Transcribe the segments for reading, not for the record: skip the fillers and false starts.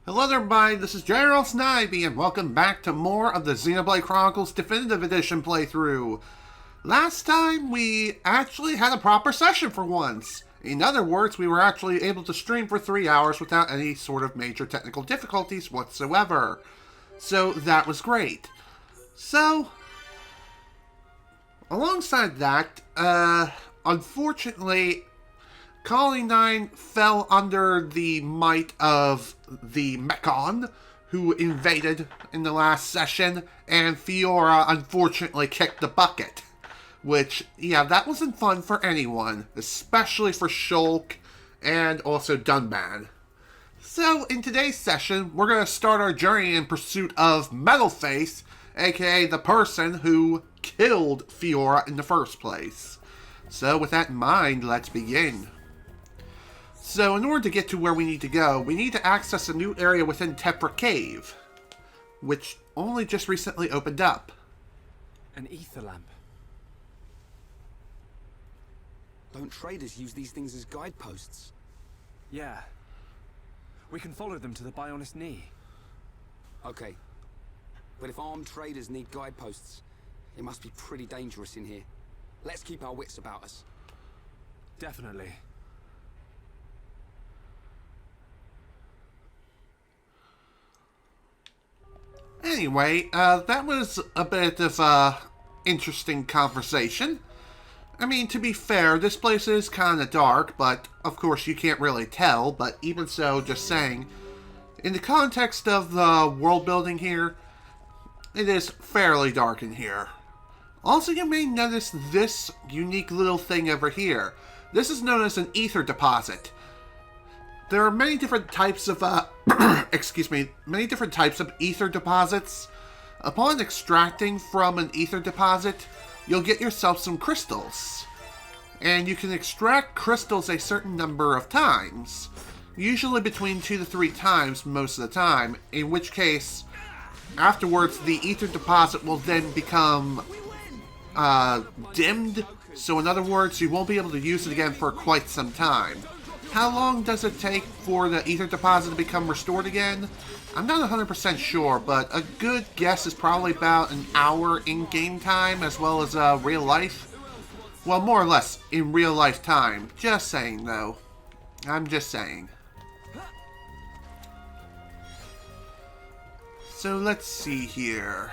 Hello there, everybody, this is General Snivy, and welcome back to more of the Xenoblade Chronicles Definitive Edition playthrough. Last time, we actually had a proper session for once. In other words, we were actually able to stream for 3 hours without any sort of major technical difficulties whatsoever. So, that was great. So, alongside that, unfortunately, Colony 9 fell under the might of the Mechon, who invaded in the last session, and Fiora unfortunately kicked the bucket. Which, yeah, that wasn't fun for anyone, especially for Shulk and also Dunban. So, in today's session, we're going to start our journey in pursuit of Metalface, aka the person who killed Fiora in the first place. So, with that in mind, let's begin. So, in order to get to where we need to go, we need to access a new area within Tephra Cave, which only just recently opened up. An ether lamp. Don't traders use these things as guideposts? Yeah. We can follow them to the Bionis Knee. Okay. But if armed traders need guideposts, it must be pretty dangerous in here. Let's keep our wits about us. Definitely. Anyway, that was a bit of a interesting conversation. I mean, to be fair, this place is kind of dark, but of course you can't really tell, but even so, just saying, in the context of the world building here, it is fairly dark in here. Also, you may notice this unique little thing over here. This is known as an ether deposit. There are many different types of, many different types of ether deposits. Upon extracting from an ether deposit, you'll get yourself some crystals. And you can extract crystals a certain number of times. Usually between 2 to 3 times most of the time, in which case, afterwards the ether deposit will then become dimmed. So in other words, you won't be able to use it again for quite some time. How long does it take for the ether deposit to become restored again? I'm not 100% sure, but a good guess is probably about an hour in game time as well as real life. Well, more or less in real life time. Just saying, though. I'm just saying. So let's see here.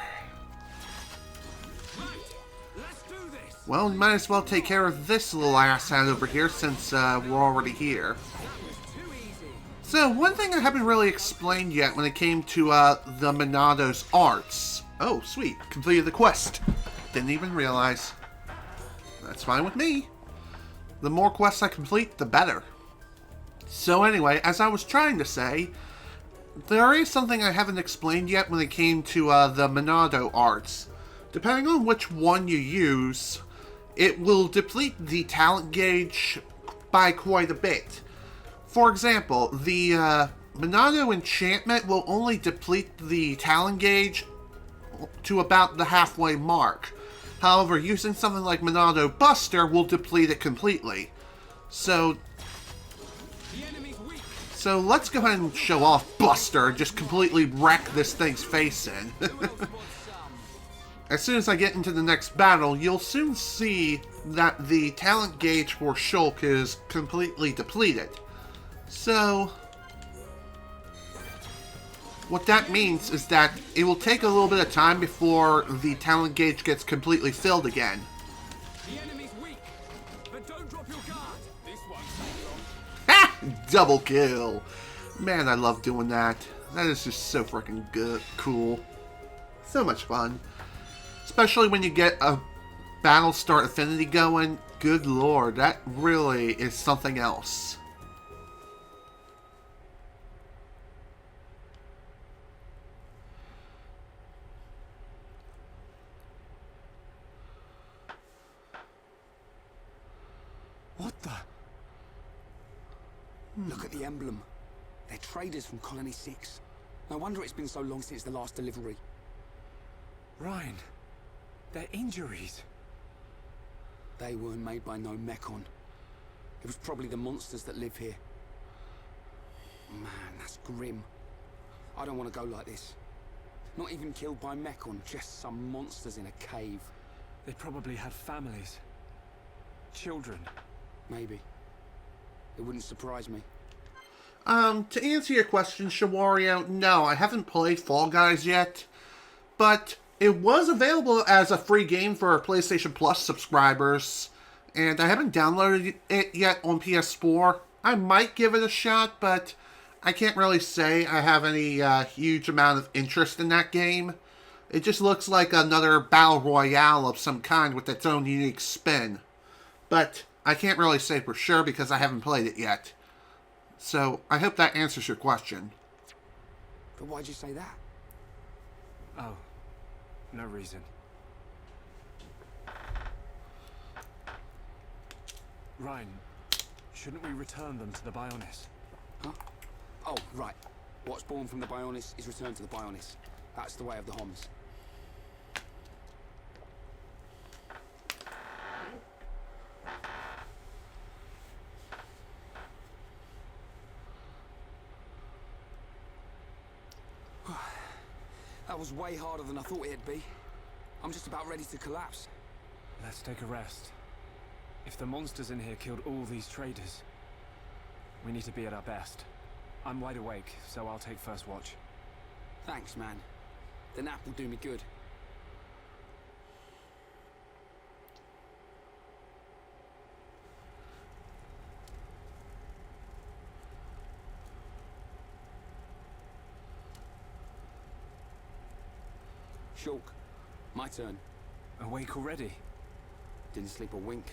Well, we might as well take care of this little asshat over here since we're already here. So, one thing I haven't really explained yet when it came to the Monado's arts. Oh, sweet. Completed the quest. Didn't even realize. That's fine with me. The more quests I complete, the better. So anyway, as I was trying to say, there is something I haven't explained yet when it came to the Monado arts. Depending on which one you use, it will deplete the talent gauge by quite a bit. For example, the Monado enchantment will only deplete the talent gauge to about the halfway mark. However, using something like Monado Buster will deplete it completely. So let's go ahead and show off Buster and just completely wreck this thing's face in. As soon as I get into the next battle, you'll soon see that the talent gauge for Shulk is completely depleted. So, what that means is that it will take a little bit of time before the talent gauge gets completely filled again. The enemy's weak, but don't drop your guard. This one's Ha! Double kill! Man, I love doing that. That is just so freaking good, cool. So much fun. Especially when you get a Battlestar affinity going. Good lord, that really is something else. What the? Look at the emblem. They're traders from Colony 6. No wonder it's been so long since the last delivery. Ryan, their injuries. They weren't made by no Mechon. It was probably the monsters that live here. Man, that's grim. I don't want to go like this. Not even killed by Mechon, just some monsters in a cave. They probably had families. Children. Maybe. It wouldn't surprise me. To answer your question, Shawario, no, I haven't played Fall Guys yet, but it was available as a free game for PlayStation Plus subscribers, and I haven't downloaded it yet on PS4. I might give it a shot, but I can't really say I have any huge amount of interest in that game. It just looks like another battle royale of some kind with its own unique spin. But I can't really say for sure because I haven't played it yet. So I hope that answers your question. But why'd you say that? Oh, no reason. Ryan, shouldn't we return them to the Bionis? Huh? Oh, right. What's born from the Bionis is returned to the Bionis. That's the way of the Homs. That was way harder than I thought it'd be. I'm just about ready to collapse. Let's take a rest. If the monsters in here killed all these traders, we need to be at our best. I'm wide awake, so I'll take first watch. Thanks, man. The nap will do me good. Shulk, my turn. Awake already? Didn't sleep a wink.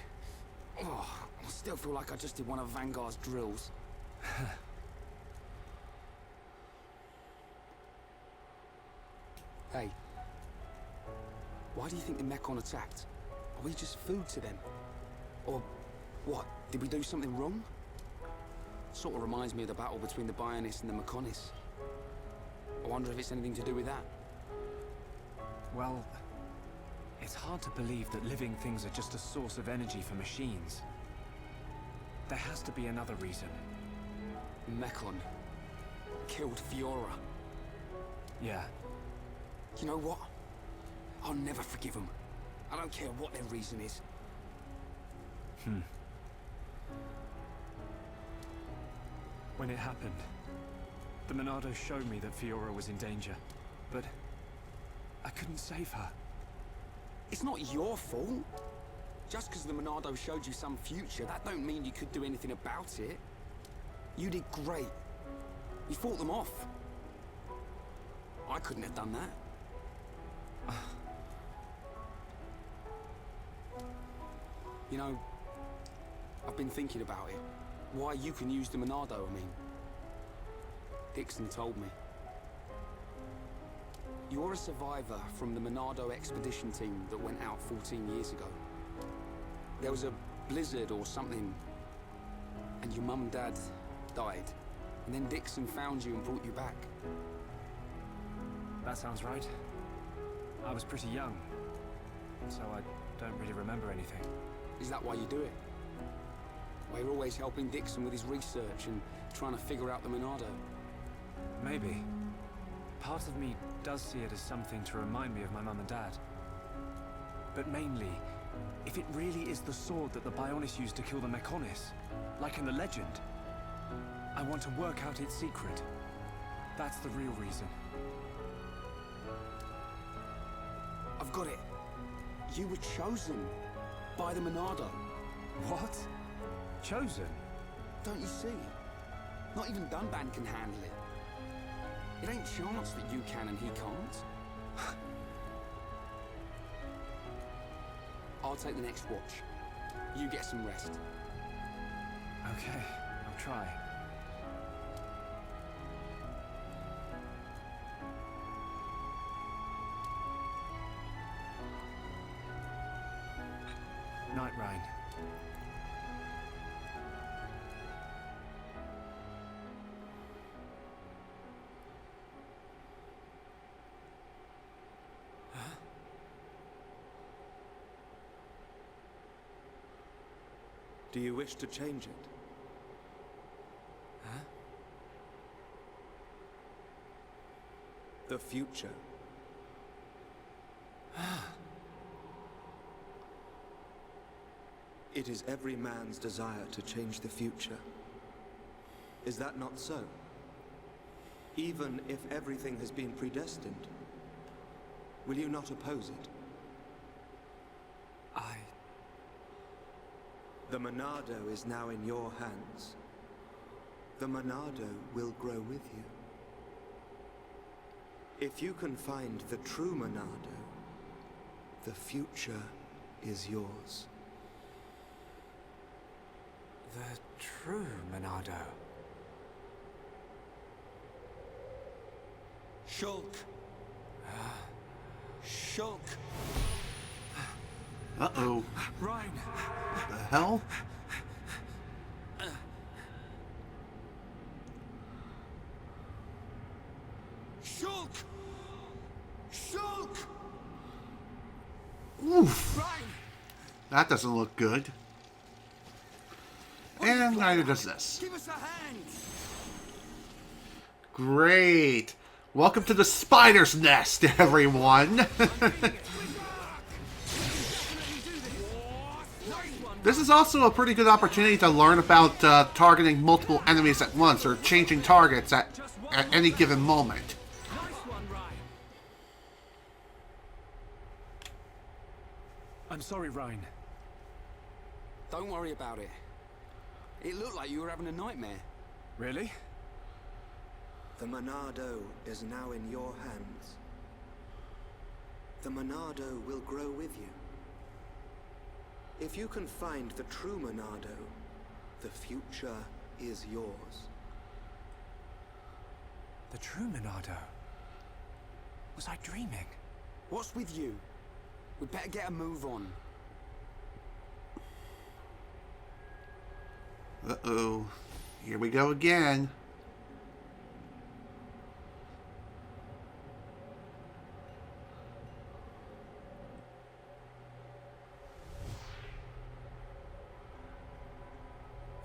Oh, I still feel like I just did one of Vanguard's drills. Hey, why do you think the Mechon attacked? Are we just food to them? Or what? Did we do something wrong? Sort of reminds me of the battle between the Bionis and the Mechonis. I wonder if it's anything to do with that. Well, it's hard to believe that living things are just a source of energy for machines. There has to be another reason. Mechon killed Fiora. Yeah. You know what? I'll never forgive them. I don't care what their reason is. When it happened, the Monado showed me that Fiora was in danger, but I couldn't save her. It's not your fault. Just because the Monado showed you some future, that don't mean you could do anything about it. You did great. You fought them off. I couldn't have done that. You know, I've been thinking about it. Why you can use the Monado, I mean. Dixon told me. You're a survivor from the Monado expedition team that went out 14 years ago. There was a blizzard or something, and your mum and dad died. And then Dixon found you and brought you back. That sounds right. I was pretty young, so I don't really remember anything. Is that why you do it? Why you're always helping Dixon with his research and trying to figure out the Monado? Maybe. Part of me does see it as something to remind me of my mum and dad. But mainly, if it really is the sword that the Bionis used to kill the Mechonis, like in the legend, I want to work out its secret. That's the real reason. I've got it. You were chosen by the Monado. What? Chosen? Don't you see? Not even Dunban can handle it. It ain't chance that you can and he can't. I'll take the next watch. You get some rest. Okay, I'll try. Night, Ryan. Do you wish to change it? Huh? The future. It is every man's desire to change the future. Is that not so? Even if everything has been predestined, will you not oppose it? The Monado is now in your hands. The Monado will grow with you. If you can find the true Monado, the future is yours. The true Monado. Shulk! Shulk! Uh-oh. Ryan! What the hell? Shulk! Shulk! Oof. Ryan! That doesn't look good. And neither does this. Give us a hand! Great. Welcome to the spider's nest, everyone. This is also a pretty good opportunity to learn about targeting multiple enemies at once, or changing targets at any given moment. Nice one, Ryan. I'm sorry, Ryan. Don't worry about it. It looked like you were having a nightmare. Really? The Monado is now in your hands. The Monado will grow with you. If you can find the true Monado, the future is yours. The true Monado? Was I dreaming? What's with you? We'd better get a move on. Uh-oh. Here we go again.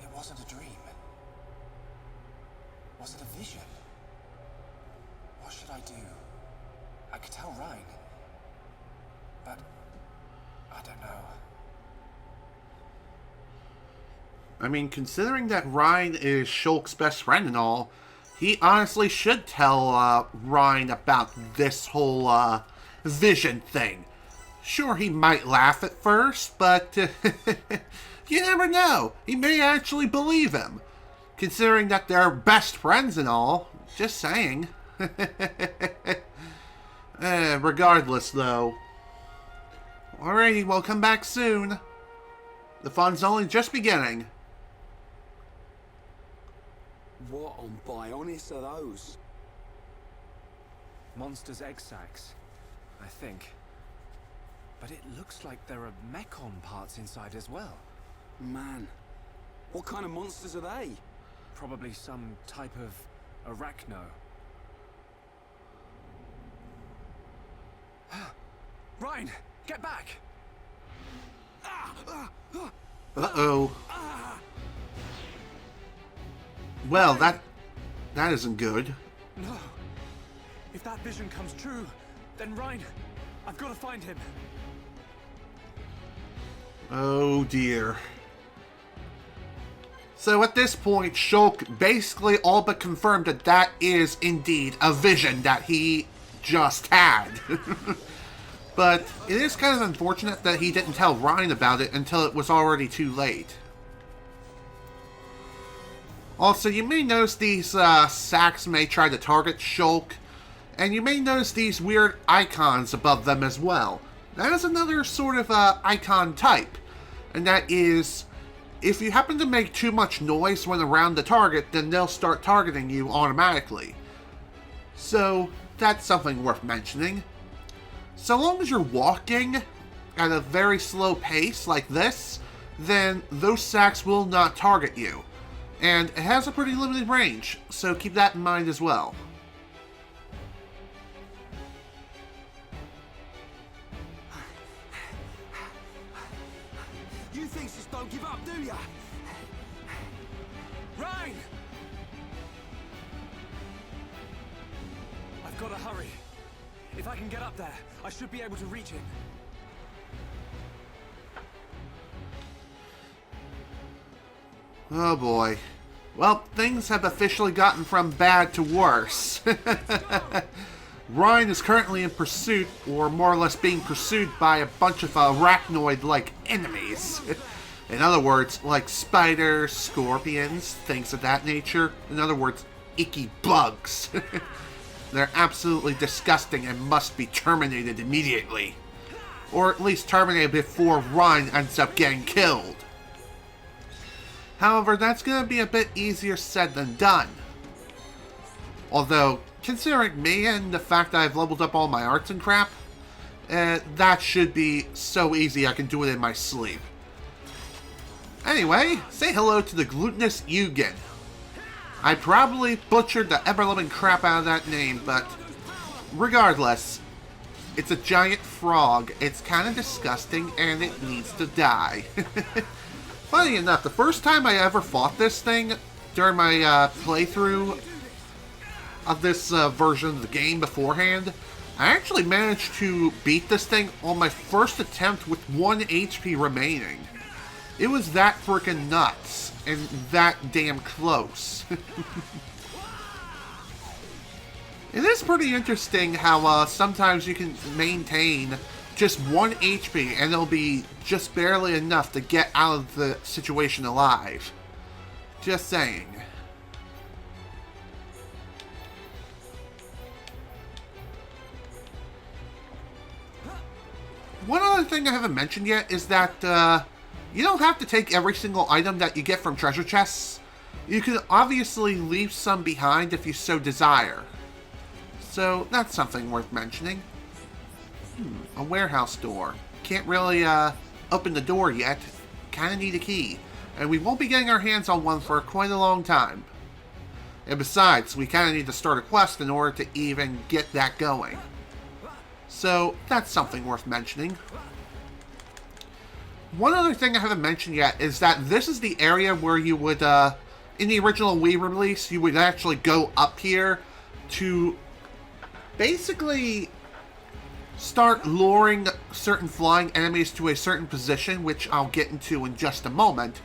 It wasn't a dream. Was it a vision? What should I do? I could tell Ryan. But I don't know. I mean, considering that Ryan is Shulk's best friend and all, he honestly should tell Ryan about this whole vision thing. Sure, he might laugh at first, but you never know. He may actually believe him. Considering that they're best friends and all. Just saying. Regardless, though. Alrighty, we'll come back soon. The fun's only just beginning. What on Bionis are those? Monsters' egg sacs, I think. But it looks like there are Mechon parts inside as well. Man, what kind of monsters are they? Probably some type of arachno. Ryan, get back! Uh-oh. Well, that isn't good. No. If that vision comes true, then Ryan, I've got to find him. Oh dear. So at this point, Shulk basically all but confirmed that that is indeed a vision that he just had. But it is kind of unfortunate that he didn't tell Ryan about it until it was already too late. Also, you may notice these sacks may try to target Shulk, and you may notice these weird icons above them as well. That is another sort of icon type, and that is, if you happen to make too much noise when around the target, then they'll start targeting you automatically. So, that's something worth mentioning. So long as you're walking at a very slow pace like this, then those sacks will not target you. And it has a pretty limited range, so keep that in mind as well. You think just don't give up, do ya? Ryan! I've gotta hurry. If I can get up there, I should be able to reach him. Oh boy. Well, things have officially gotten from bad to worse. Ryan is currently in pursuit, or more or less being pursued by a bunch of arachnoid-like enemies. In other words, like spiders, scorpions, things of that nature. In other words, icky bugs. They're absolutely disgusting and must be terminated immediately. Or at least terminated before Ryan ends up getting killed. However, that's going to be a bit easier said than done. Although, considering me and the fact that I've leveled up all my arts and crap, that should be so easy I can do it in my sleep. Anyway, say hello to the glutinous Eugen. I probably butchered the ever-loving crap out of that name, but regardless, it's a giant frog, it's kind of disgusting, and it needs to die. Funny enough, the first time I ever fought this thing during my playthrough of this version of the game beforehand, I actually managed to beat this thing on my first attempt with 1 HP remaining. It was that freaking nuts, and that damn close. It is pretty interesting how sometimes you can maintain just 1 HP and it'll be just barely enough to get out of the situation alive. Just saying. One other thing I haven't mentioned yet is that you don't have to take every single item that you get from treasure chests. You can obviously leave some behind if you so desire. So that's something worth mentioning. A warehouse door. Can't really open the door yet. Kinda need a key. And we won't be getting our hands on one for quite a long time. And besides, we kinda need to start a quest in order to even get that going. So that's something worth mentioning. One other thing I haven't mentioned yet is that this is the area where you would, in the original Wii release, you would actually go up here to basically start luring certain flying enemies to a certain position, which I'll get into in just a moment,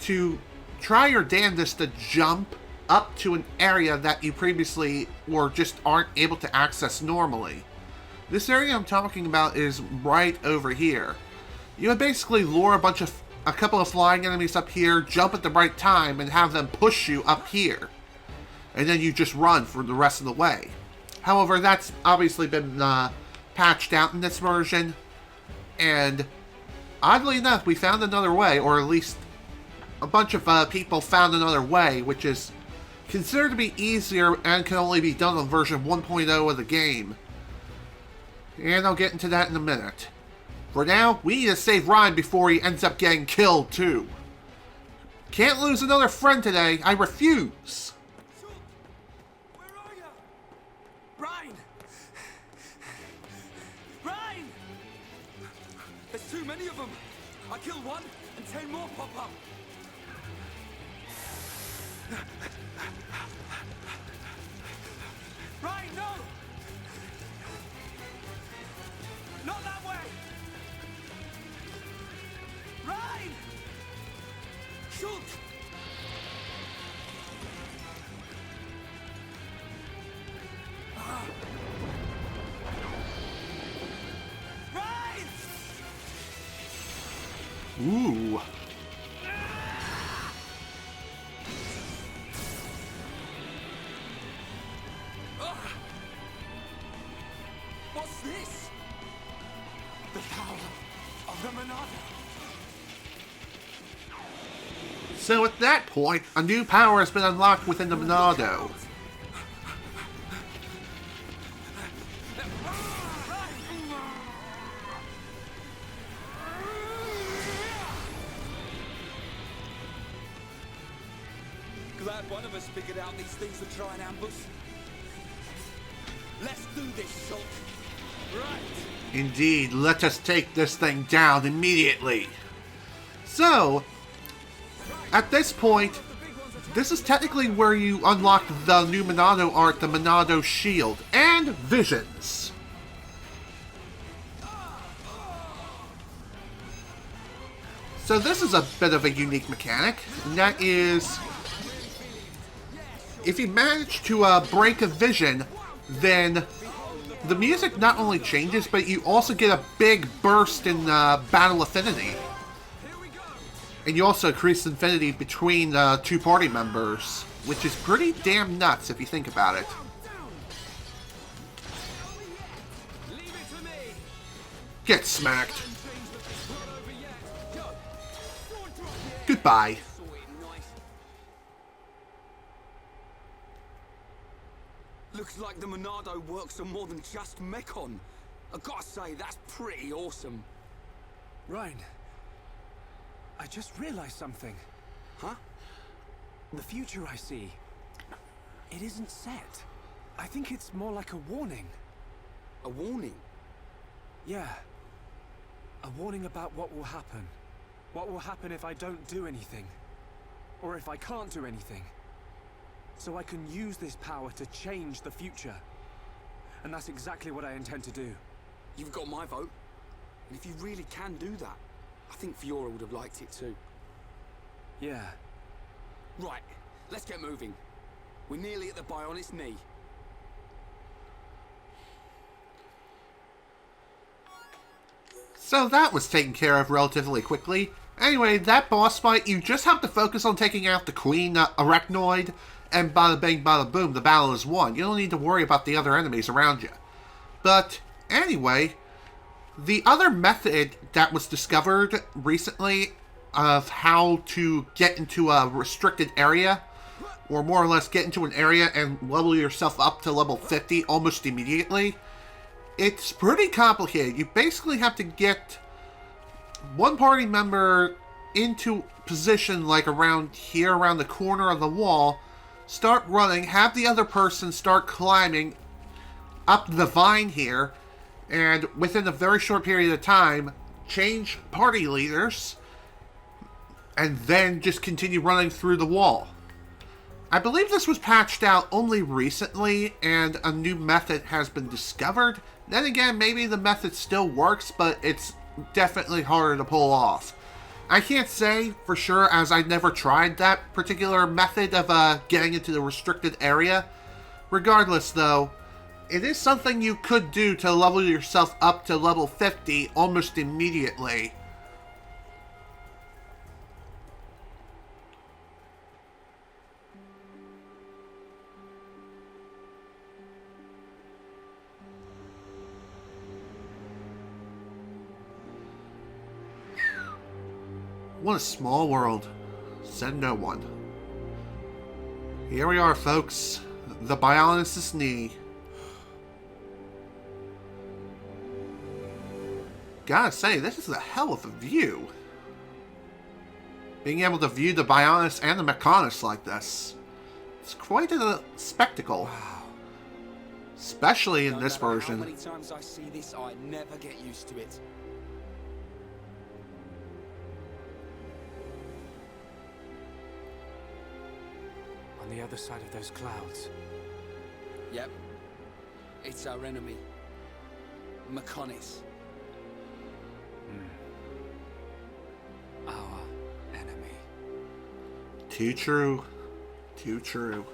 to try your damnedest to jump up to an area that you previously or just aren't able to access normally. This area I'm talking about is right over here. You would basically lure a couple of flying enemies up here, jump at the right time, and have them push you up here. And then you just run for the rest of the way. However, that's obviously been patched out in this version. And oddly enough, we found another way, or at least a bunch of people found another way, which is considered to be easier and can only be done on version 1.0 of the game. And I'll get into that in a minute. For now, we need to save Ryan before he ends up getting killed, too. Can't lose another friend today. I refuse. Where are you? Ryan! Ryan! There's too many of them. I killed one, and 10 more pop up. Ryan, no! Not that way! Ryan! Shulk! Ryan! Ooh. What's this? The power of the Monado. So at that point, a new power has been unlocked within the Monado. Glad one of us figured out these things would try and ambush. Let's do this, Shulk. Right. Indeed, let us take this thing down immediately. So, at this point, this is technically where you unlock the new Monado art, the Monado Shield, and Visions. So this is a bit of a unique mechanic, and that is, if you manage to break a vision, then the music not only changes, but you also get a big burst in battle affinity. And you also increase infinity between two party members, which is pretty damn nuts if you think about it. Get smacked. Goodbye. Looks like the Monado works on more than just Mechon. I gotta say, that's pretty awesome. Ryan, I just realized something. Huh? The future I see, it isn't set. I think it's more like a warning. A warning? Yeah. A warning about what will happen. What will happen if I don't do anything? Or if I can't do anything? So I can use this power to change the future. And that's exactly what I intend to do. You've got my vote. And if you really can do that, I think Fiora would have liked it too. Yeah. Right, let's get moving. We're nearly at the Bionis Knee. So that was taken care of relatively quickly. Anyway, that boss fight, you just have to focus on taking out the Queen Arachnoid, and bada bang bada boom, the battle is won. You don't need to worry about the other enemies around you. But anyway, the other method that was discovered recently of how to get into a restricted area, or more or less get into an area and level yourself up to level 50 almost immediately, it's pretty complicated. You basically have to get one party member into position like around here, around the corner of the wall, start running, have the other person start climbing up the vine here, and within a very short period of time, change party leaders, and then just continue running through the wall. I believe this was patched out only recently, and a new method has been discovered. Then again, maybe the method still works, but it's definitely harder to pull off. I can't say for sure, as I never tried that particular method of getting into the restricted area. Regardless, though, it is something you could do to level yourself up to level 50 almost immediately. What a small world. Said no one. Here we are, folks. The Bionis Knee. Gotta say, this is a hell of a view. Being able to view the Bionis and the Mechon like this. It's quite a spectacle. Wow. Especially in this No matter version. How many times I see this, I never get used to it. On the other side of those clouds. Yep. It's our enemy. Mechonis. Our enemy. Too true. Too true.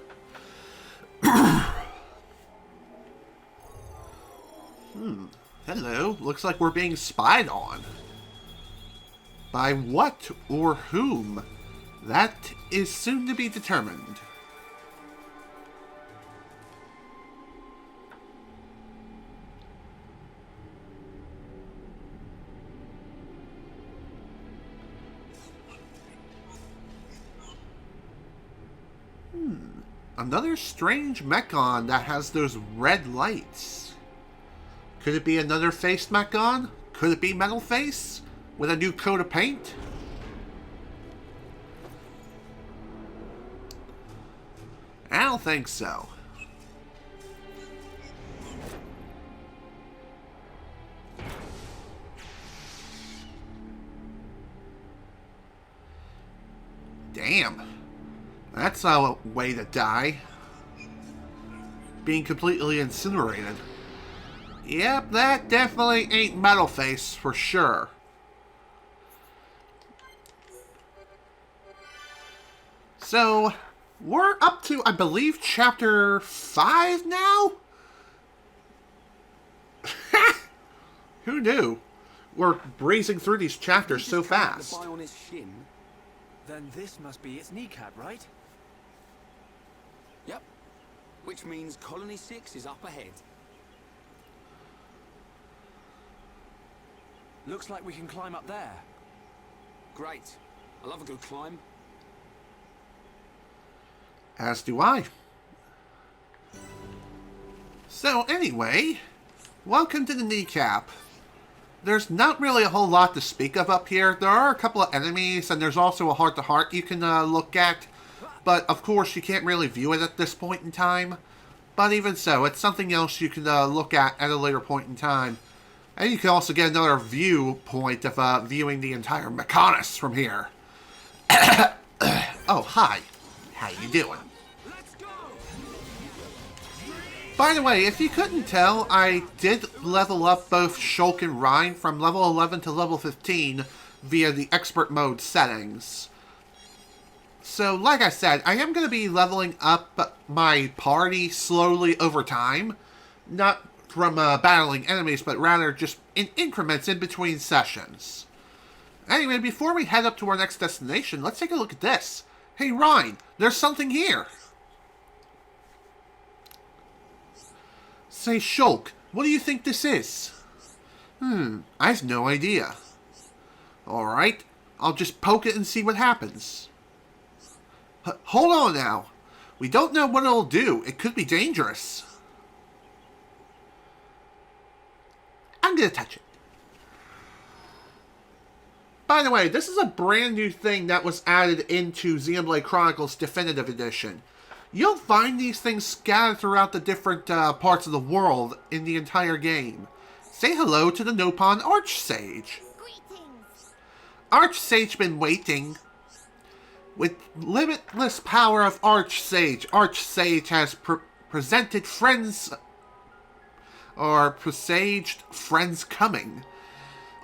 Hello. Looks like we're being spied on. By what or whom? That is soon to be determined. Another strange Mechon that has those red lights. Could it be another faced Mechon? Could it be Metal Face? With a new coat of paint? I don't think so. Damn. That's a way to die. Being completely incinerated. Yep, that definitely ain't Metal Face for sure. So, we're up to, I believe, chapter 5 now? Who knew? We're breezing through these chapters so fast. The Bionis shin? Then this must be its kneecap, right? Yep. Which means Colony 6 is up ahead. Looks like we can climb up there. Great. I love a good climb. As do I. So anyway, welcome to the kneecap. There's not really a whole lot to speak of up here. There are a couple of enemies, and there's also a heart-to-heart you can look at. But, of course, you can't really view it at this point in time. But even so, it's something else you can look at a later point in time. And you can also get another viewpoint of viewing the entire Mechon from here. Oh, hi. How you doing? By the way, if you couldn't tell, I did level up both Shulk and Rhine from level 11 to level 15 via the expert mode settings. So, like I said, I am going to be leveling up my party slowly over time. Not from battling enemies, but rather just in increments in between sessions. Anyway, before we head up to our next destination, let's take a look at this. Hey, Rhine, there's something here. Say, Shulk, what do you think this is? I have no idea. Alright, I'll just poke it and see what happens. Hold on now. We don't know what it'll do. It could be dangerous. I'm gonna touch it. By the way, this is a brand new thing that was added into Xenoblade Chronicles Definitive Edition. You'll find these things scattered throughout the different parts of the world in the entire game. Say hello to the Nopon Archsage. Greetings. Archsage been waiting. With limitless power of Archsage, Archsage has presented friends, or presaged friends coming.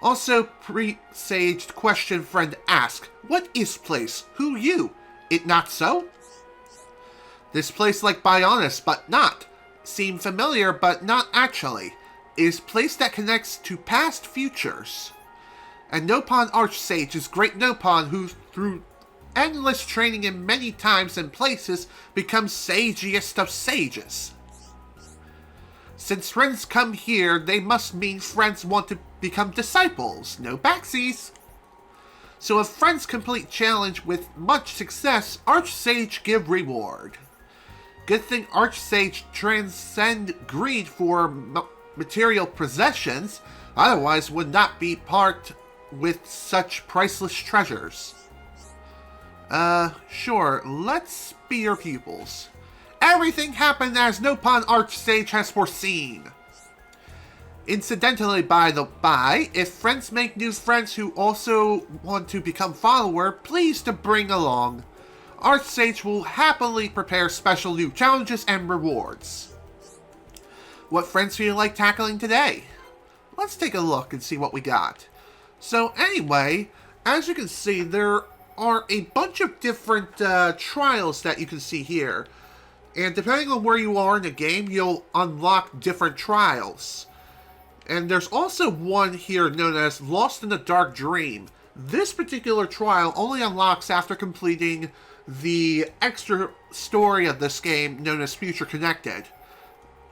Also presaged question friend ask, what is place? Who you? It not so? This place like Bionis, but not. Seem familiar, but not actually. Is place that connects to past futures. And Nopon Archsage is great Nopon who, through endless training in many times and places, becomes sagiest of sages. Since friends come here, they must mean friends want to become disciples. No backsies. So if friends complete challenge with much success, Archsage give reward. Good thing Archsage transcend greed for material possessions, otherwise would not be part with such priceless treasures. Sure, let's be your pupils. Everything happened as Nopon Archsage has foreseen. Incidentally, by the by, if friends make new friends who also want to become follower, please to bring along. Archsage will happily prepare special new challenges and rewards. What friends feel like tackling today? Let's take a look and see what we got. So anyway, as you can see, there are a bunch of different trials that you can see here. And depending on where you are in the game, you'll unlock different trials. And there's also one here known as Lost in the Dark Dream. This particular trial only unlocks after completing the extra story of this game known as Future Connected.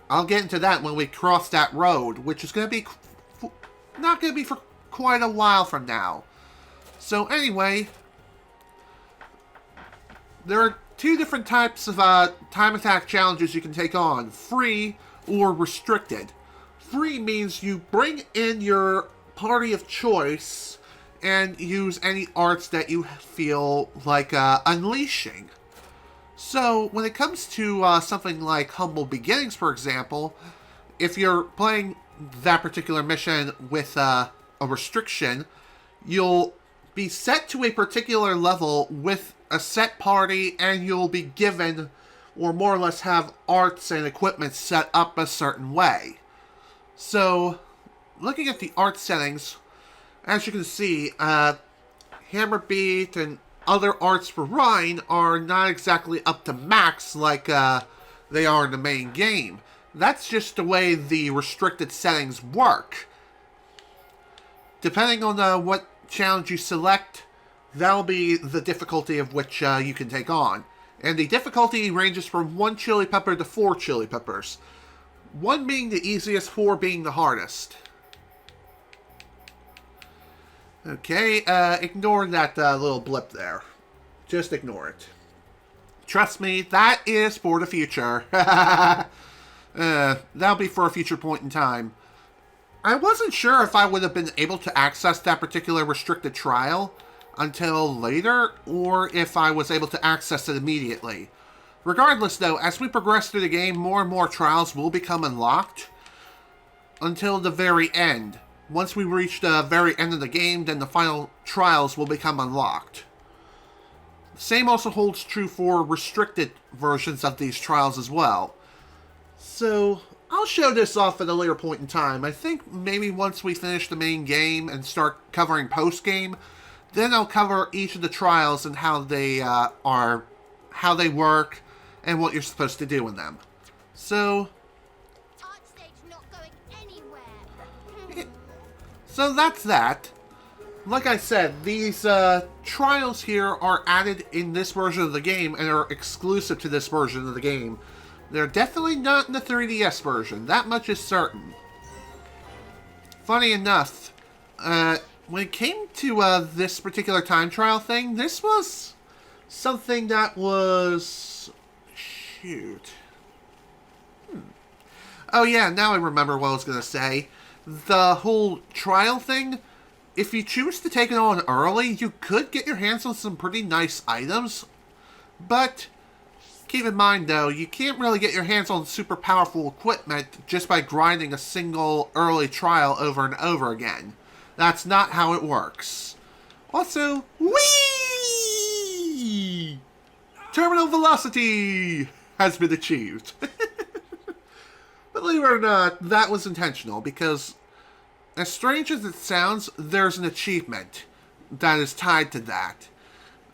I'll get into that when we cross that road, which is going to be not going to be for quite a while from now. So anyway, there are two different types of time attack challenges you can take on, free or restricted. Free means you bring in your party of choice and use any arts that you feel like unleashing. So, when it comes to something like Humble Beginnings, for example, if you're playing that particular mission with a restriction, you'll be set to a particular level with a set party, and you'll be given, or more or less have arts and equipment set up a certain way. So, looking at the art settings, as you can see, Hammerbeat and other arts for Rhine are not exactly up to max like they are in the main game. That's just the way the restricted settings work. Depending on what challenge you select, that'll be the difficulty of which you can take on. And the difficulty ranges from 1 chili pepper to 4 chili peppers. 1 being the easiest, 4 being the hardest. Okay, ignore that little blip there. Just ignore it. Trust me, that is for the future. That'll be for a future point in time. I wasn't sure if I would have been able to access that particular restricted trial until later, or if I was able to access it immediately. Regardless, though, as we progress through the game, more and more trials will become unlocked until the very end. Once we reach the very end of the game, then the final trials will become unlocked. The same also holds true for restricted versions of these trials as well. So, I'll show this off at a later point in time. I think maybe once we finish the main game and start covering post-game, then I'll cover each of the trials and how they how they work, and what you're supposed to do in them. So, so that's that. Like I said, these trials here are added in this version of the game and are exclusive to this version of the game. They're definitely not in the 3DS version. That much is certain. Funny enough, when it came to this particular time trial thing, this was something that was... Shoot. Oh yeah, now I remember what I was going to say. The whole trial thing, if you choose to take it on early, you could get your hands on some pretty nice items. But keep in mind, though, you can't really get your hands on super powerful equipment just by grinding a single early trial over and over again. That's not how it works. Also, whee! Terminal velocity has been achieved. Believe it or not, that was intentional, because as strange as it sounds, there's an achievement that is tied to that.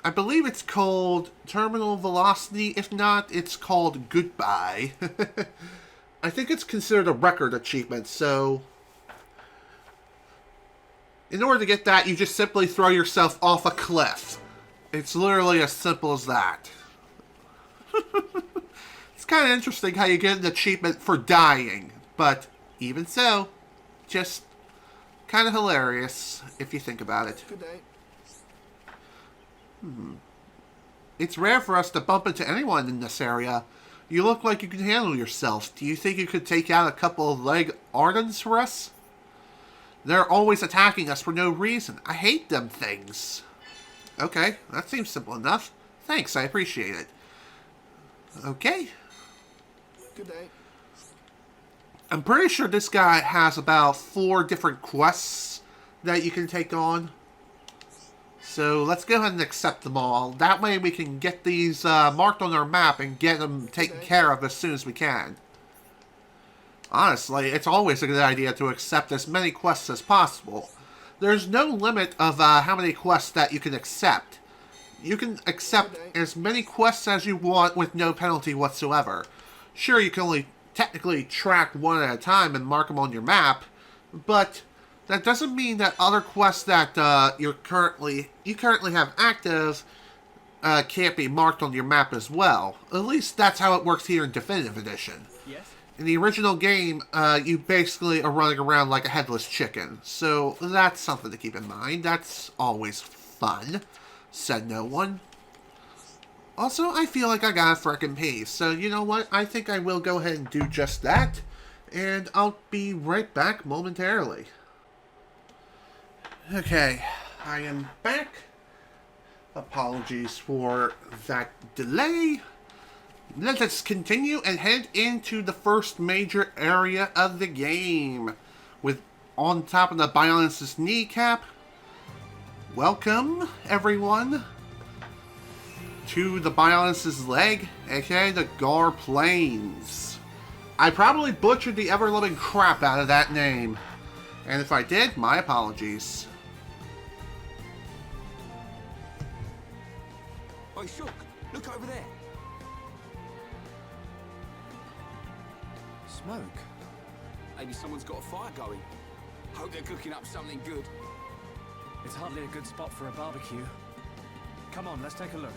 I believe it's called Terminal Velocity. If not, it's called Goodbye. I think it's considered a record achievement, so in order to get that, you just simply throw yourself off a cliff. It's literally as simple as that. It's kind of interesting how you get an achievement for dying, but even so, just kind of hilarious if you think about it. Good day. It's rare for us to bump into anyone in this area. You look like you can handle yourself. Do you think you could take out a couple of leg Ardens for us? They're always attacking us for no reason. I hate them things. Okay, that seems simple enough. Thanks, I appreciate it. Okay. Good day. I'm pretty sure this guy has about 4 different quests that you can take on. So let's go ahead and accept them all. That way we can get these marked on our map and get them taken care of as soon as we can. Honestly, it's always a good idea to accept as many quests as possible. There's no limit of how many quests that you can accept. You can accept as many quests as you want with no penalty whatsoever. Sure, you can only technically track one at a time and mark them on your map, but that doesn't mean that other quests that you currently have active can't be marked on your map as well. At least that's how it works here in Definitive Edition. Yes? In the original game, you basically are running around like a headless chicken, so that's something to keep in mind. That's always fun, said no one. Also, I feel like I got a frickin' pee, so you know what? I think I will go ahead and do just that, and I'll be right back momentarily. Okay, I am back. Apologies for that delay. Let us continue and head into the first major area of the game. With on top of the Bionis Knee cap. Welcome, everyone. to the Bionis' leg, aka the Gaur Plains. I probably butchered the ever-loving crap out of that name. And if I did, my apologies. Oi, Shulk, look over there. Smoke? Maybe someone's got a fire going. Hope they're cooking up something good. It's hardly a good spot for a barbecue. Come on, let's take a look.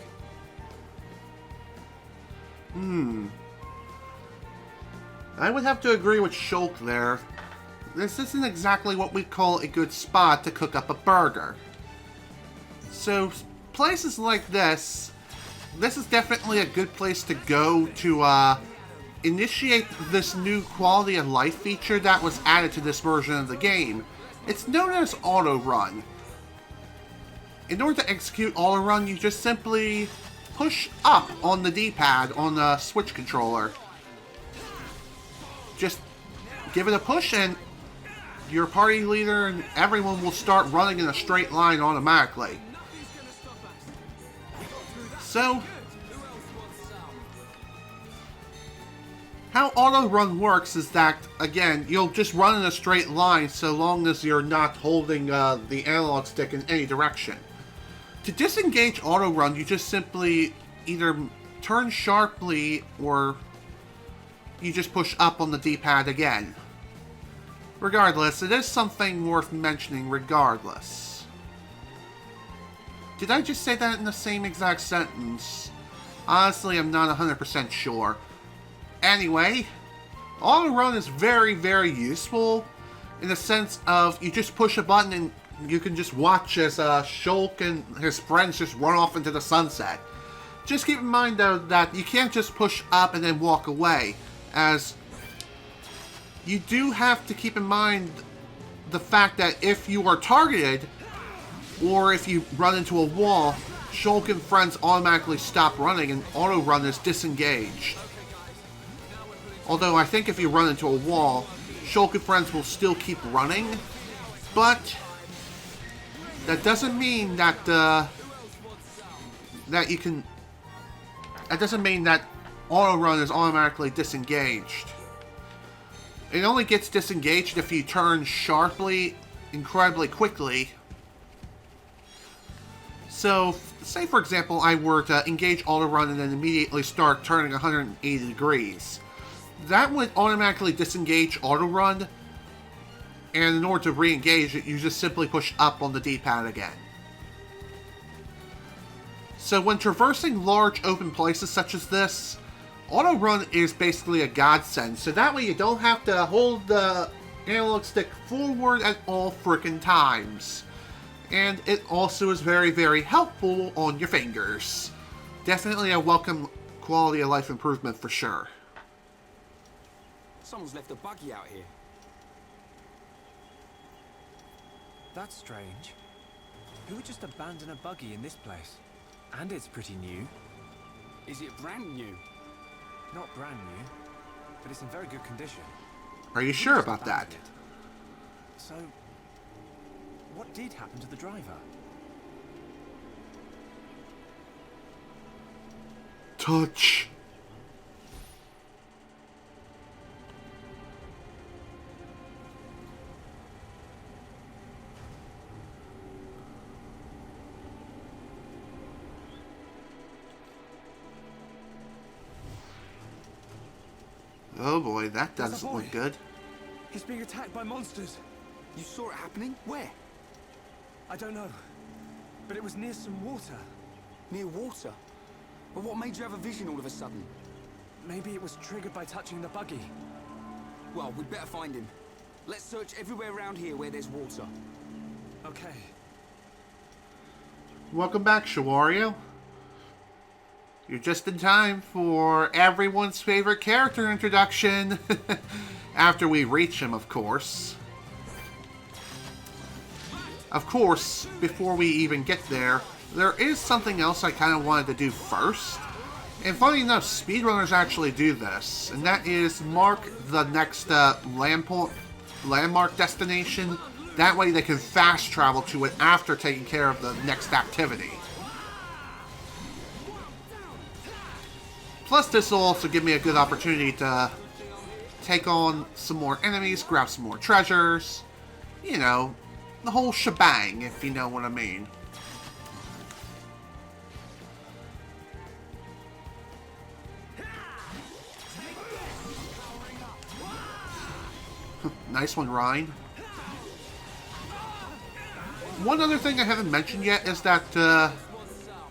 I would have to agree with Shulk there. This isn't exactly what we'd call a good spot to cook up a burger. So, places like this is definitely a good place to go to initiate this new quality of life feature that was added to this version of the game. It's known as Auto Run. In order to execute Auto Run, you just simply push up on the D-pad on the Switch controller. Just give it a push and your party leader and everyone will start running in a straight line automatically. So, how Auto Run works is that, again, you'll just run in a straight line so long as you're not holding the analog stick in any direction. To disengage Auto Run, you just simply either turn sharply or you just push up on the D-pad again. Regardless, it is something worth mentioning regardless. Did I just say that in the same exact sentence? Honestly, I'm not 100% sure. Anyway, Auto Run is very, very useful in the sense of you just push a button and you can just watch as Shulk and his friends just run off into the sunset. Just keep in mind, though, that you can't just push up and then walk away, as you do have to keep in mind the fact that if you are targeted, or if you run into a wall, Shulk and friends automatically stop running and Auto Run is disengaged. Although I think if you run into a wall, Shulk and friends will still keep running, but that doesn't mean that that you can. That doesn't mean that Auto Run is automatically disengaged. It only gets disengaged if you turn sharply, incredibly quickly. So, say for example, I were to engage Auto Run and then immediately start turning 180 degrees. That would automatically disengage Auto Run, and in order to re-engage it, you just simply push up on the D-pad again. So when traversing large open places such as this, Auto Run is basically a godsend, so that way you don't have to hold the analog stick forward at all frickin' times. And it also is very, very helpful on your fingers. Definitely a welcome quality of life improvement for sure. Someone's left a buggy out here. That's strange. Who would just abandon a buggy in this place? And it's pretty new. Is it brand new? Not brand new, but it's in very good condition. Are you sure about that? So, what did happen to the driver? Touch. Oh boy, that doesn't look good. He's being attacked by monsters. You saw it happening? Where? I don't know, but it was near some water. Near water? But what made you have a vision all of a sudden? Maybe it was triggered by touching the buggy. Well, we'd better find him. Let's search everywhere around here where there's water. Okay. Welcome back, Shawario. You're just in time for everyone's favorite character introduction. After we reach him, of course. Of course, before we even get there, there is something else I kind of wanted to do first. And funny enough, speedrunners actually do this. And that is mark the next landmark destination. That way they can fast travel to it after taking care of the next activity. Plus, this will also give me a good opportunity to take on some more enemies, grab some more treasures. You know, the whole shebang, if you know what I mean. Nice one, Ryan. One other thing I haven't mentioned yet is that,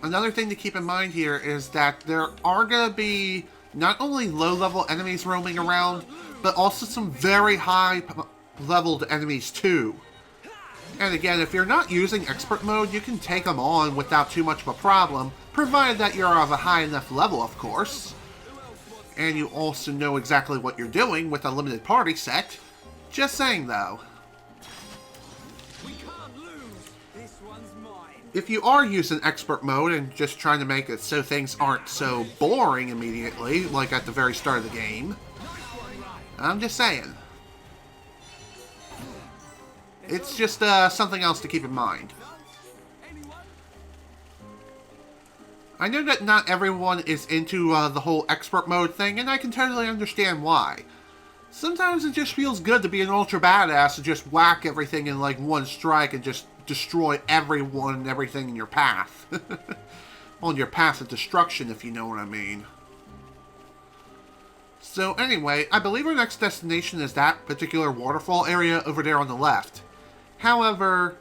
another thing to keep in mind here is that there are going to be not only low-level enemies roaming around, but also some very high-leveled enemies too. And again, if you're not using expert mode, you can take them on without too much of a problem, provided that you're of a high enough level, of course. And you also know exactly what you're doing with a limited party set. Just saying, though. If you are using expert mode and just trying to make it so things aren't so boring immediately, like at the very start of the game, I'm just saying. It's just something else to keep in mind. I know that not everyone is into the whole expert mode thing, and I can totally understand why. Sometimes it just feels good to be an ultra badass and just whack everything in like one strike and just destroy everyone and everything in your path. On your path of destruction, if you know what I mean. So anyway, I believe our next destination is that particular waterfall area over there on the left. However,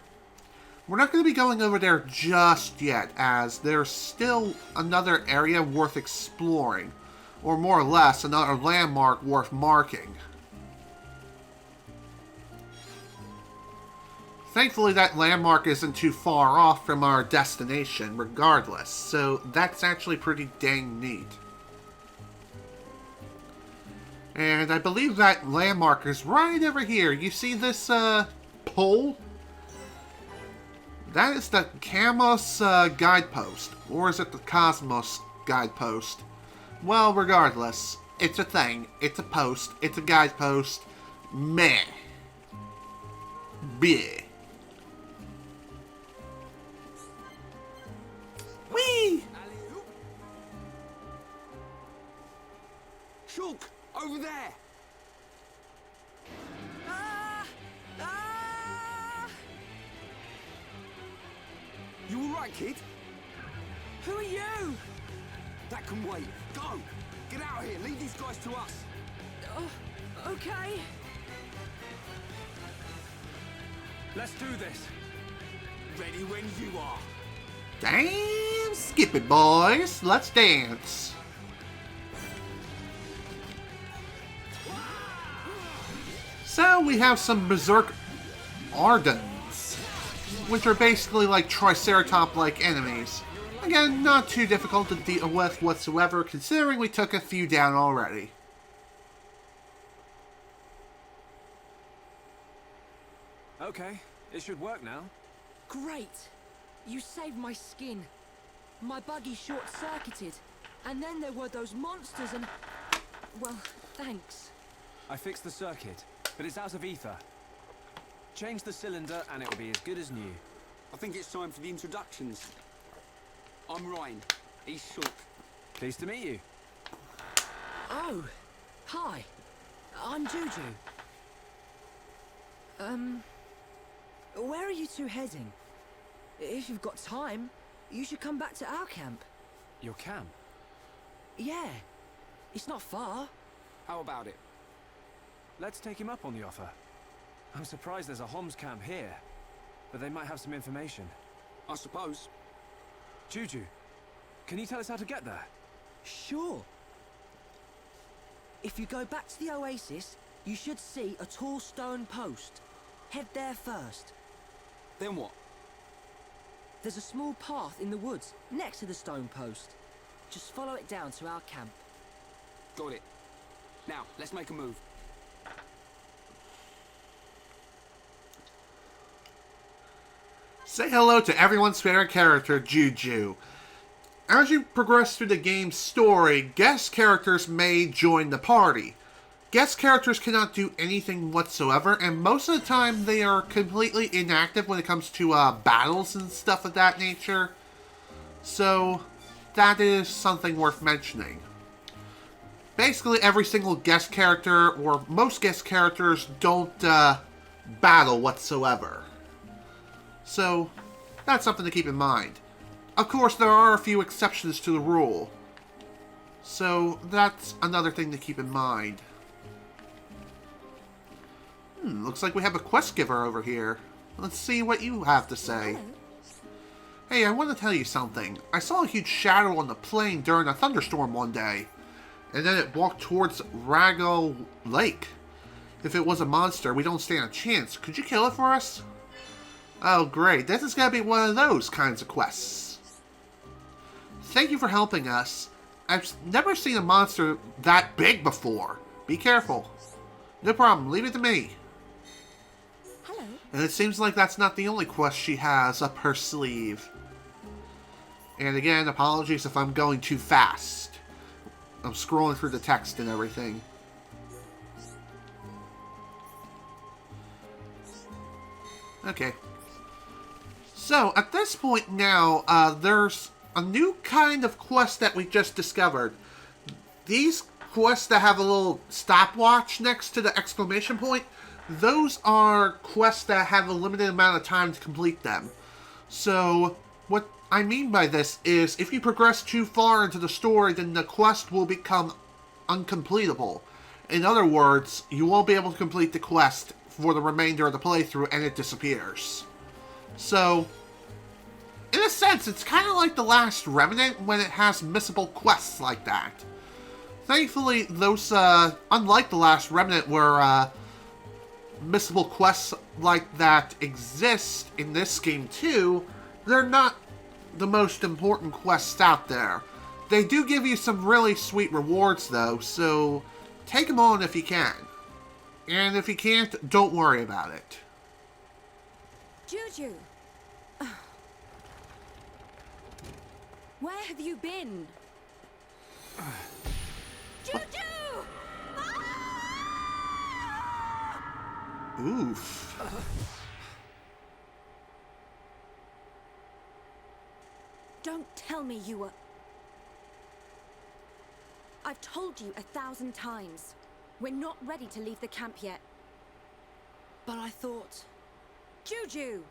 we're not going to be going over there just yet, as there's still another area worth exploring. Or more or less, another landmark worth marking. Thankfully, that landmark isn't too far off from our destination, regardless, so that's actually pretty dang neat. And I believe that landmark is right over here. You see this, pole? That is the Camos, guidepost. Or is it the Cosmos guidepost? Well, regardless, it's a thing, it's a post, it's a guidepost. Meh. Bleh. Whee! Shulk, over there! You alright, kid? Who are you? That can wait. Go! Get out of here! Leave these guys to us! Okay. Let's do this. Ready when you are. Damn, skip it, boys. Let's dance. So we have some Berserk Ardens, which are basically like Triceratop-like enemies. Again, not too difficult to deal with whatsoever, considering we took a few down already. Okay, it should work now. Great. You saved my skin. My buggy short-circuited. And then there were those monsters and... Well, thanks. I fixed the circuit, but it's out of ether. Change the cylinder and it'll be as good as new. I think it's time for the introductions. I'm Ryan. He's Shulk. Pleased to meet you. Oh, hi. I'm Juju. Where are you two heading? If you've got time, you should come back to our camp. Your camp? Yeah, it's not far. How about it? Let's take him up on the offer. I'm surprised there's a Homs camp here, but they might have some information. I suppose. Juju, can you tell us how to get there? Sure. If you go back to the oasis, you should see a tall stone post. Head there first. Then what? There's a small path in the woods next to the stone post. Just follow it down to our camp. Got it. Now, let's make a move. Say hello to everyone's favorite character, Juju. As you progress through the game's story, guest characters may join the party. Guest characters cannot do anything whatsoever, and most of the time they are completely inactive when it comes to battles and stuff of that nature. So, that is something worth mentioning. basically every single guest character, or most guest characters, don't battle whatsoever. So, that's something to keep in mind. Of course, there are a few exceptions to the rule. So, that's another thing to keep in mind. Looks like we have a quest giver over here. Let's see what you have to say. Hey, I want to tell you something. I saw a huge shadow on the plain during a thunderstorm one day, and then it walked towards Rago Lake. If it was a monster, we don't stand a chance. Could you kill it for us? Oh, great. This is going to be one of those kinds of quests. Thank you for helping us. I've never seen a monster that big before. Be careful. No problem. Leave it to me. Hello. And it seems like that's not the only quest she has up her sleeve. And again, apologies if I'm going too fast. I'm scrolling through the text and everything. Okay. So, at this point now, there's a new kind of quest that we just discovered. These quests that have a little stopwatch next to the exclamation point, those are quests that have a limited amount of time to complete them. So, what I mean by this is, if you progress too far into the story, then the quest will become uncompletable. In other words, you won't be able to complete the quest for the remainder of the playthrough, and it disappears. So, in a sense, it's kind of like The Last Remnant when it has missable quests like that. Thankfully, those, unlike The Last Remnant, where missable quests like that exist in this game too, they're not the most important quests out there. They do give you some really sweet rewards though, so take them on if you can. And if you can't, don't worry about it. Juju! Where have you been? Juju! Oof. Don't tell me you were... I've told you 1,000 times. We're not ready to leave the camp yet. But I thought... Juju!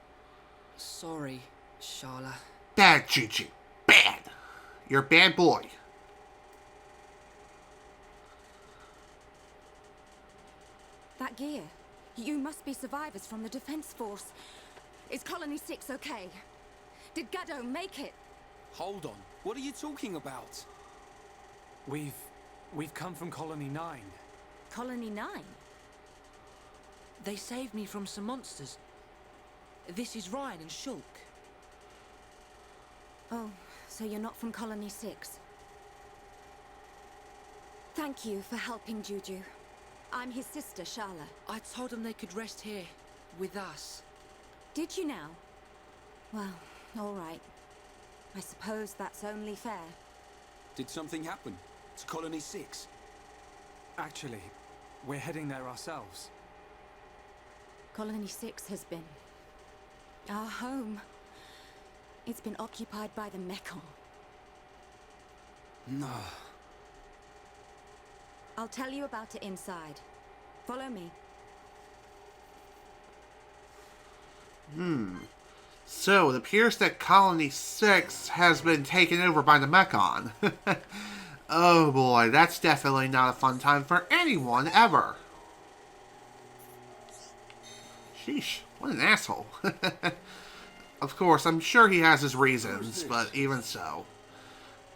Sorry, Sharla. Bad, Juju. Bad. You're a bad boy. That gear. You must be survivors from the Defense Force. Is Colony 6 okay? Did Gaddo make it? Hold on. What are you talking about? We've come from Colony 9. Colony 9? They saved me from some monsters. This is Ryan and Shulk. Oh, so you're not from Colony 6. Thank you for helping Juju. I'm his sister, Sharla. I told them they could rest here, with us. Did you now? Well, all right. I suppose that's only fair. Did something happen to Colony 6? Actually, we're heading there ourselves. Colony 6 has been... our home. It's been occupied by the Mechon. No. I'll tell you about it inside. Follow me. So, it appears that Colony 6 has been taken over by the Mechon. Oh boy, that's definitely not a fun time for anyone, ever. Sheesh, what an asshole. Of course, I'm sure he has his reasons, but even so.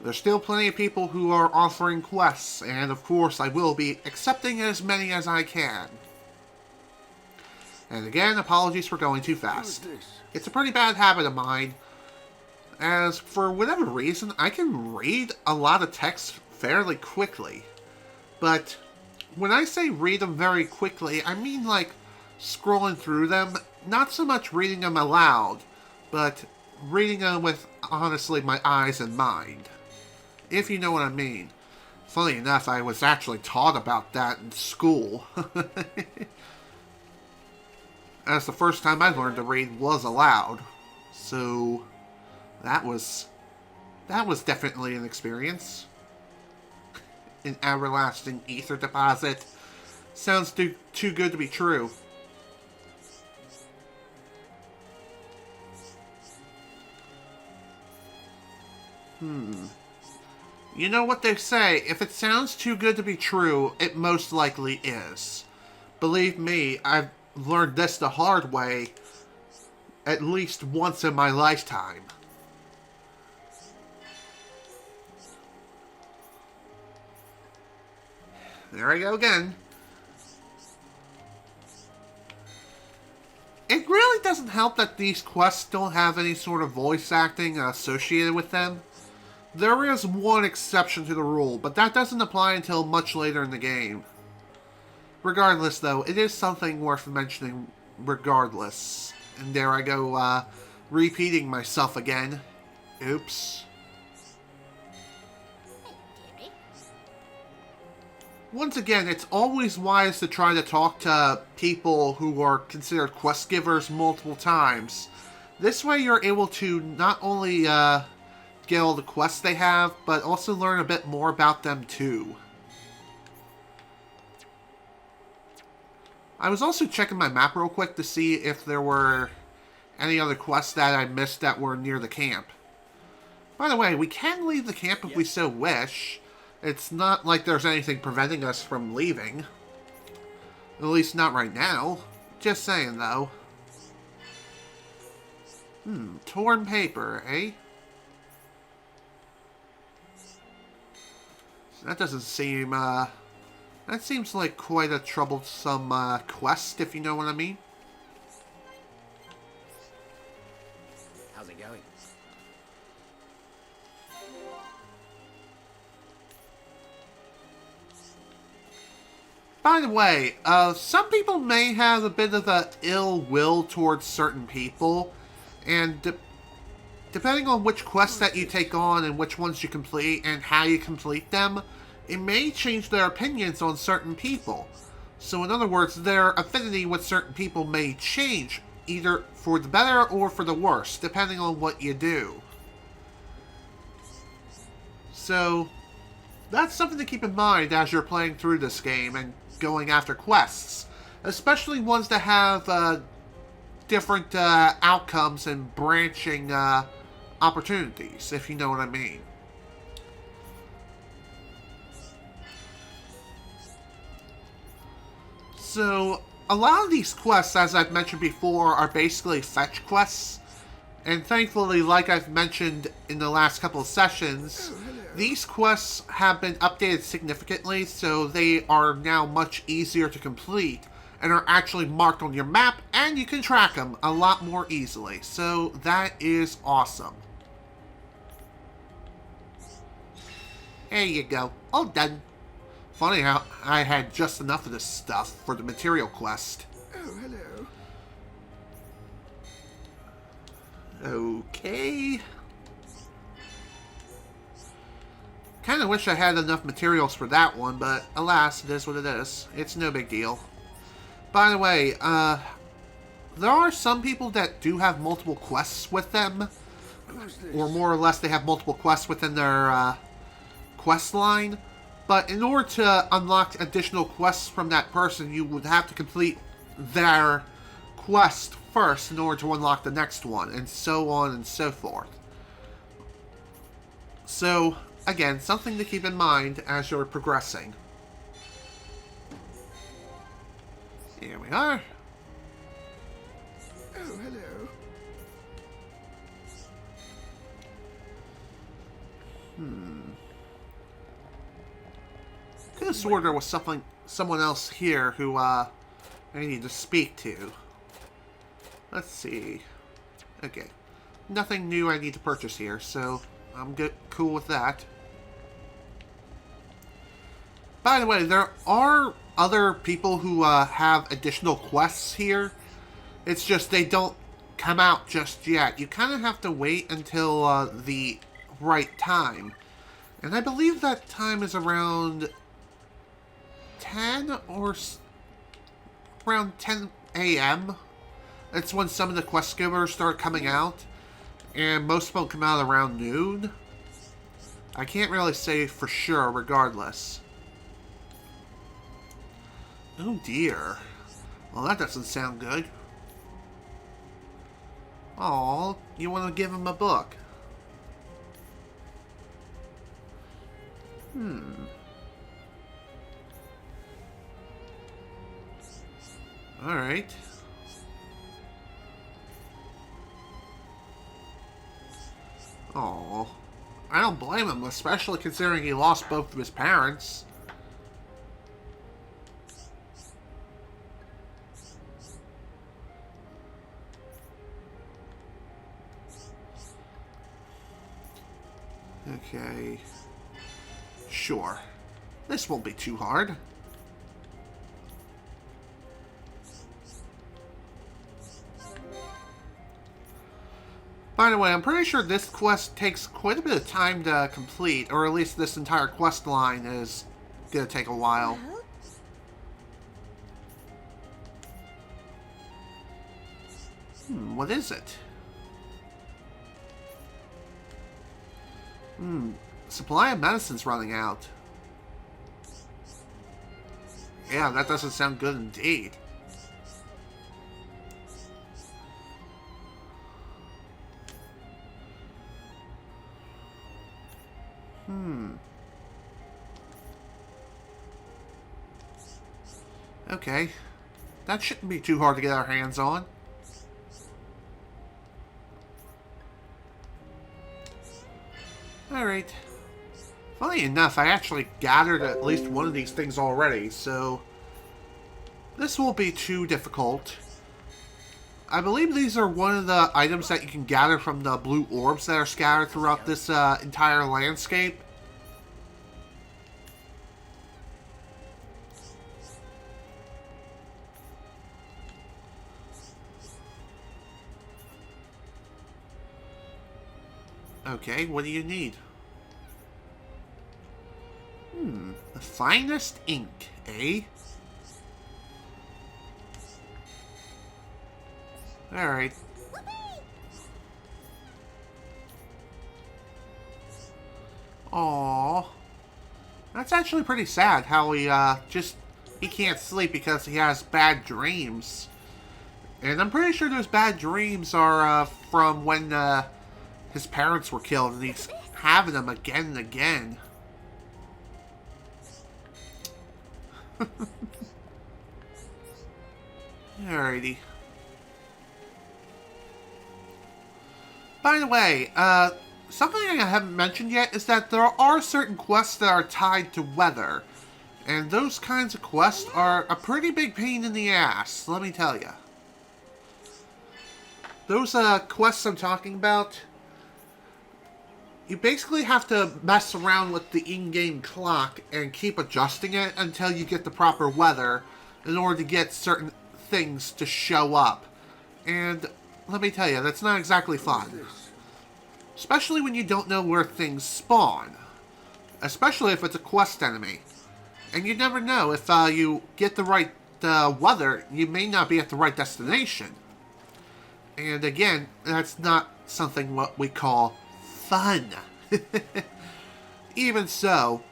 There's still plenty of people who are offering quests, and of course I will be accepting as many as I can. And again, apologies for going too fast. It's a pretty bad habit of mine, as for whatever reason, I can read a lot of text fairly quickly. But when I say read them very quickly, I mean like scrolling through them, not so much reading them aloud, but reading them with, honestly, my eyes and mind. If you know what I mean. Funny enough, I was actually taught about that in school. As the first time I learned to read was aloud. So, that was definitely an experience. an everlasting ether deposit. Sounds too good to be true. You know what they say, if it sounds too good to be true, it most likely is. Believe me, I've learned this the hard way at least once in my lifetime. There I go again. It really doesn't help that these quests don't have any sort of voice acting associated with them. There is one exception to the rule, but that doesn't apply until much later in the game. Regardless, though, it is something worth mentioning regardless. And there I go, repeating myself again. Oops. Once again, it's always wise to try to talk to people who are considered quest givers multiple times. This way you're able to not only get all the quests they have, but also learn a bit more about them too. I was also checking my map real quick to see if there were any other quests that I missed that were near the camp. By the way, we can leave the camp if we so wish. It's not like there's anything preventing us from leaving. At least not right now. Just saying, though. Torn paper, eh? That doesn't seem, that seems like quite a troublesome, quest, if you know what I mean. How's it going? By the way, some people may have a bit of a ill will towards certain people, and depending on which quests that you take on and which ones you complete and how you complete them, it may change their opinions on certain people. So in other words, their affinity with certain people may change, either for the better or for the worse, depending on what you do. So that's something to keep in mind as you're playing through this game and going after quests, especially ones that have different outcomes and branching opportunities, if you know what I mean. So, a lot of these quests, as I've mentioned before, are basically fetch quests. And thankfully, like I've mentioned in the last couple of sessions, these quests have been updated significantly, so they are now much easier to complete and are actually marked on your map, and you can track them a lot more easily. So that is awesome. There you go. All done. Funny how I had just enough of this stuff for the material quest. Oh, hello. Okay. Kinda wish I had enough materials for that one, but alas, it is what it is. It's no big deal. By the way, there are some people that do have multiple quests with them. Or more or less, they have multiple quests within their quest line. But in order to unlock additional quests from that person, you would have to complete their quest first in order to unlock the next one, and so on and so forth. So, again, something to keep in mind as you're progressing. Here we are. Oh, hello. Could have sworn there was someone else here who, I need to speak to. Let's see. Okay. Nothing new I need to purchase here, so I'm cool with that. By the way, there are other people who have additional quests here. It's just they don't come out just yet. You kind of have to wait until the right time. And I believe that time is around 10 or around 10 a.m. That's when some of the quest givers start coming out. And most of them come out around noon. I can't really say for sure regardless. Oh dear. Well, that doesn't sound good. Oh, you want to give him a book? Alright. Oh, I don't blame him, especially considering he lost both of his parents. Okay. Sure. This won't be too hard. By the way, I'm pretty sure this quest takes quite a bit of time to complete, or at least this entire quest line is gonna take a while. What is it? Supply of medicine's running out. Yeah, that doesn't sound good indeed. Okay. That shouldn't be too hard to get our hands on. Alright. Funny enough, I actually gathered at least one of these things already, so this won't be too difficult. I believe these are one of the items that you can gather from the blue orbs that are scattered throughout this entire landscape. Okay, what do you need? The finest ink, eh? Alright. Aww. That's actually pretty sad how he can't sleep because he has bad dreams. And I'm pretty sure those bad dreams are from when his parents were killed, and he's having them again and again. Alrighty. By the way, something I haven't mentioned yet is that there are certain quests that are tied to weather. And those kinds of quests are a pretty big pain in the ass, let me tell you. Those quests I'm talking about, you basically have to mess around with the in-game clock and keep adjusting it until you get the proper weather in order to get certain things to show up. And let me tell you, that's not exactly fun. Especially when you don't know where things spawn. Especially if it's a quest enemy. And you never know, if you get the right weather, you may not be at the right destination. And again, that's not something what we call fun. Even so,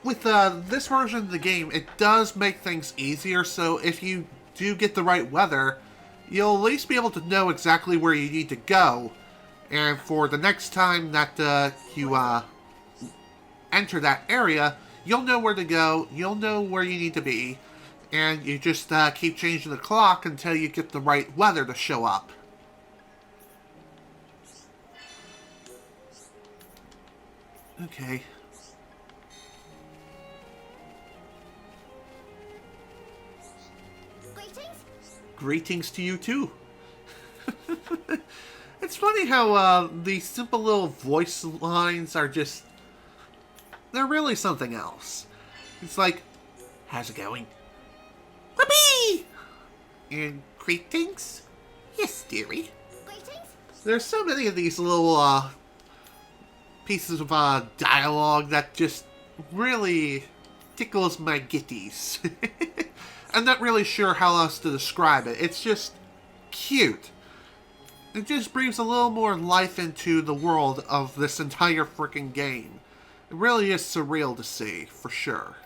with this version of the game, it does make things easier, so if you do get the right weather, you'll at least be able to know exactly where you need to go. And for the next time that you enter that area, you'll know where to go, you'll know where you need to be, and you just keep changing the clock until you get the right weather to show up. Okay. Greetings to you too. It's funny how these simple little voice lines are just... they're really something else. It's like, how's it going? Whoopee! And greetings? Yes, dearie. Greetings? There's so many of these little pieces of dialogue that just really tickles my gitties. I'm not really sure how else to describe it. It's just cute. It just brings a little more life into the world of this entire freaking game. It really is surreal to see, for sure.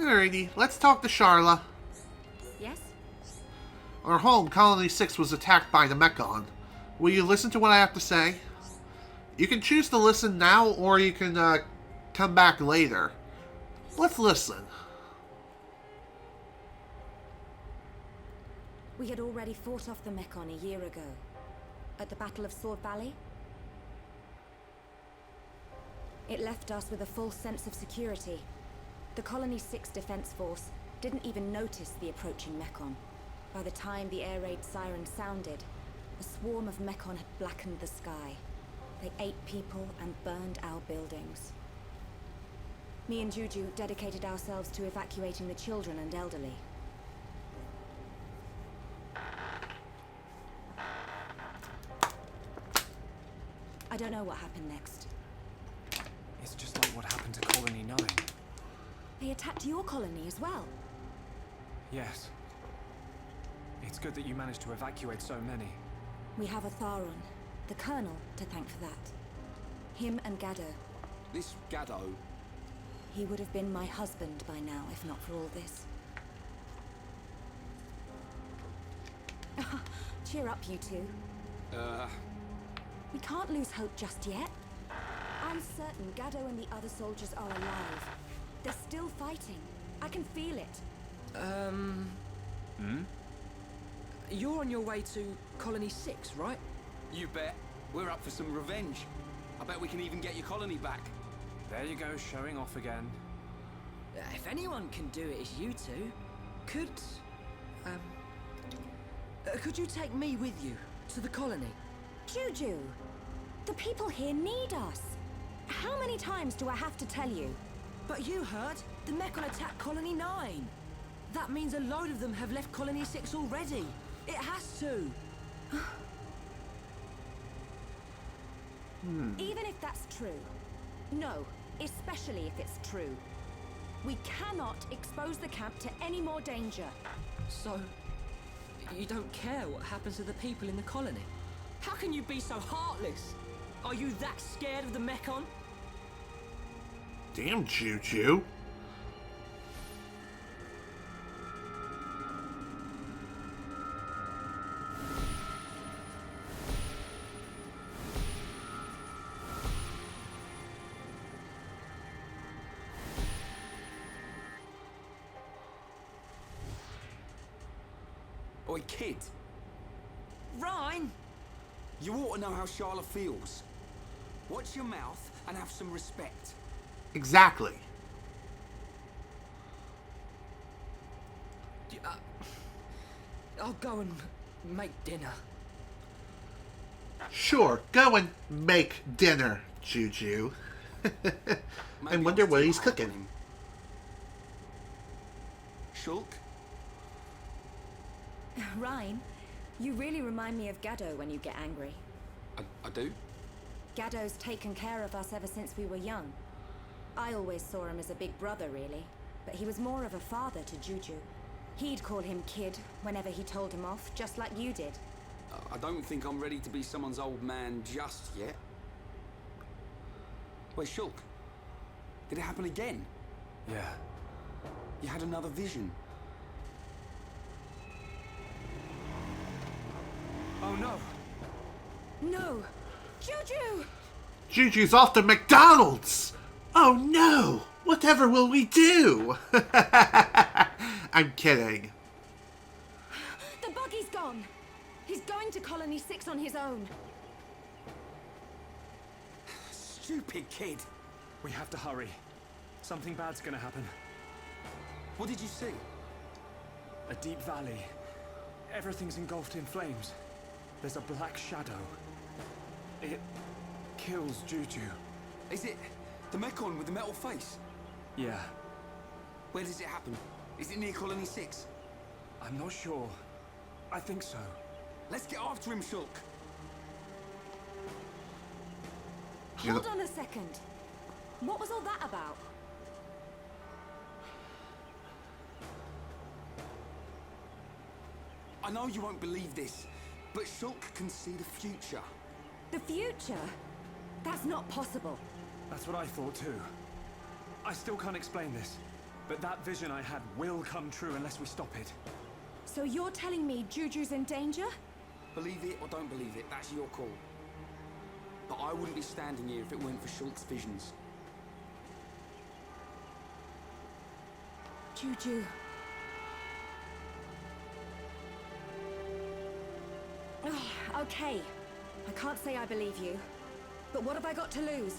Alrighty, let's talk to Sharla. Yes? Our home, Colony 6, was attacked by the Mechon. Will you listen to what I have to say? You can choose to listen now, or you can come back later. Let's listen. We had already fought off the Mechon a year ago, at the Battle of Sword Valley. It left us with a false sense of security. The Colony 6 defense force didn't even notice the approaching Mechon. By the time the air raid siren sounded, a swarm of Mechon had blackened the sky. They ate people and burned our buildings. Me and Juju dedicated ourselves to evacuating the children and elderly. I don't know what happened next. It's just like what happened to Colony 9. They attacked your colony as well. Yes. It's good that you managed to evacuate so many. We have a Tharon, the Colonel, to thank for that. Him and Gado. This Gado, He would have been my husband by now, if not for all this. Cheer up, you two. We can't lose hope just yet. I'm certain Gado and the other soldiers are alive. They're still fighting. I can feel it. You're on your way to Colony 6, right? you bet. We're up for some revenge. I bet we can even get your colony back. There you go, showing off again. If anyone can do it, it's you two. Could you take me with you to the colony? Juju, the people here need us. How many times do I have to tell you? But you heard, the Mechon attacked Colony 9. That means a load of them have left Colony 6 already. It has to. Even if that's true. No, especially if it's true. We cannot expose the camp to any more danger. So, you don't care what happens to the people in the colony? How can you be so heartless? Are you that scared of the Mechon? Damn, Juju. Oi, kid. Ryan! You ought to know how Sharla feels. Watch your mouth and have some respect. Exactly. I'll go and make dinner. Sure, go and make dinner, Juju. I wonder what he's cooking. Shulk? Ryan, you really remind me of Gado when you get angry. I do? Gado's taken care of us ever since we were young. I always saw him as a big brother, really, but he was more of a father to Juju. He'd call him kid whenever he told him off, just like you did. I don't think I'm ready to be someone's old man just yet. Wait, Shulk. Did it happen again? Yeah. You had another vision. Oh no! No! Juju! Juju's off to McDonald's! Oh no! Whatever will we do? I'm kidding. The buggy's gone! He's going to Colony 6 on his own. Stupid kid. We have to hurry. Something bad's gonna happen. What did you see? A deep valley. Everything's engulfed in flames. There's a black shadow. It kills Juju. Is it the Mechon with the metal face? Yeah, Where does it happen? Is it near Colony 6? I'm not sure. I think so. Let's get after him, Shulk. Hold on a second. What was all that about? I know you won't believe this, but Shulk can see the future. The future? That's not possible. That's what I thought too. I still can't explain this. But that vision I had will come true unless we stop it. So you're telling me Juju's in danger? Believe it or don't believe it, that's your call. But I wouldn't be standing here if it weren't for Shulk's visions. Juju. Okay. I can't say I believe you. But what have I got to lose?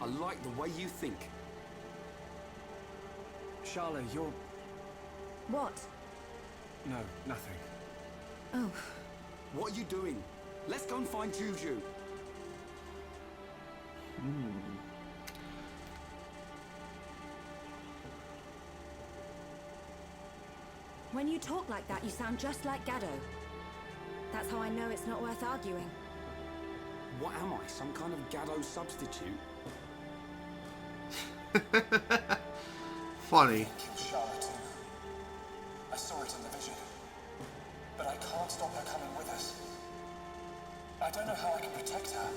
I like the way you think. Sharla, you're... What? No, nothing. Oh. What are you doing? Let's go and find Juju. When you talk like that, you sound just like Gado. That's how I know it's not worth arguing. What am I, some kind of Gado substitute? Funny. Sharla too. I saw it in the vision. But I can't stop her coming with us. I don't know how I can protect her.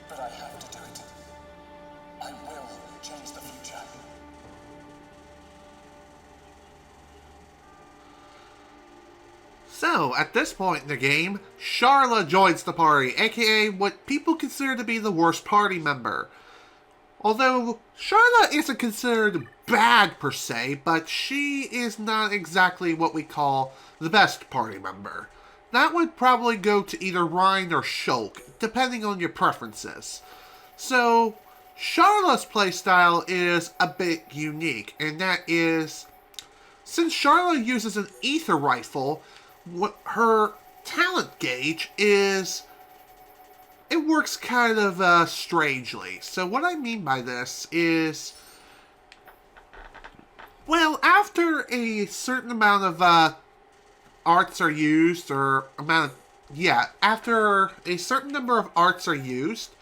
But I have to do it. I will change the future. So, at this point in the game, Sharla joins the party, aka what people consider to be the worst party member. Although, Sharla isn't considered bad per se, but she is not exactly what we call the best party member. That would probably go to either Ryan or Shulk, depending on your preferences. So, Sharla's playstyle is a bit unique, and that is, since Sharla uses an ether rifle, what her talent gauge is, it works kind of strangely. So what I mean by this is, well, after a certain amount of arts are used, after a certain number of arts are used,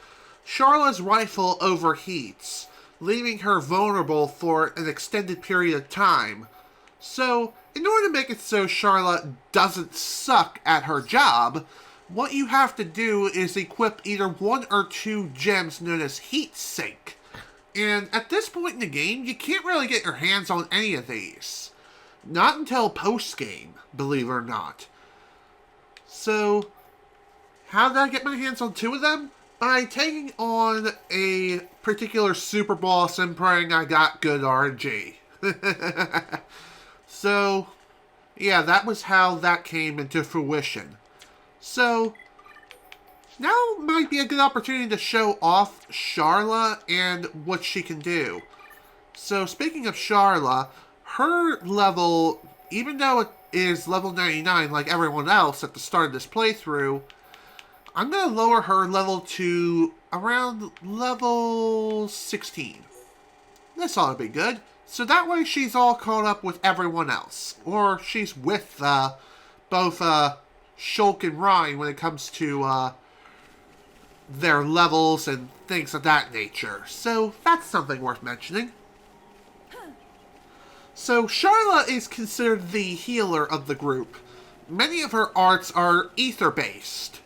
Sharla's rifle overheats, leaving her vulnerable for an extended period of time. So, in order to make it so Sharla doesn't suck at her job, what you have to do is equip either 1 or 2 gems known as Heat Sink. And at this point in the game, you can't really get your hands on any of these. Not until post-game, believe it or not. So, how did I get my hands on 2 of them? By taking on a particular super boss and praying I got good RNG. So, yeah, that was how that came into fruition. So, now might be a good opportunity to show off Sharla and what she can do. So, speaking of Sharla, her level, even though it is level 99 like everyone else at the start of this playthrough, I'm going to lower her level to around level 16. This ought to be good. So that way she's all caught up with everyone else. Or she's with both Shulk and Ryan when it comes to their levels and things of that nature. So that's something worth mentioning. So Sharla is considered the healer of the group. Many of her arts are ether-based.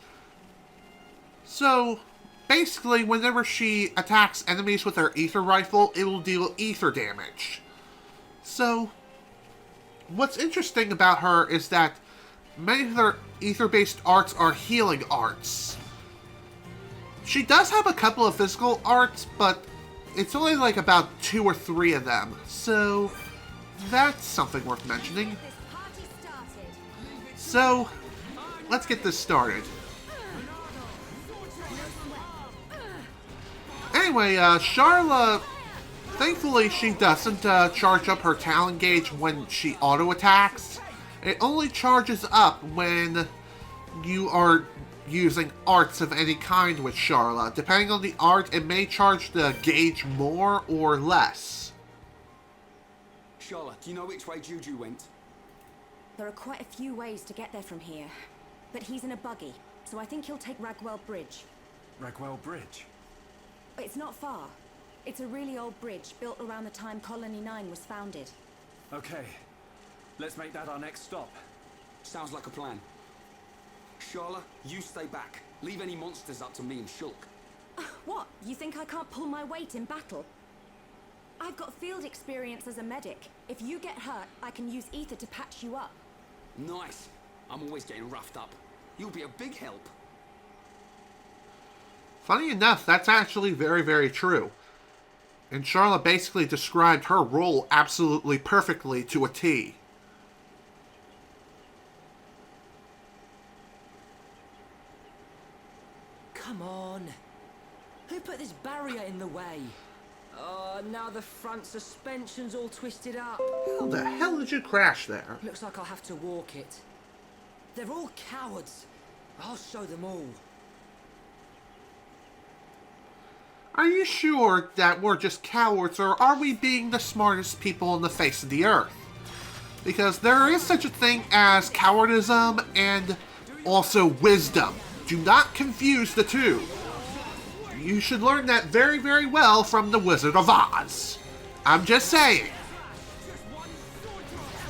So, basically, whenever she attacks enemies with her ether rifle, it will deal ether damage. So, what's interesting about her is that many of her ether-based arts are healing arts. She does have a couple of physical arts, but it's only like about 2 or 3 of them. So, that's something worth mentioning. So, let's get this started. Anyway, Sharla, thankfully she doesn't charge up her talent gauge when she auto-attacks. It only charges up when you are using arts of any kind with Sharla. Depending on the art, it may charge the gauge more or less. Sharla, do you know which way Juju went? There are quite a few ways to get there from here. But he's in a buggy, so I think he'll take Ragwell Bridge. Ragwell Bridge? It's not far. It's a really old bridge built around the time Colony 9 was founded. Okay, let's make that our next stop. Sounds like a plan. Sharla, you stay back. Leave any monsters up to me and Shulk. What? You think I can't pull my weight in battle? I've got field experience as a medic. If you get hurt, I can use ether to patch you up. Nice. I'm always getting roughed up. You'll be a big help. Funny enough, that's actually very, very true. And Sharla basically described her role absolutely perfectly to a T. Come on. Who put this barrier in the way? Oh, now the front suspension's all twisted up. How the hell did you crash there? Looks like I'll have to walk it. They're all cowards. I'll show them all. Are you sure that we're just cowards, or are we being the smartest people on the face of the earth? Because there is such a thing as cowardism and also wisdom. Do not confuse the two. You should learn that very, very well from the Wizard of Oz. I'm just saying.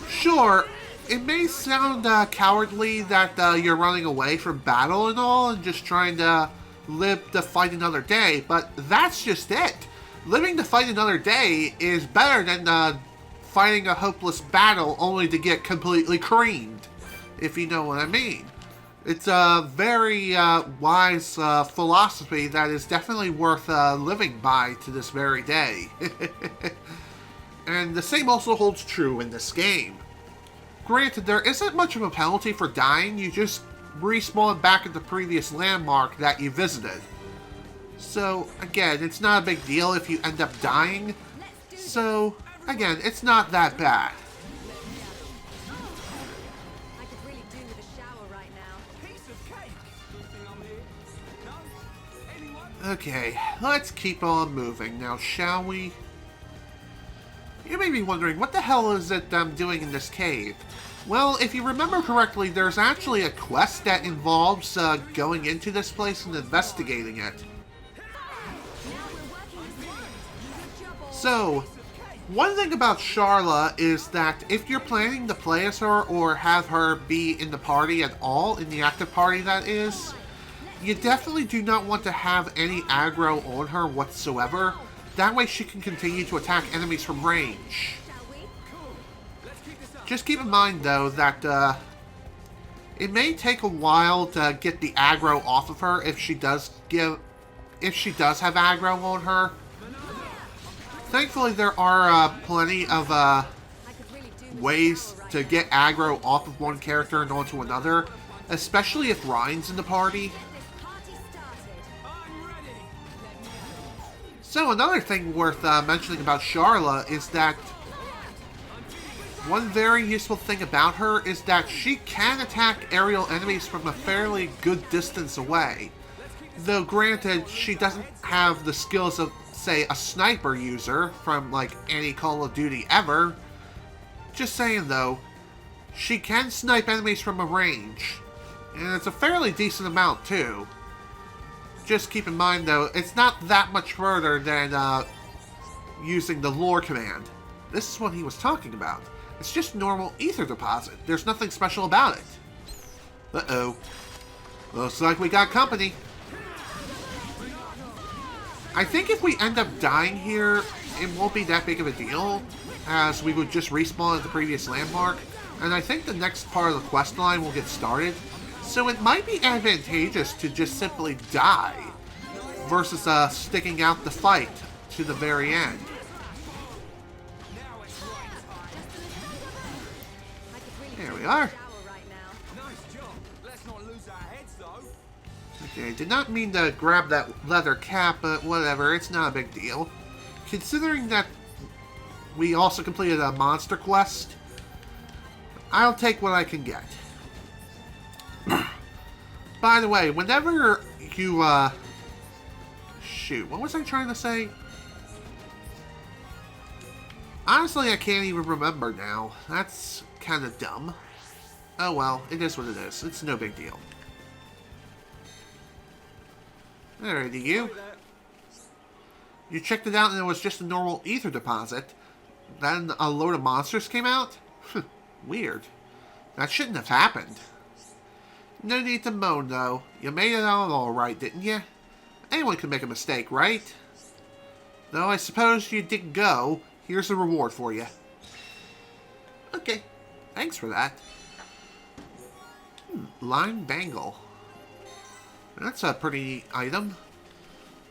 Sure, it may sound cowardly that you're running away from battle and all and just trying to live to fight another day, but that's just it. Living to fight another day is better than fighting a hopeless battle only to get completely creamed, if you know what I mean. It's a very wise philosophy that is definitely worth living by to this very day. And the same also holds true in this game. Granted, there isn't much of a penalty for dying, you just respawn back at the previous landmark that you visited. So, again, it's not a big deal if you end up dying. So, again, it's not that bad. I could really do with a shower right now. Okay, let's keep on moving now, shall we? You may be wondering, what the hell is it I'm doing in this cave? Well, if you remember correctly, there's actually a quest that involves going into this place and investigating it. So, one thing about Sharla is that if you're planning to play as her or have her be in the party at all, in the active party that is, you definitely do not want to have any aggro on her whatsoever. That way she can continue to attack enemies from range. Just keep in mind, though, that it may take a while to get the aggro off of her if she does have aggro on her. Thankfully, there are plenty of ways to get aggro off of one character and onto another, especially if Ryan's in the party. So another thing worth mentioning about Sharla is that one very useful thing about her is that she can attack aerial enemies from a fairly good distance away. Though granted, she doesn't have the skills of, say, a sniper user from, like, any Call of Duty ever. Just saying, though, she can snipe enemies from a range. And it's a fairly decent amount, too. Just keep in mind, though, it's not that much further than using the lure command. This is what he was talking about. It's just normal ether deposit. There's nothing special about it. Uh-oh. Looks like we got company. I think if we end up dying here, it won't be that big of a deal, as we would just respawn at the previous landmark, and I think the next part of the quest line will get started, so it might be advantageous to just simply die, versus sticking out the fight to the very end. There we are. Okay, did not mean to grab that leather cap, but whatever, it's not a big deal. Considering that we also completed a monster quest, I'll take what I can get. By the way, whenever you, shoot, what was I trying to say? Honestly, I can't even remember now. That's kind of dumb. Oh well, it is what it is. It's no big deal. Alrighty, you. You checked it out and it was just a normal ether deposit. Then a load of monsters came out? Weird. That shouldn't have happened. No need to moan, though. You made it out alright, didn't you? Anyone can make a mistake, right? Though I suppose you did go. Here's a reward for you. Okay, thanks for that. Lime bangle. That's a pretty neat item.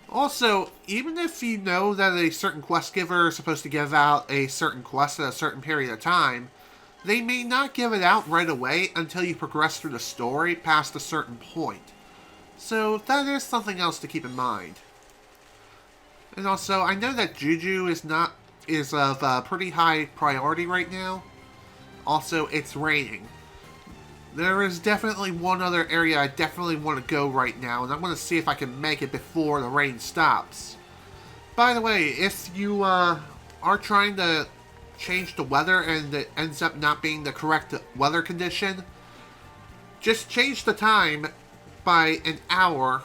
Also, even if you know that a certain quest giver is supposed to give out a certain quest at a certain period of time, they may not give it out right away until you progress through the story past a certain point. So that is something else to keep in mind. And also, I know that Juju is of pretty high priority right now. Also, it's raining. There is definitely one other area I definitely want to go right now, and I'm going to see if I can make it before the rain stops. By the way, if you are trying to change the weather and it ends up not being the correct weather condition, just change the time by an hour,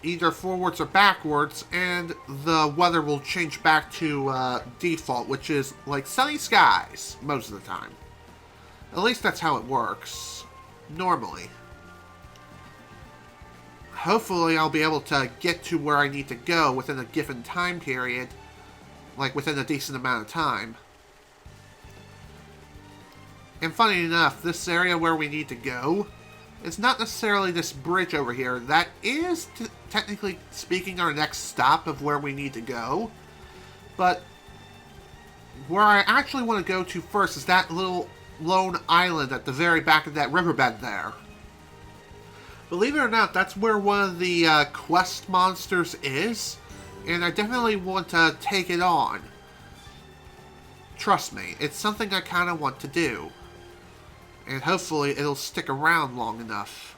either forwards or backwards, and the weather will change back to default, which is like sunny skies most of the time. At least that's how it works. Normally. Hopefully I'll be able to get to where I need to go within a given time period. Like within a decent amount of time. And funny enough, this area where we need to go is not necessarily this bridge over here. That is, technically speaking, our next stop of where we need to go. But where I actually want to go to first is that little lone island at the very back of that riverbed there. Believe it or not, that's where one of the quest monsters is, and I definitely want to take it on. Trust me, it's something I kind of want to do. And hopefully it'll stick around long enough.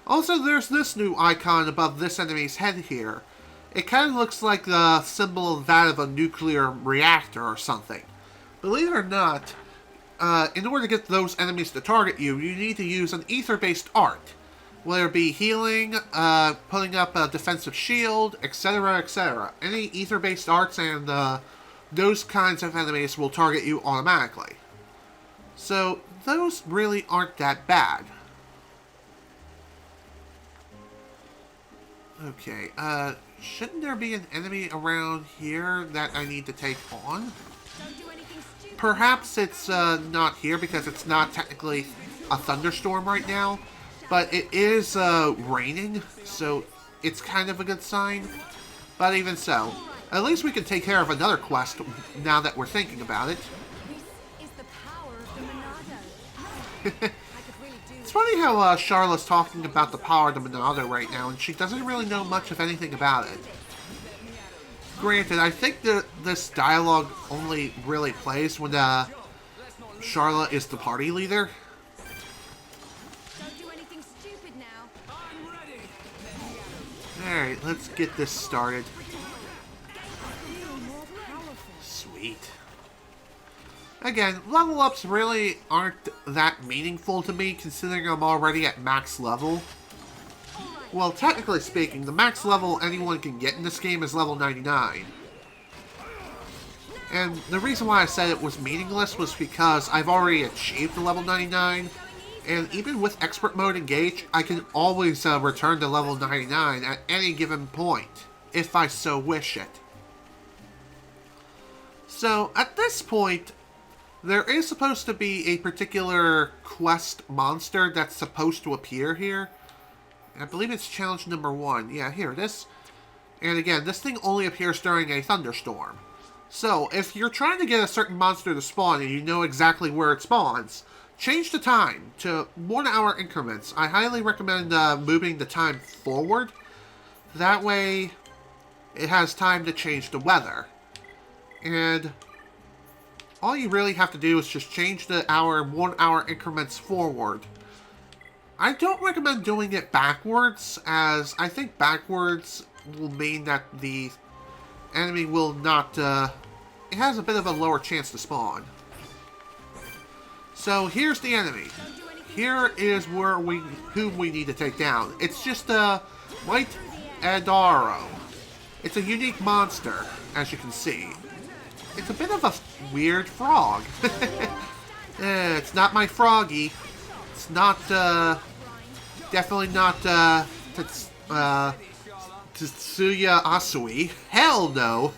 Also, there's this new icon above this enemy's head here. It kind of looks like the symbol of that of a nuclear reactor or something. Believe it or not, in order to get those enemies to target you, you need to use an ether-based art. Whether it be healing, putting up a defensive shield, etc., etc. Any ether-based arts and those kinds of enemies will target you automatically. So, those really aren't that bad. Okay, shouldn't there be an enemy around here that I need to take on? Perhaps it's not here because it's not technically a thunderstorm right now, but it is raining, so it's kind of a good sign. But even so, at least we can take care of another quest now that we're thinking about it. It's funny how Sharla's talking about the power of the Monado right now, and she doesn't really know much of anything about it. Granted, I think that this dialogue only really plays when Sharla is the party leader. Alright, let's get this started. Sweet. Again, level ups really aren't that meaningful to me considering I'm already at max level. Well, technically speaking, the max level anyone can get in this game is level 99. And the reason why I said it was meaningless was because I've already achieved the level 99, and even with expert mode engaged, I can always return to level 99 at any given point, if I so wish it. So, at this point, there is supposed to be a particular quest monster that's supposed to appear here. I believe it's challenge number 1. Yeah, here it is. And again, this thing only appears during a thunderstorm. So, if you're trying to get a certain monster to spawn and you know exactly where it spawns, change the time to 1 hour increments. I highly recommend moving the time forward. That way, it has time to change the weather. And all you really have to do is just change the 1 hour increments forward. I don't recommend doing it backwards, as I think backwards will mean that the enemy will not, it has a bit of a lower chance to spawn. So here's the enemy. Here is whom we need to take down. It's just a White Adaro. It's a unique monster, as you can see. It's a bit of a weird frog. It's not my froggy. It's not, definitely not, Tetsuya Asui. Hell no!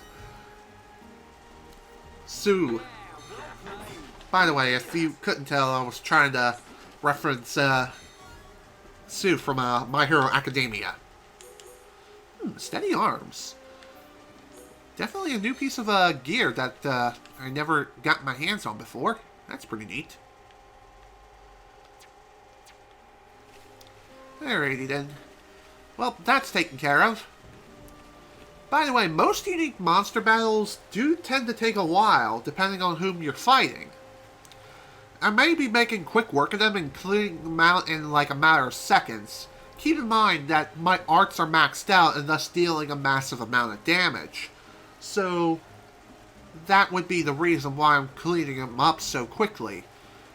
Sue. By the way, if you couldn't tell, I was trying to reference Sue from My Hero Academia. Steady arms. Definitely a new piece of gear that I never got my hands on before. That's pretty neat. Alrighty then. Well, that's taken care of. By the way, most unique monster battles do tend to take a while, depending on whom you're fighting. I may be making quick work of them and clearing them out in like a matter of seconds. Keep in mind that my arts are maxed out and thus dealing a massive amount of damage. So, that would be the reason why I'm cleaning them up so quickly.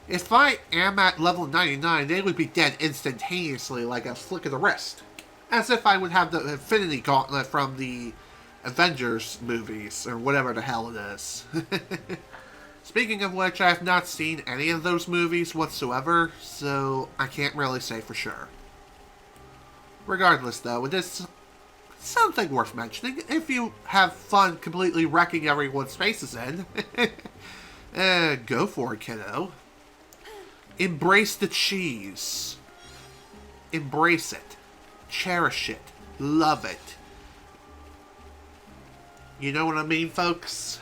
If I am at level 99, they would be dead instantaneously like a flick of the wrist. As if I would have the Infinity Gauntlet from the Avengers movies, or whatever the hell it is. Speaking of which, I have not seen any of those movies whatsoever, so I can't really say for sure. Regardless though, it is something worth mentioning if you have fun completely wrecking everyone's faces in. Go for it, kiddo. Embrace the cheese. Embrace it. Cherish it. Love it. You know what I mean, folks?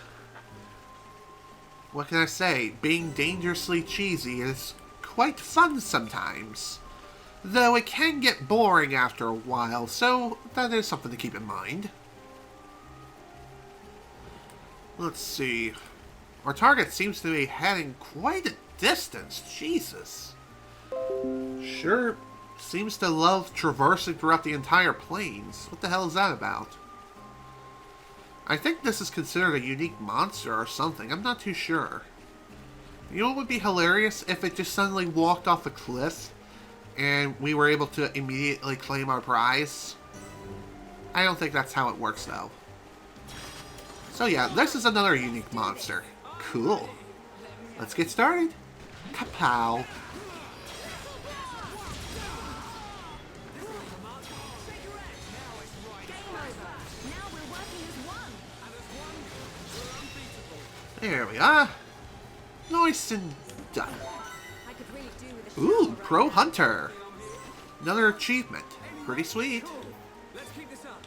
What can I say? Being dangerously cheesy is quite fun sometimes. Though it can get boring after a while, so that is something to keep in mind. Let's see. Our target seems to be heading quite a distance. Jesus. Sure seems to love traversing throughout the entire plains. What the hell is that about? I think this is considered a unique monster or something. I'm not too sure. You know what would be hilarious? If it just suddenly walked off a cliff and we were able to immediately claim our prize. I don't think that's how it works, though. So yeah, this is another unique monster. Cool. Let's get started. Kapow. There we are. Nice and done. Ooh, Pro Hunter. Another achievement. Pretty sweet. Let's keep this up.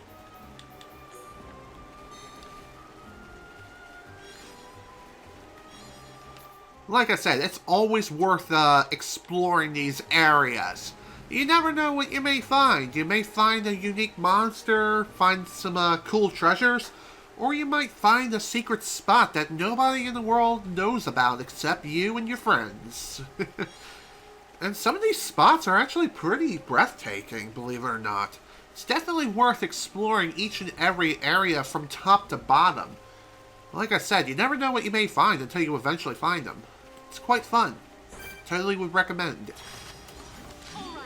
Like I said, it's always worth exploring these areas. You never know what you may find. You may find a unique monster, find some cool treasures, or you might find a secret spot that nobody in the world knows about except you and your friends. And some of these spots are actually pretty breathtaking, believe it or not. It's definitely worth exploring each and every area from top to bottom. Like I said, you never know what you may find until you eventually find them. It's quite fun. Totally would recommend. Alright,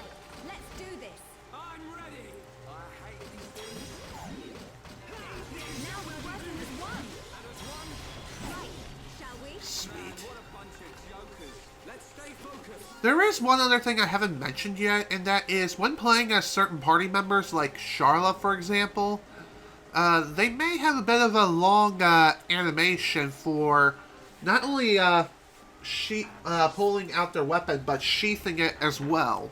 let's do this. I'm ready. I hate these things. Now we're working as one. Right, shall we? Sweet. What a bunch of jokers. Let's stay focused. There is one other thing I haven't mentioned yet, and that is when playing as certain party members, like Sharla, for example, they may have a bit of a long animation for not only pulling out their weapon, but sheathing it as well.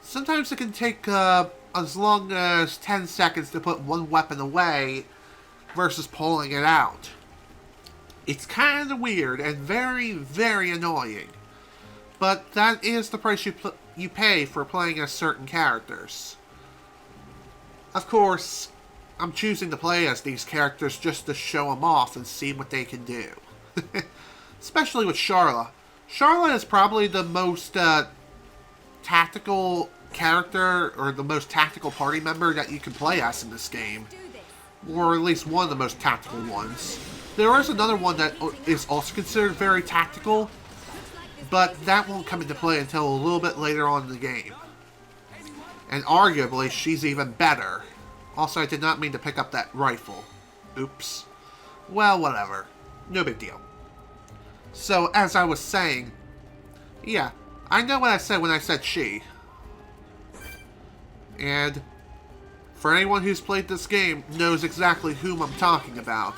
Sometimes it can take as long as 10 seconds to put one weapon away versus pulling it out. It's kind of weird and very, very annoying. But that is the price you pay for playing as certain characters. Of course, I'm choosing to play as these characters just to show them off and see what they can do. Especially with Sharla. Sharla is probably the most tactical character, or the most tactical party member that you can play as in this game. Or at least one of the most tactical ones. There is another one that is also considered very tactical, but that won't come into play until a little bit later on in the game. And arguably, she's even better. Also, I did not mean to pick up that rifle. Oops. Well, whatever. No big deal. So, as I was saying, yeah, I know what I said when I said she. And for anyone who's played this game knows exactly whom I'm talking about.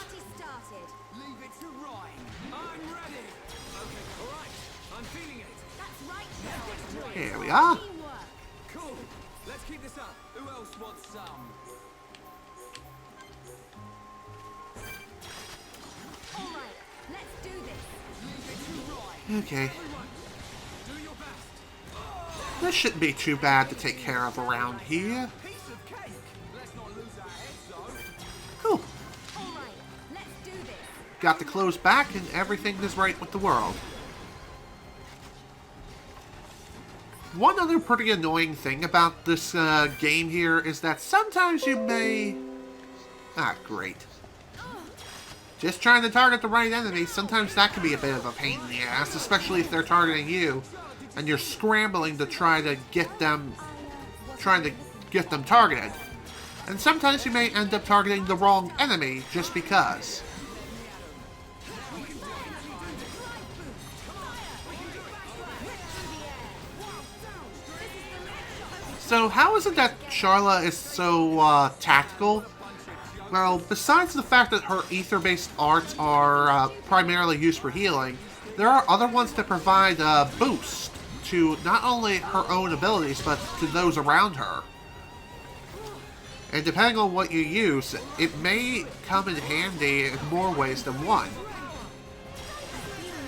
Leave it to Ryan. I'm ready. Okay, all right. I'm feeling it. That's right. Here we are. Cool. Let's keep this up. Who else wants some? All right, let's do this. Okay. Do your best. This shouldn't be too bad to take care of around here. Piece of cake. Let's not lose our heads, though. Cool. All right, let's do this. Got the clothes back and everything is right with the world. One other pretty annoying thing about this game here is that sometimes you may... Ah, great. Just trying to target the right enemy, sometimes that can be a bit of a pain in the ass, especially if they're targeting you, and you're scrambling to try to get them targeted. And sometimes you may end up targeting the wrong enemy just because. So how is it that Sharla is so tactical? Well, besides the fact that her ether-based arts are primarily used for healing, there are other ones that provide a boost to not only her own abilities, but to those around her. And depending on what you use, it may come in handy in more ways than one.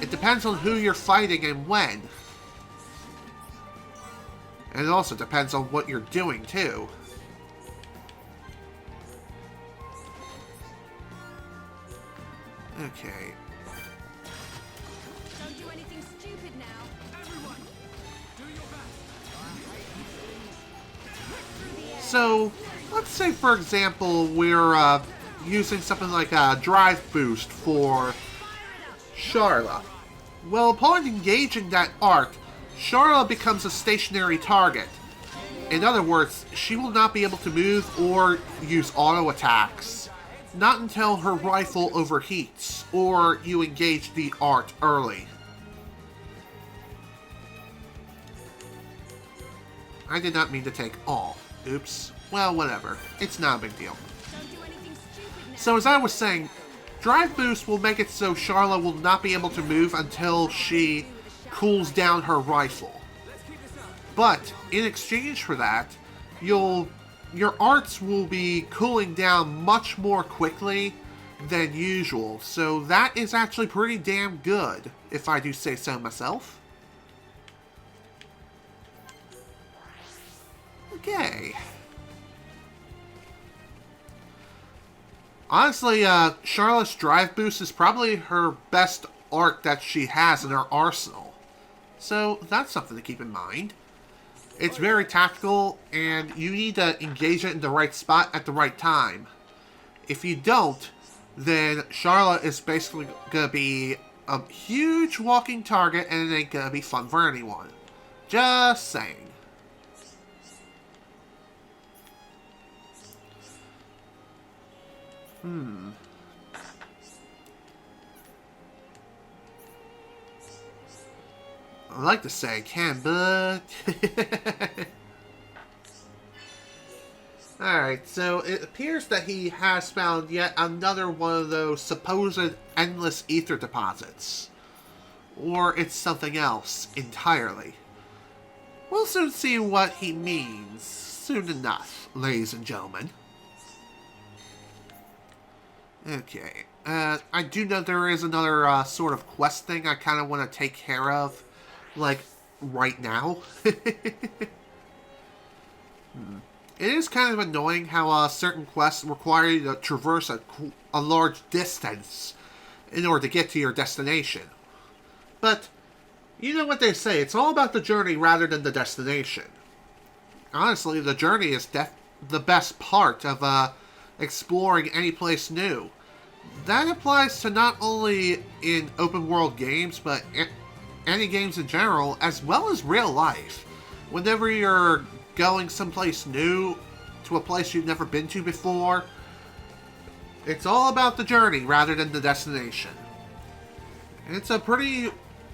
It depends on who you're fighting and when. And it also depends on what you're doing, too. Okay. Don't do anything stupid now. Everyone, do your best. So, let's say, for example, we're using something like a drive boost for Sharla. Well, upon engaging that art, Sharla becomes a stationary target. In other words, she will not be able to move or use auto attacks. Not until her rifle overheats, or you engage the art early. I did not mean to take all. Oops. Well, whatever. It's not a big deal. Don't do anything stupid now. So as I was saying, Drive Boost will make it so Sharla will not be able to move until she cools down her rifle. But, in exchange for that, your arts will be cooling down much more quickly than usual. So that is actually pretty damn good, if I do say so myself. Okay. Honestly, Sharla's Drive Boost is probably her best art that she has in her arsenal. So that's something to keep in mind. It's very tactical, and you need to engage it in the right spot at the right time. If you don't, then Sharla is basically going to be a huge walking target, and it ain't going to be fun for anyone. Just saying. I'd like to say I can, but... Alright, so it appears that he has found yet another one of those supposed endless ether deposits. Or it's something else entirely. We'll soon see what he means. Soon enough, ladies and gentlemen. Okay, I do know there is another sort of quest thing I kind of want to take care of. Like, right now. It is kind of annoying how certain quests require you to traverse a large distance in order to get to your destination. But, you know what they say, it's all about the journey rather than the destination. Honestly, the journey is the best part of exploring any place new. That applies to not only in open world games, but any games in general, as well as real life. Whenever you're going someplace new, to a place you've never been to before, it's all about the journey rather than the destination. It's a pretty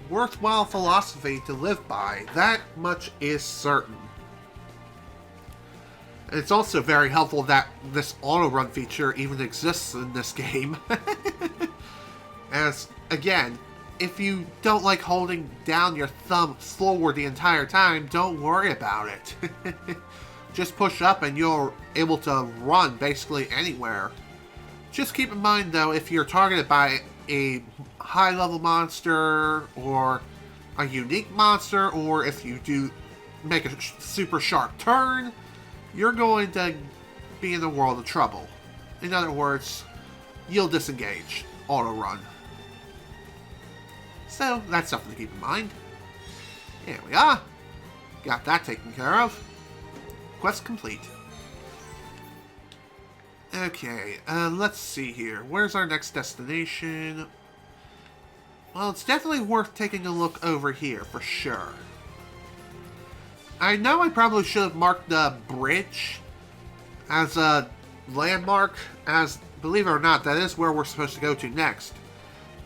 worthwhile philosophy to live by, that much is certain. And it's also very helpful that this auto-run feature even exists in this game. As, again, if you don't like holding down your thumb forward the entire time, don't worry about it. Just push up and you're able to run basically anywhere. Just keep in mind, though, if you're targeted by a high-level monster or a unique monster, or if you do make a super sharp turn, you're going to be in a world of trouble. In other words, you'll disengage, auto-run. So, that's something to keep in mind. Here we are. Got that taken care of. Quest complete. Okay, let's see here. Where's our next destination? Well, it's definitely worth taking a look over here, for sure. I know I probably should have marked the bridge as a landmark, as, believe it or not, that is where we're supposed to go to next.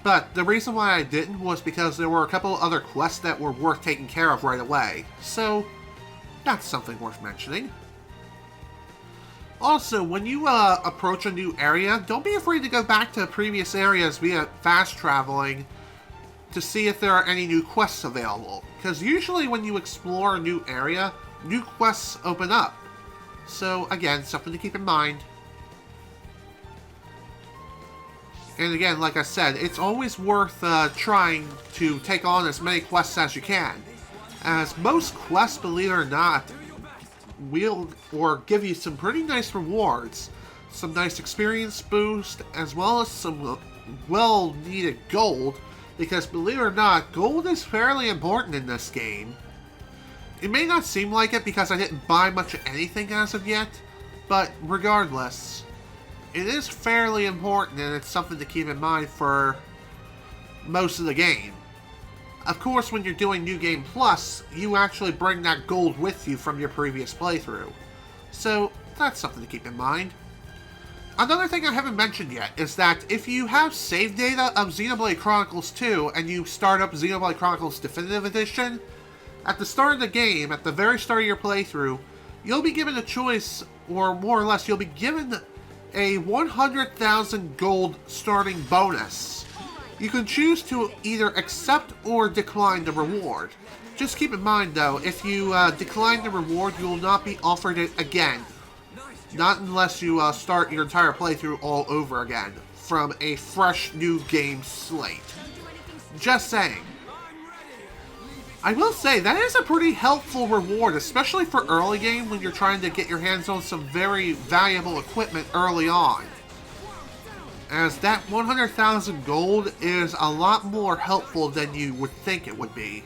But the reason why I didn't was because there were a couple other quests that were worth taking care of right away. So, that's something worth mentioning. Also, when you approach a new area, don't be afraid to go back to previous areas via fast traveling to see if there are any new quests available. Because usually when you explore a new area, new quests open up. So, again, something to keep in mind. And again, like I said, it's always worth trying to take on as many quests as you can. As most quests, believe it or not, will or give you some pretty nice rewards, some nice experience boost, as well as some well-needed gold, because believe it or not, gold is fairly important in this game. It may not seem like it because I didn't buy much of anything as of yet, but regardless, it is fairly important and it's something to keep in mind for most of the game. Of course, when you're doing New Game Plus, you actually bring that gold with you from your previous playthrough. So, that's something to keep in mind. Another thing I haven't mentioned yet is that if you have save data of Xenoblade Chronicles 2 and you start up Xenoblade Chronicles Definitive Edition, at the start of the game, at the very start of your playthrough, you'll be given a choice, or more or less, you'll be given a 100,000 gold starting bonus. You can choose to either accept or decline the reward. Just keep in mind though, if you decline the reward, you will not be offered it again. Not unless you start your entire playthrough all over again, from a fresh new game slate. Just saying. I will say, that is a pretty helpful reward, especially for early game when you're trying to get your hands on some very valuable equipment early on. As that 100,000 gold is a lot more helpful than you would think it would be.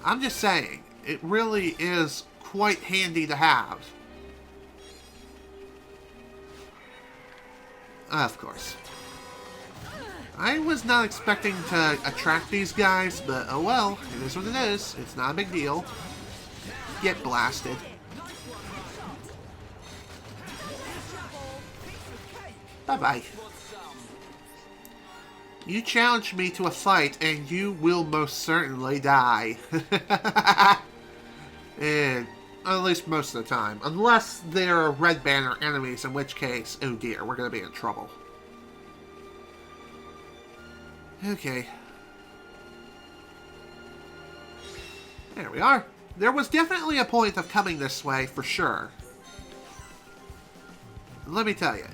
I'm just saying, it really is quite handy to have. Of course. I was not expecting to attract these guys, but oh well, it is what it is. It's not a big deal. Get blasted. Bye-bye. You challenge me to a fight, and you will most certainly die. And at least most of the time. Unless they're red banner enemies, in which case, oh dear, we're going to be in trouble. Okay. There we are. There was definitely a point of coming this way, for sure. Let me tell you,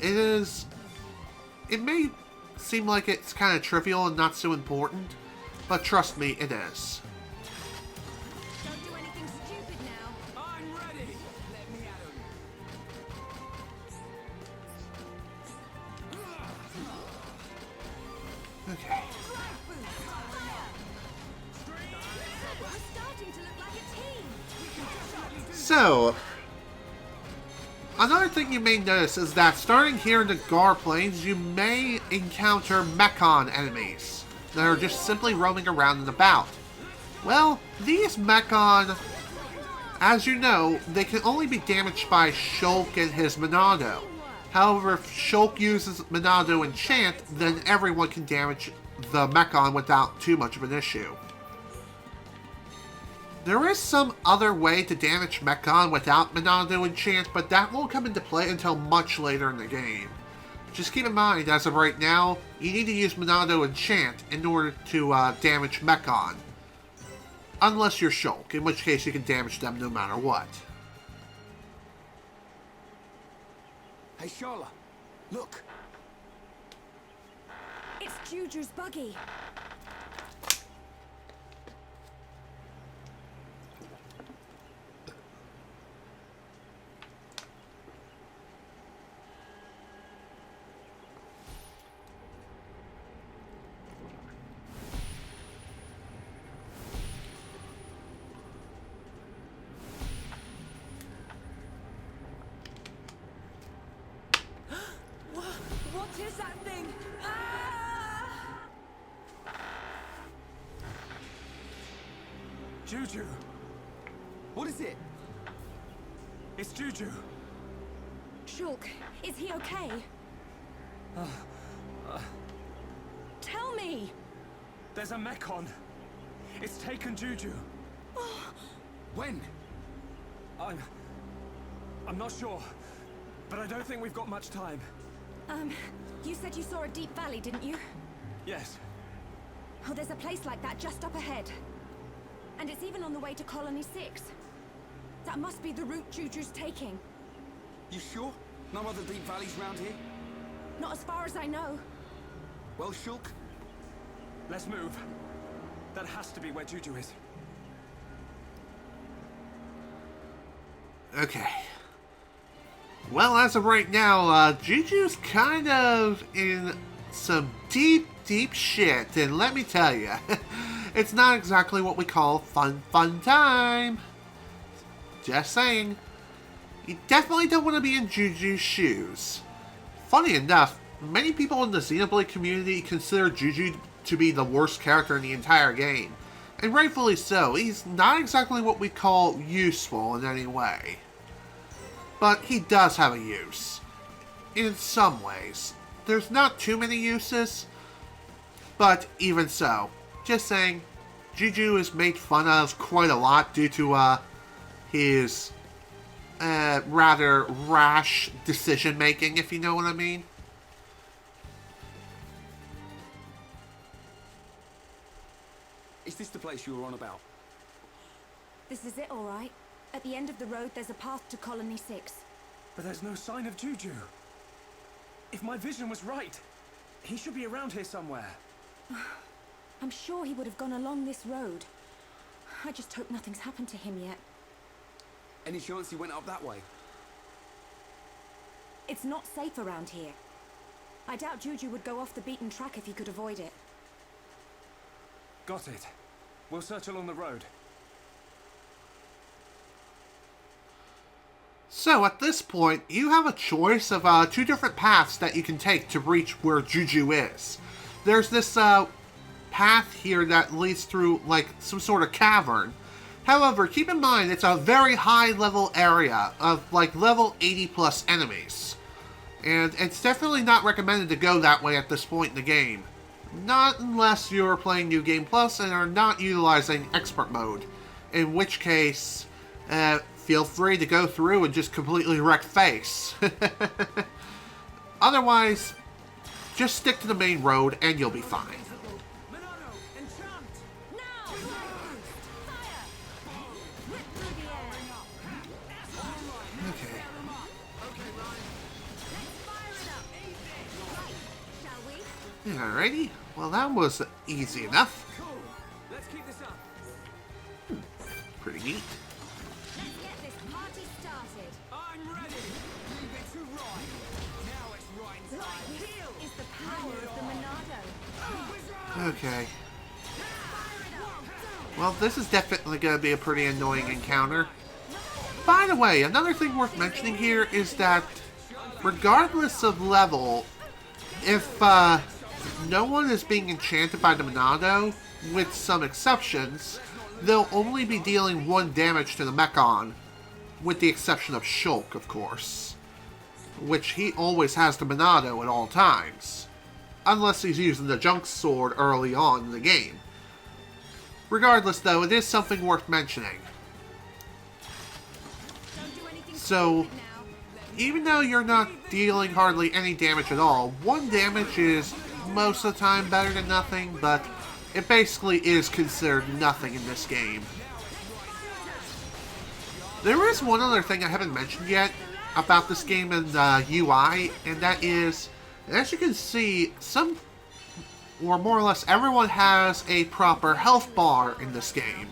it may seem like it's kind of trivial and not so important, but trust me, it is. Don't do anything stupid now. I'm ready. Let me at him. Okay. We're starting to look like a team. So, another thing you may notice is that starting here in the Gaur Plains, you may encounter Mechon enemies that are just simply roaming around and about. Well, these Mechon, as you know, they can only be damaged by Shulk and his Monado. However, if Shulk uses Monado Enchant, then everyone can damage the Mechon without too much of an issue. There is some other way to damage Mechon without Monado Enchant, but that won't come into play until much later in the game. Just keep in mind, as of right now, you need to use Monado Enchant in order to damage Mechon. Unless you're Shulk, in which case you can damage them no matter what. Hey, Sharla, look. It's Juju's buggy. What is that thing? Ah! Juju! What is it? It's Juju! Shulk, is he okay? Tell me! There's a Mechon! It's taken Juju! When? I'm not sure, but I don't think we've got much time. You said you saw a deep valley, didn't you? Yes. Oh, there's a place like that just up ahead. And it's even on the way to Colony 6. That must be the route Juju's taking. You sure? No other deep valleys round here? Not as far as I know. Well, Shulk? Let's move. That has to be where Juju is. Okay. Well, as of right now, Juju's kind of in some deep, deep shit, and let me tell you, it's not exactly what we call fun time. Just saying. You definitely don't want to be in Juju's shoes. Funny enough, many people in the Xenoblade community consider Juju to be the worst character in the entire game. And rightfully so. He's not exactly what we call useful in any way. But he does have a use. In some ways. There's not too many uses, but even so. Just saying, Juju is made fun of quite a lot due to his rather rash decision making, if you know what I mean. Is this the place you were on about? This is it, all right. At the end of the road, there's a path to Colony 6. But there's no sign of Juju. If my vision was right, he should be around here somewhere. I'm sure he would have gone along this road. I just hope nothing's happened to him yet. Any chance he went up that way? It's not safe around here. I doubt Juju would go off the beaten track if he could avoid it. Got it. We'll search along the road. So, at this point, you have a choice of two different paths that you can take to reach where Juju is. There's this path here that leads through, like, some sort of cavern. However, keep in mind, it's a very high-level area of, like, level 80-plus enemies. And it's definitely not recommended to go that way at this point in the game. Not unless you're playing New Game Plus and are not utilizing Expert Mode. In which case, feel free to go through and just completely wreck face. Otherwise, just stick to the main road and you'll be fine. Okay. Alrighty. Well, that was easy enough. Cool. Let's keep this up. Pretty neat. Let's get this party started. I'm ready. Leave it to right. Now it's right time. This is the power of the Monado. Okay. Well, this is definitely going to be a pretty annoying encounter. By the way, another thing worth mentioning here is that regardless of level, if no one is being enchanted by the Monado, with some exceptions, they'll only be dealing 1 damage to the Mechon, with the exception of Shulk, of course. Which he always has the Monado at all times. Unless he's using the Junk Sword early on in the game. Regardless, though, it is something worth mentioning. So, even though you're not dealing hardly any damage at all, 1 damage is most of the time better than nothing, but it basically is considered nothing in this game. There is one other thing I haven't mentioned yet about this game and UI, and that is, as you can see, or more or less everyone has a proper health bar in this game.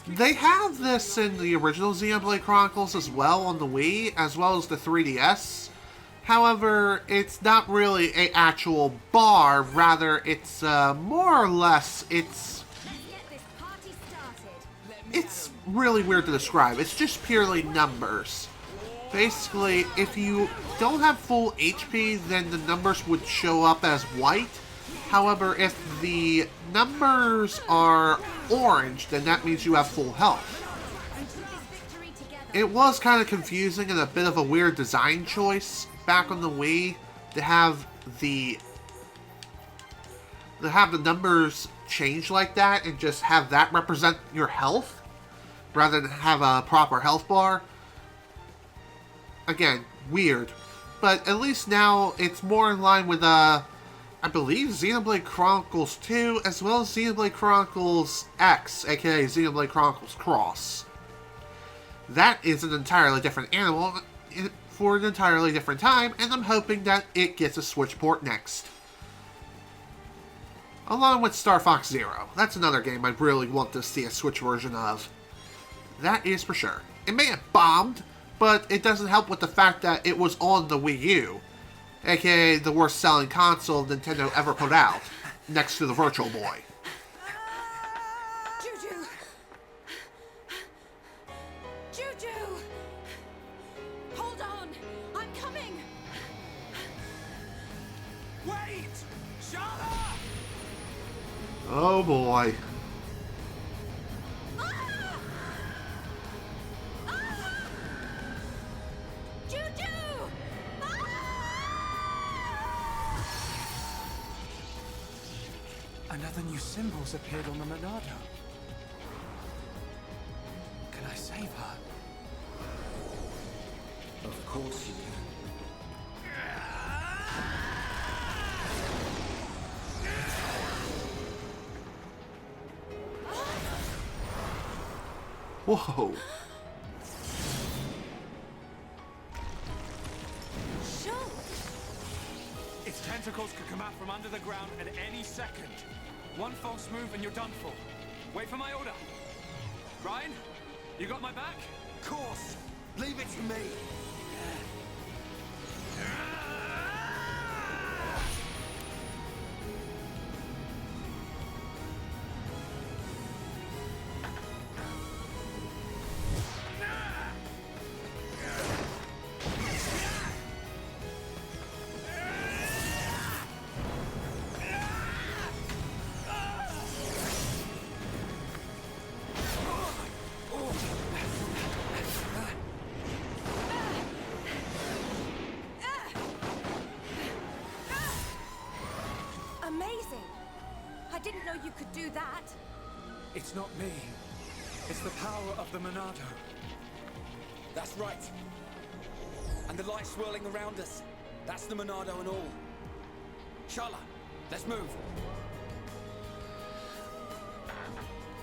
They have this in the original Xenoblade Chronicles as well on the Wii, as well as the 3DS. However, it's not really an actual bar, rather it's more or less, it's really weird to describe. It's just purely numbers. Basically, if you don't have full HP, then the numbers would show up as white. However, if the numbers are orange, then that means you have full health. It was kind of confusing and a bit of a weird design choice back on the Wii to have the numbers change like that and just have that represent your health rather than have a proper health bar. Again, weird. But at least now it's more in line with I believe Xenoblade Chronicles 2, as well as Xenoblade Chronicles X, aka Xenoblade Chronicles Cross. That is an entirely different animal for an entirely different time, and I'm hoping that it gets a Switch port next. Along with Star Fox Zero. That's another game I really want to see a Switch version of. That is for sure. It may have bombed, but it doesn't help with the fact that it was on the Wii U, aka the worst selling console Nintendo ever put out, next to the Virtual Boy. Juju! Juju! Hold on! I'm coming! Wait! Sharla! Oh boy. Another new symbol's appeared on the Monado. Can I save her? Of course you can. Whoa. Its tentacles could come out from under the ground at any second. One false move and you're done for. Wait for my order. Ryan, you got my back? Of course. Leave it to me. Amazing! I didn't know you could do that. It's not me. It's the power of the Monado. That's right. And the light swirling around us. That's the Monado and all. Sharla, let's move.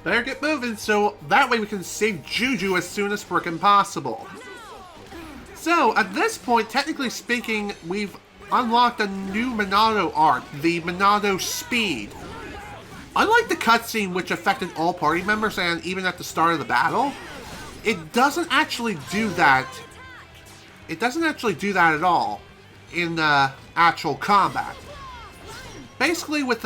Better get moving so that way we can save Juju as soon as frickin' possible. So, at this point, technically speaking, we've unlocked a new Monado art, the Monado Speed. Unlike the cutscene which affected all party members and even at the start of the battle, it doesn't actually do that. It doesn't actually do that at all in actual combat. Basically, with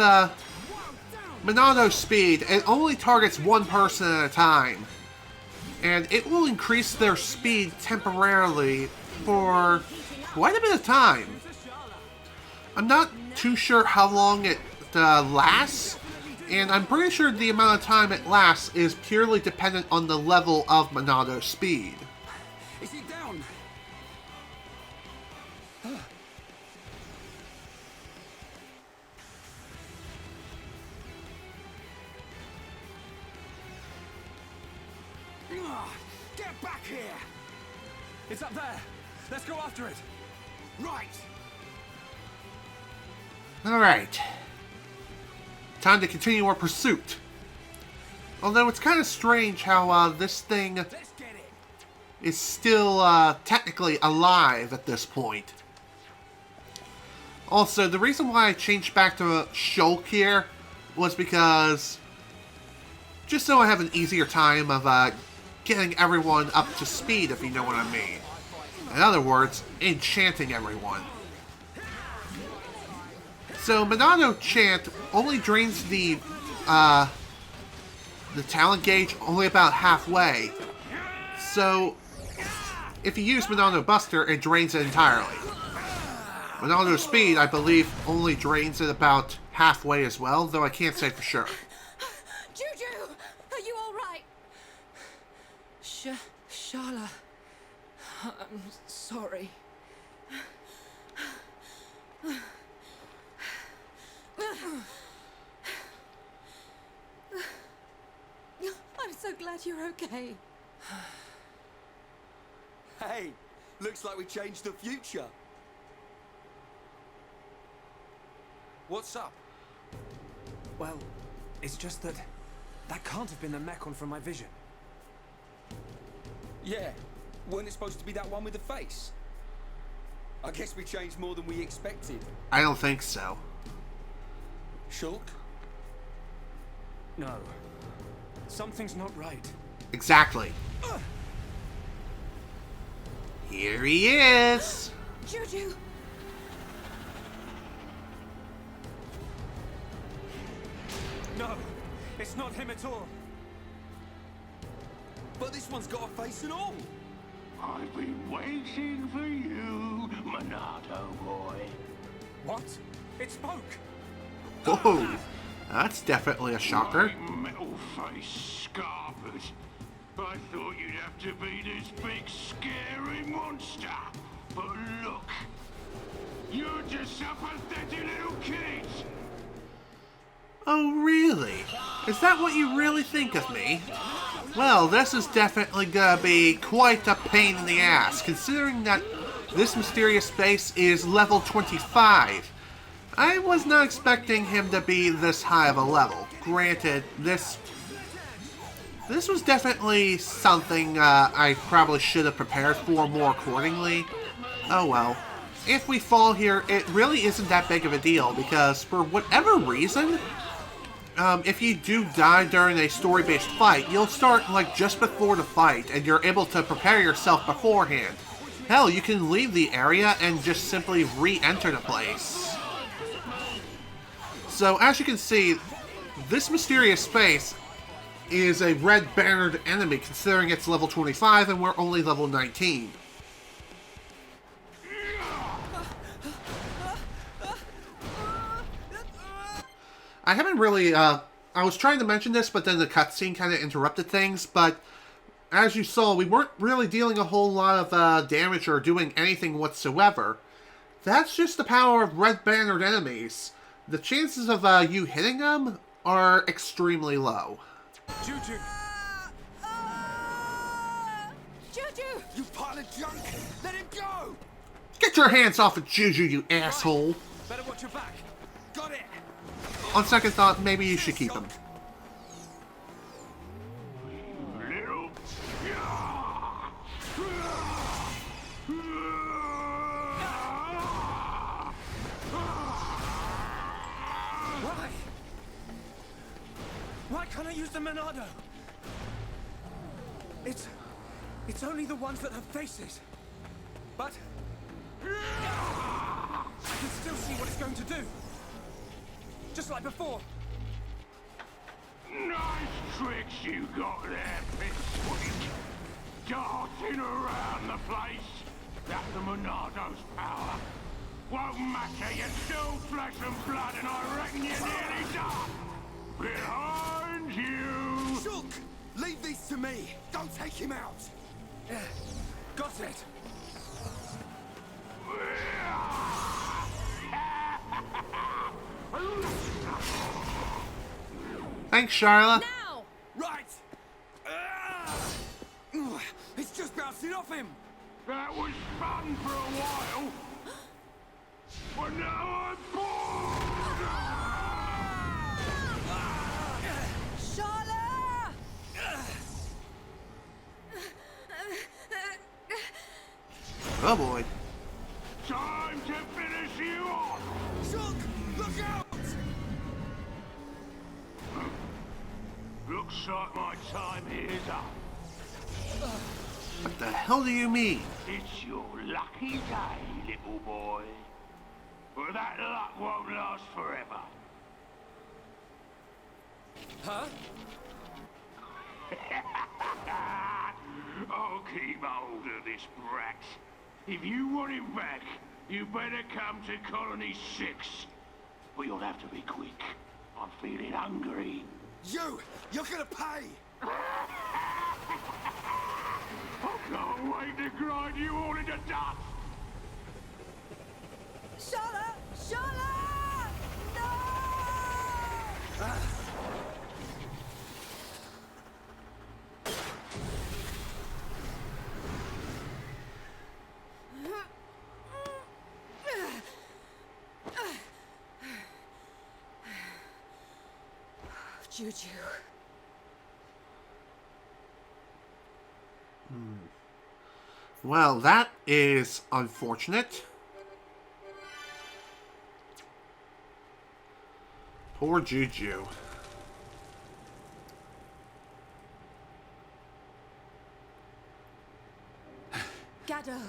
Monado Speed, it only targets one person at a time, and it will increase their speed temporarily for quite a bit of time. I'm not too sure how long it lasts, and I'm pretty sure the amount of time it lasts is purely dependent on the level of Monado Speed. Is he down? here! It's up there! Let's go after it! Right! Alright. Time to continue our pursuit. Although it's kind of strange how this thing Let's get it! is still technically alive at this point. Also, the reason why I changed back to Shulk here was because just so I have an easier time of getting everyone up to speed, if you know what I mean. In other words, enchanting everyone. So, Monado Chant only drains the talent gauge only about halfway. So, if you use Monado Buster, it drains it entirely. Monado Speed, I believe, only drains it about halfway as well, though I can't say for sure. Juju! Are you alright? Sharla. I'm sorry. I'm so glad you're okay. Hey, looks like we changed the future. What's up? Well, it's just that can't have been the Mechon from my vision. Yeah, weren't it supposed to be that one with the face? I guess we changed more than we expected. I don't think so. Shulk? No. Something's not right. Exactly. Here he is! Juju! No, it's not him at all. But this one's got a face and all. I've been waiting for you, Monado boy. What? It spoke! Whoa! That's definitely a shocker. My metal-faced scarpers. I thought you'd have to be this big, scary monster. But look, you're just a pathetic little kid. Oh, really? Is that what you really think of me? Well, this is definitely gonna be quite a pain in the ass, considering that this mysterious space is level 25. I was not expecting him to be this high of a level. Granted, this was definitely something I probably should have prepared for more accordingly. Oh well. If we fall here, it really isn't that big of a deal, because for whatever reason, if you do die during a story-based fight, you'll start like just before the fight, and you're able to prepare yourself beforehand. Hell, you can leave the area and just simply re-enter the place. So, as you can see, this mysterious space is a red bannered enemy, considering it's level 25 and we're only level 19. I haven't really, I was trying to mention this, but then the cutscene kind of interrupted things, but as you saw, we weren't really dealing a whole lot of damage or doing anything whatsoever. That's just the power of red bannered enemies. The chances of you hitting them are extremely low. Juju! Juju! You pile of junk! Let him go! Get your hands off of Juju, you asshole! Better watch your back. Got it! On second thought, maybe you should keep him. Little... Why? Why can't I use the Monado? It's only the ones that have faces. But I can still see what it's going to do. Just like before. Nice tricks you got there, Pipsqueak. Darting around the place. That's the Monado's power. Won't matter, you're still flesh and blood, and I reckon you're nearly done. Behind you! Shulk! Leave these to me! Don't take him out! Yeah, got it. Thanks, Sharla. Now! Right! It's just about That was fun for a while. But now I'm bored! Sharla! Oh boy. Time to finish you off! Shulk, look out! Looks like my time here's up. What the hell do you mean? It's your lucky day, little boy. But that luck won't last forever. Huh? I'll keep hold of this brat. If you want him back, you better come to Colony 6. But you'll have to be quick. I'm feeling hungry. You're gonna pay! I can't wait to grind you all into dust! Sharla! Sharla! No! Juju. Well, that is unfortunate. Poor Juju. Gado.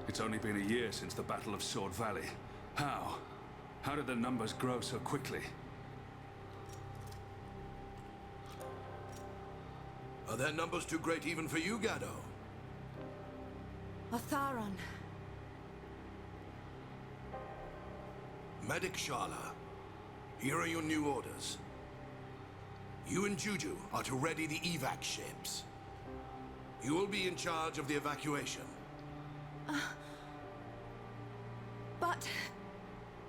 It's only been a year since the Battle of Sword Valley. How? How did the numbers grow so quickly? Are their numbers too great even for you, Gado? Otharon. Medic Sharla, here are your new orders. You and Juju are to ready the evac ships. You will be in charge of the evacuation. But...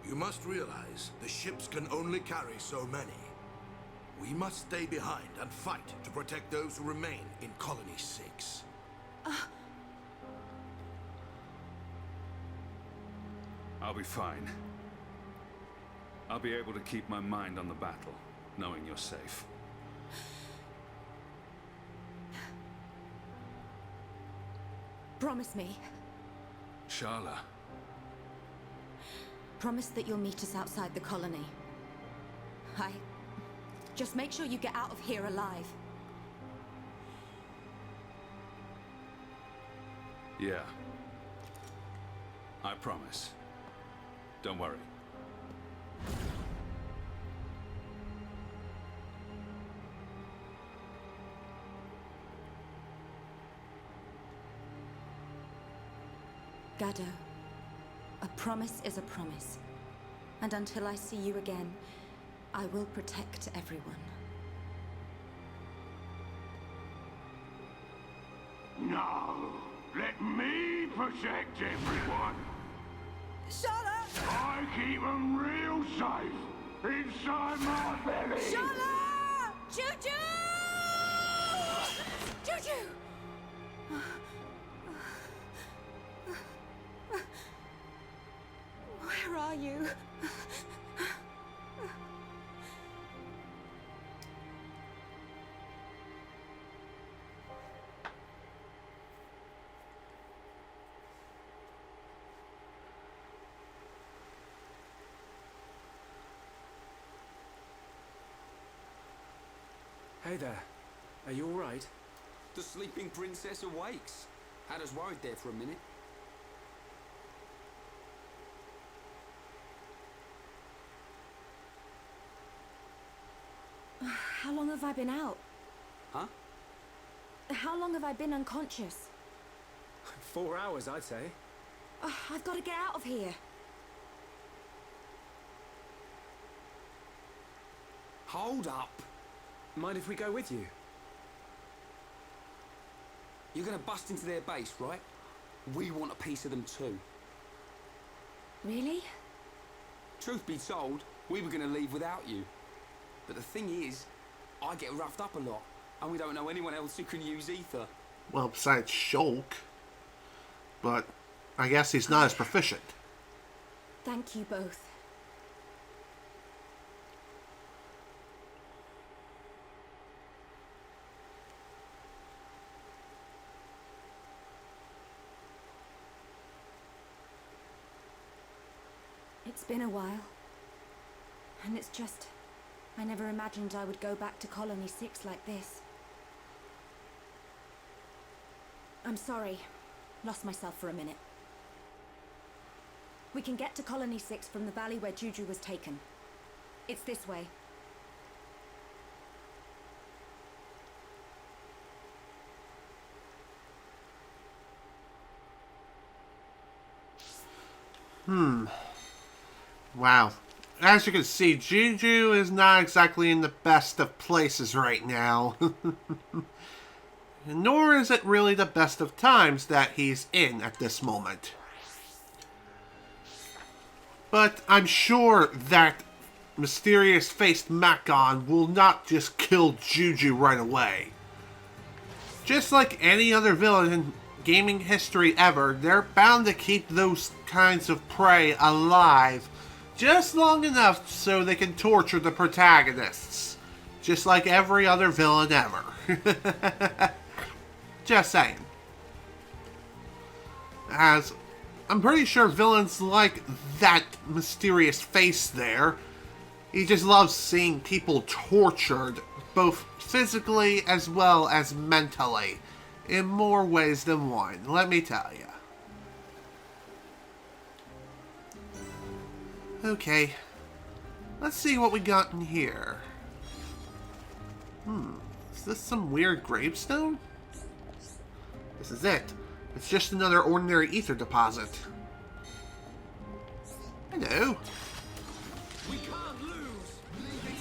You must realize the ships can only carry so many. We must stay behind and fight to protect those who remain in Colony 6. I'll be fine. I'll be able to keep my mind on the battle, knowing you're safe. Promise me. Sharla. Promise that you'll meet us outside the colony. Just make sure you get out of here alive. Yeah. I promise. Don't worry. Gado, a promise is a promise. And until I see you again, I will protect everyone. No, let me protect everyone. Sharla! I keep them real safe inside my belly. Sharla! Juju! Juju! Where are you? Hey there. Are you alright? The sleeping princess awakes. Had us worried there for a minute. How long have I been out? Huh? How long have I been unconscious? 4 hours, I'd say. I've got to get out of here. Hold up. Mind if we go with you? You're gonna bust into their base, right? We want a piece of them too. Really? Truth be told, we were gonna leave without you. But the thing is, I get roughed up a lot, and we don't know anyone else who can use ether. Well, besides Shulk. but I guess he's not as proficient. Thank you both. It's been a while. And it's just... I never imagined I would go back to Colony 6 like this. I'm sorry. Lost myself for a minute. We can get to Colony 6 from the valley where Juju was taken. It's this way. Wow. As you can see, Juju is not exactly in the best of places right now. Nor is it really the best of times that he's in at this moment. But I'm sure that mysterious-faced Mechon will not just kill Juju right away. Just like any other villain in gaming history ever, they're bound to keep those kinds of prey alive just long enough so they can torture the protagonists. Just like every other villain ever. Just saying. As I'm pretty sure villains like that mysterious face there. He just loves seeing people tortured, both physically as well as mentally, in more ways than one, let me tell you. Okay, let's see what we got in here. Is this some weird gravestone? This is it. It's just another ordinary ether deposit. Hello.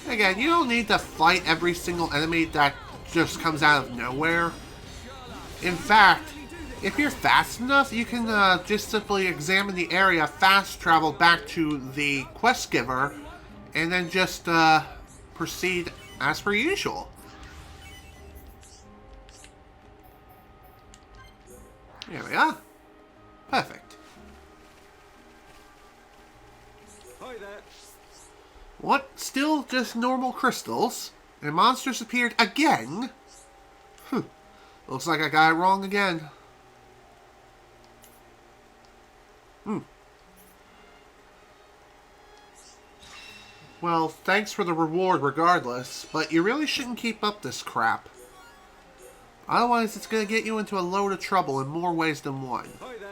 Again, you don't need to fight every single enemy that just comes out of nowhere. In fact, if you're fast enough, you can just simply examine the area, fast travel back to the quest giver, and then just proceed as per usual. There we are. Perfect. Hi there. What? Still just normal crystals? And monsters appeared again? Looks like I got it wrong again. Well, thanks for the reward regardless, but you really shouldn't keep up this crap. Otherwise, it's going to get you into a load of trouble in more ways than one. Hi there.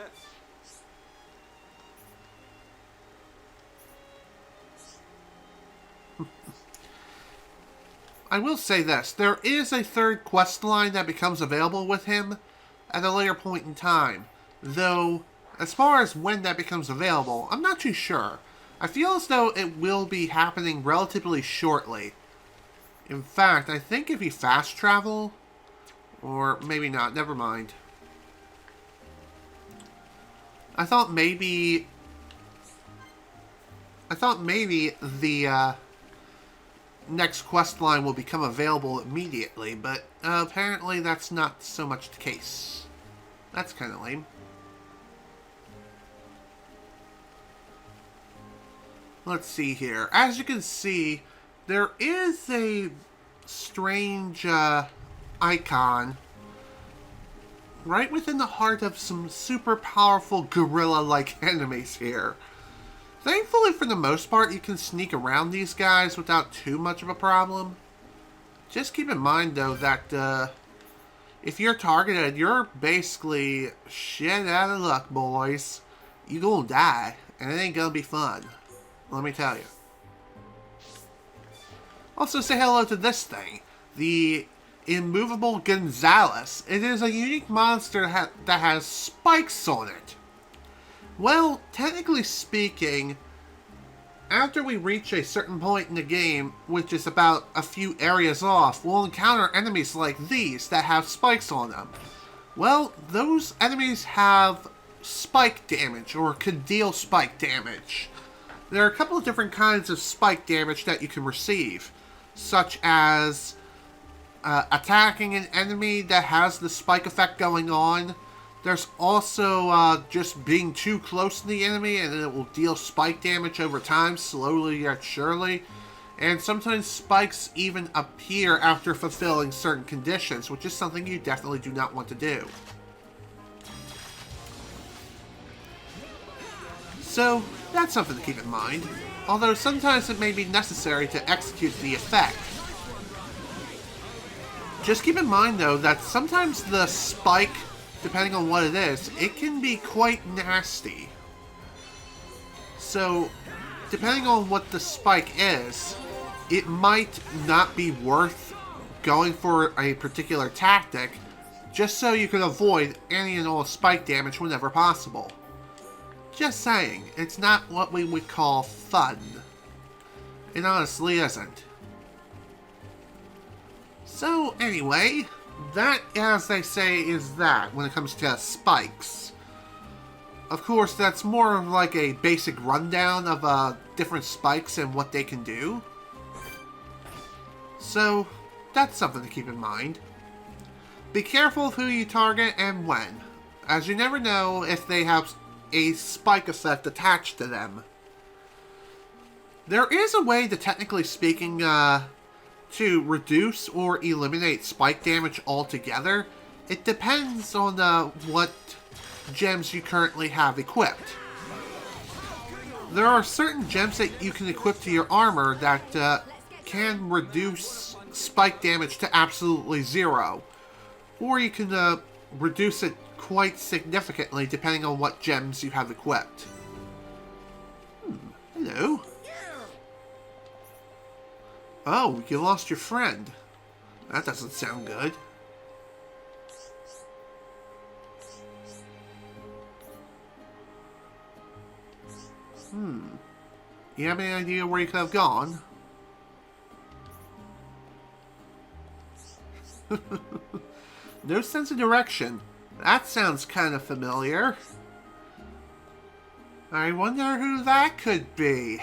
I will say this, there is a third quest line that becomes available with him at a later point in time. Though, as far as when that becomes available, I'm not too sure. I feel as though it will be happening relatively shortly. In fact, I think if you fast travel, or maybe not, never mind. I thought maybe the next quest line will become available immediately, but apparently that's not so much the case. That's kind of lame. Let's see here. As you can see, there is a strange icon right within the heart of some super powerful gorilla-like enemies here. Thankfully, for the most part, you can sneak around these guys without too much of a problem. Just keep in mind, though, that if you're targeted, you're basically shit out of luck, boys. You're gonna die, and it ain't gonna be fun. Let me tell you. Also, say hello to this thing. The Immovable Gonzalez. It is a unique monster that has spikes on it. Well, technically speaking, after we reach a certain point in the game, which is about a few areas off, we'll encounter enemies like these that have spikes on them. Well, those enemies have spike damage, or could deal spike damage. There are a couple of different kinds of spike damage that you can receive, such as attacking an enemy that has the spike effect going on, There's also just being too close to the enemy, and then it will deal spike damage over time, slowly yet surely. And sometimes spikes even appear after fulfilling certain conditions, which is something you definitely do not want to do. So, that's something to keep in mind, although sometimes it may be necessary to execute the effect. Just keep in mind, though, that sometimes the spike, depending on what it is, it can be quite nasty. So, depending on what the spike is, it might not be worth going for a particular tactic, just so you can avoid any and all spike damage whenever possible. Just saying, it's not what we would call fun. It honestly isn't. So anyway, that, as they say, is that when it comes to spikes. Of course, that's more of like a basic rundown of different spikes and what they can do. So, that's something to keep in mind. Be careful of who you target and when, as you never know if they have a spike effect attached to them. There is a way to, technically speaking, to reduce or eliminate spike damage altogether. It depends on what gems you currently have equipped. There are certain gems that you can equip to your armor that can reduce spike damage to absolutely zero. Or you can reduce it quite significantly depending on what gems you have equipped. Hello. Oh, you lost your friend. That doesn't sound good. You have any idea where you could have gone? No sense of direction. That sounds kind of familiar. I wonder who that could be.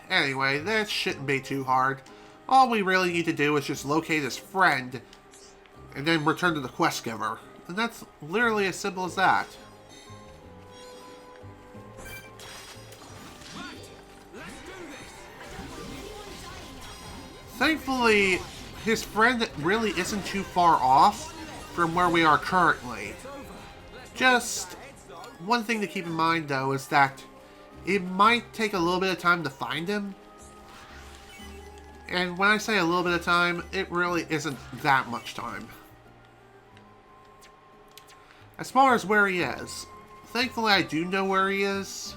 Anyway, that shouldn't be too hard. All we really need to do is just locate his friend and then return to the quest giver. And that's literally as simple as that. Thankfully, his friend really isn't too far off from where we are currently. Just one thing to keep in mind, though, is that it might take a little bit of time to find him. And when I say a little bit of time, it really isn't that much time. As far as where he is, thankfully I do know where he is.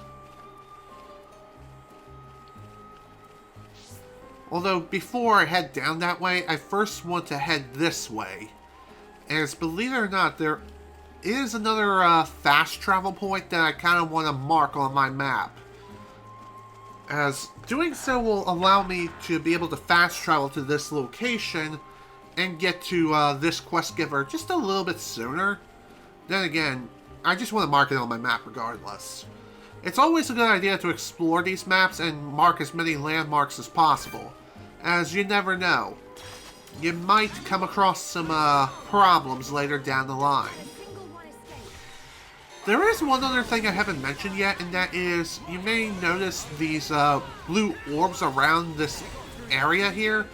Although, before I head down that way, I first want to head this way. As, believe it or not, there is another fast travel point that I kind of want to mark on my map. As doing so will allow me to be able to fast travel to this location and get to this quest giver just a little bit sooner. Then again, I just want to mark it on my map regardless. It's always a good idea to explore these maps and mark as many landmarks as possible, as you never know. You might come across some problems later down the line. There is one other thing I haven't mentioned yet, and that is, you may notice these blue orbs around this area here,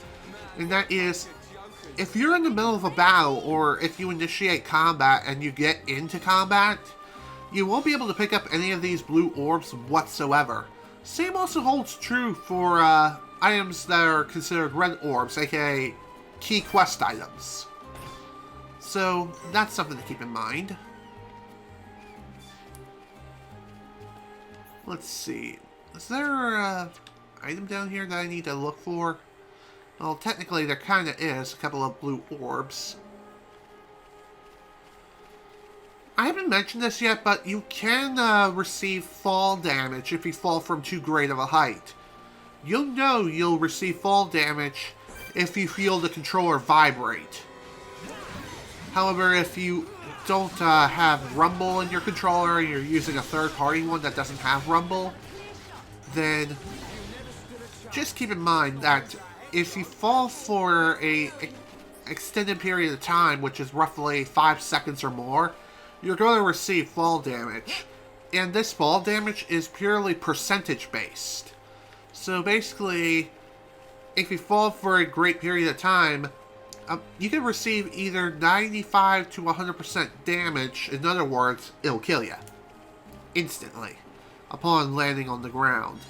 and that is, if you're in the middle of a battle, or if you initiate combat and you get into combat, you won't be able to pick up any of these blue orbs whatsoever. Same also holds true for items that are considered red orbs, aka key quest items. So, that's something to keep in mind. Let's see. Is there an item down here that I need to look for? Well, technically there kind of is. A couple of blue orbs. I haven't mentioned this yet, but you can receive fall damage if you fall from too great of a height. You'll know you'll receive fall damage if you feel the controller vibrate. However, if you don't have rumble in your controller and you're using a third-party one that doesn't have rumble, then just keep in mind that if you fall for a extended period of time, which is roughly 5 seconds or more, you're going to receive fall damage. And this fall damage is purely percentage based. So basically, if you fall for a great period of time, you can receive either 95 to 100% damage. In other words, it'll kill you instantly upon landing on the ground.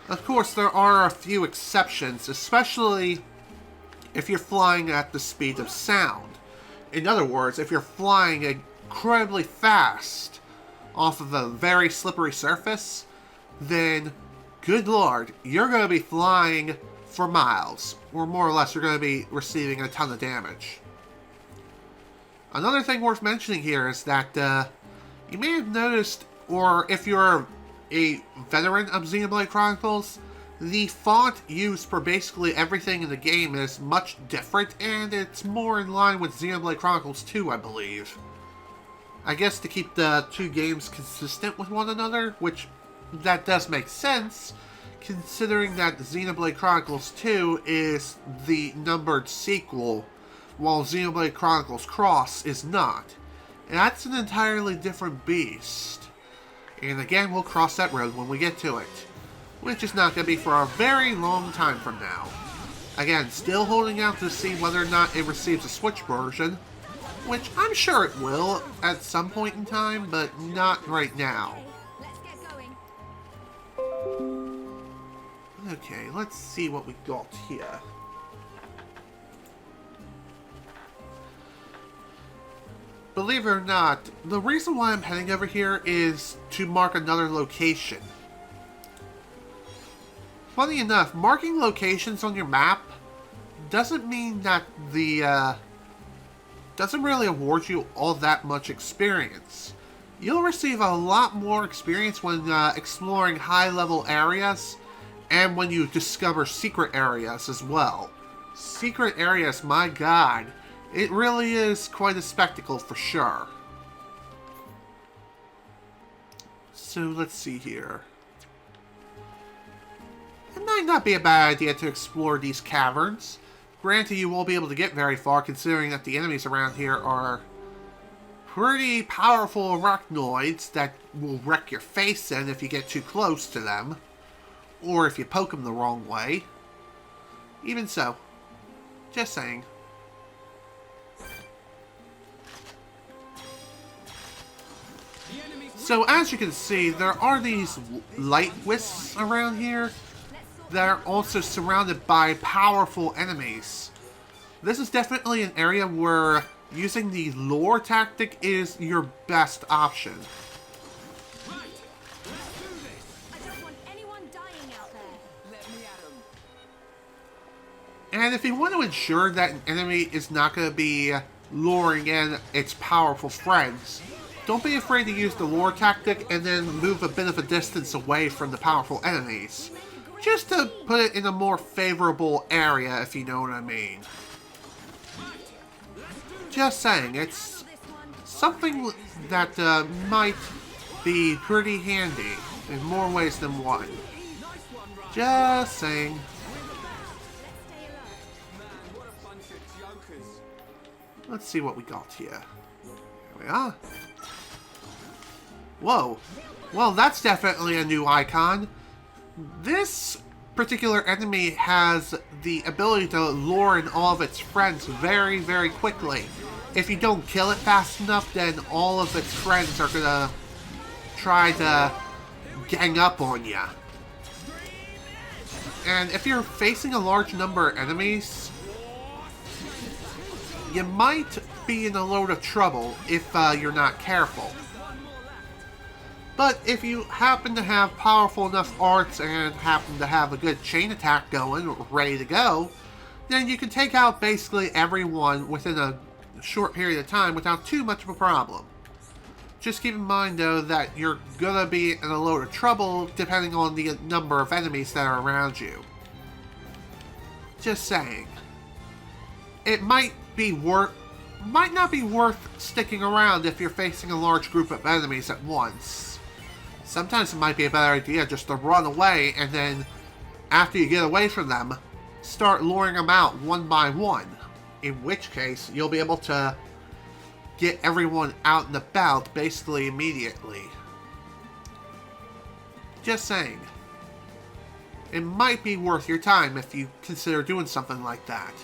Of course, there are a few exceptions, especially if you're flying at the speed of sound. In other words, if you're flying incredibly fast off of a very slippery surface, then, good lord, you're going to be flying for miles. Or more or less, you're going to be receiving a ton of damage. Another thing worth mentioning here is that you may have noticed, or if you're a veteran of Xenoblade Chronicles, the font used for basically everything in the game is much different, and it's more in line with Xenoblade Chronicles 2, I believe. I guess to keep the two games consistent with one another, which that does make sense, considering that Xenoblade Chronicles 2 is the numbered sequel, while Xenoblade Chronicles Cross is not. And that's an entirely different beast. And again, we'll cross that road when we get to it. Which is not going to be for a very long time from now. Again, still holding out to see whether or not it receives a Switch version. Which I'm sure it will at some point in time, but not right now. Okay, let's see what we got here. Believe it or not, the reason why I'm heading over here is to mark another location. Funny enough, marking locations on your map doesn't mean that doesn't really award you all that much experience. You'll receive a lot more experience when exploring high-level areas and when you discover secret areas as well. Secret areas, my god. It really is quite a spectacle for sure. So let's see here. It might not be a bad idea to explore these caverns. Granted, you won't be able to get very far considering that the enemies around here are pretty powerful arachnoids that will wreck your face in if you get too close to them. Or if you poke them the wrong way. Even so. Just saying. So as you can see, there are these light wisps around here that are also surrounded by powerful enemies. This is definitely an area where using the lure tactic is your best option. And if you want to ensure that an enemy is not going to be luring in its powerful friends, don't be afraid to use the lure tactic and then move a bit of a distance away from the powerful enemies. Just to put it in a more favorable area, if you know what I mean. Just saying, it's something that might be pretty handy in more ways than one. Just saying. Let's see what we got here. Here we are. Whoa. Well, that's definitely a new icon. This particular enemy has the ability to lure in all of its friends very, very quickly. If you don't kill it fast enough, then all of its friends are gonna try to gang up on you. And if you're facing a large number of enemies, you might be in a load of trouble if you're not careful. But if you happen to have powerful enough arts and happen to have a good chain attack going, ready to go, then you can take out basically everyone within a short period of time without too much of a problem. Just keep in mind though that you're gonna be in a load of trouble depending on the number of enemies that are around you. Just saying. It might not be worth sticking around if you're facing a large group of enemies at once. sometimes it might be a better idea just to run away, and then after you get away from them, start luring them out one by one. In which case, you'll be able to get everyone out and about basically immediately. Just saying. It might be worth your time if you consider doing something like that.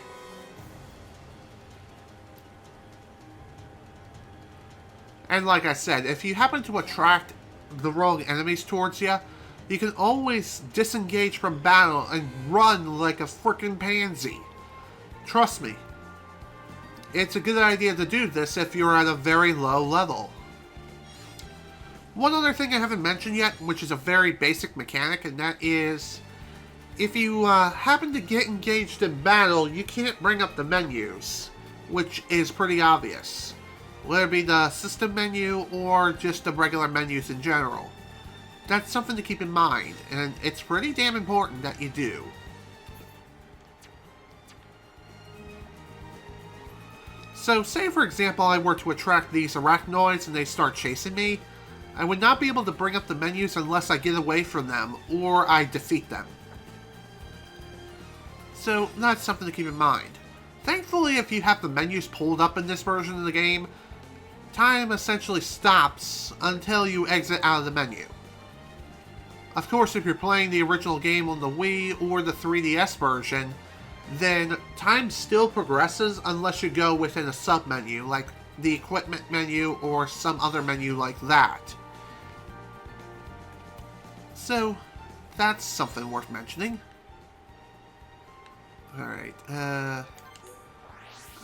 And like I said, if you happen to attract the wrong enemies towards you, you can always disengage from battle and run like a frickin' pansy. Trust me. It's a good idea to do this if you're at a very low level. One other thing I haven't mentioned yet, which is a very basic mechanic, and that is, if you happen to get engaged in battle, you can't bring up the menus, which is pretty obvious. Whether it be the system menu or just the regular menus in general. That's something to keep in mind, and it's pretty damn important that you do. So, say for example I were to attract these arachnoids and they start chasing me, I would not be able to bring up the menus unless I get away from them or I defeat them. So, that's something to keep in mind. Thankfully, if you have the menus pulled up in this version of the game, time essentially stops until you exit out of the menu. Of course, if you're playing the original game on the Wii or the 3DS version, then time still progresses unless you go within a sub-menu, like the equipment menu or some other menu like that. So, that's something worth mentioning. Alright, I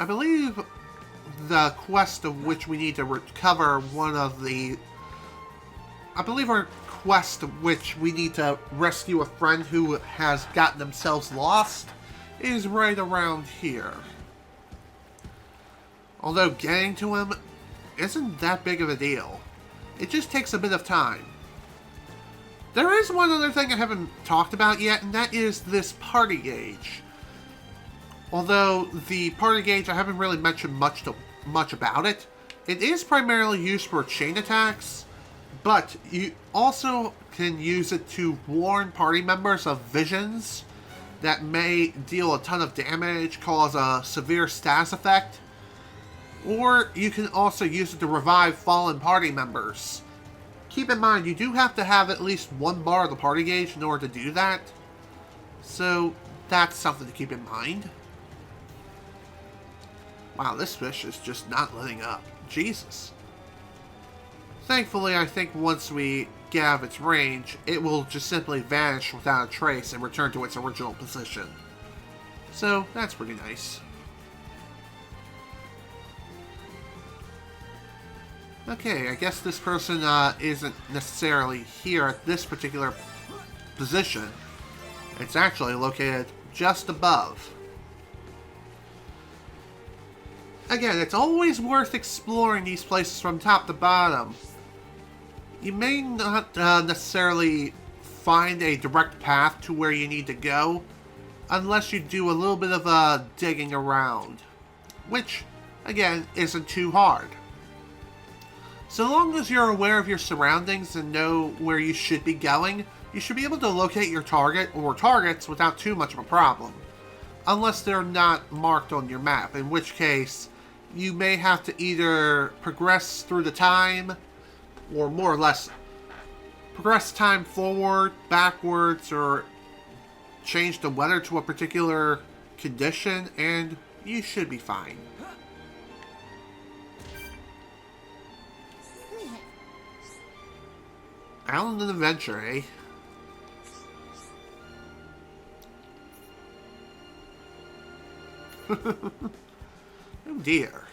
believe the quest of which we need to recover one of the... I believe our quest of which we need to rescue a friend who has gotten themselves lost is right around here. Although getting to him isn't that big of a deal. It just takes a bit of time. There is one other thing I haven't talked about yet, and that is this party gauge. Although the party gauge, I haven't really mentioned much about it. It is primarily used for chain attacks, but you also can use it to warn party members of visions that may deal a ton of damage, cause a severe status effect, or you can also use it to revive fallen party members. Keep in mind, you do have to have at least one bar of the party gauge in order to do that, so that's something to keep in mind. Wow, this fish is just not letting up. Jesus. Thankfully, I think once we get out of its range, it will just simply vanish without a trace and return to its original position. So, that's pretty nice. Okay, I guess this person isn't necessarily here at this particular position. It's actually located just above. Again, it's always worth exploring these places from top to bottom. You may not necessarily find a direct path to where you need to go, unless you do a little bit of digging around, which, again, isn't too hard. So long as you're aware of your surroundings and know where you should be going, you should be able to locate your target or targets without too much of a problem, unless they're not marked on your map, in which case you may have to either progress through the time, or more or less progress time forward, backwards, or change the weather to a particular condition, and you should be fine. Out on an adventure, eh? Oh dear.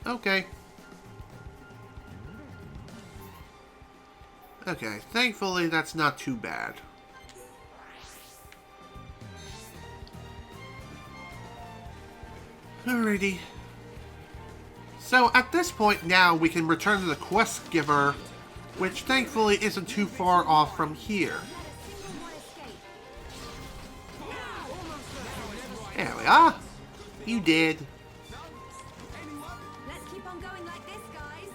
Okay. Okay, thankfully that's not too bad. Alrighty. So at this point now we can return to the quest giver, which thankfully isn't too far off from here. There we are. You did. Let's keep on going like this, guys.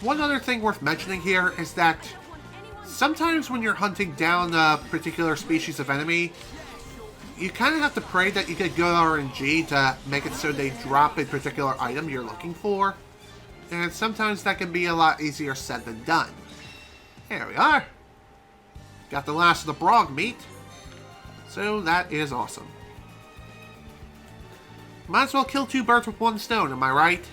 one other thing worth mentioning here is that sometimes when you're hunting down a particular species of enemy, you kind of have to pray that you get good RNG to make it so they drop a particular item you're looking for. And sometimes that can be a lot easier said than done. Here we are. Got the last of the Brog meat. So that is awesome. Might as well kill two birds with one stone, am I right?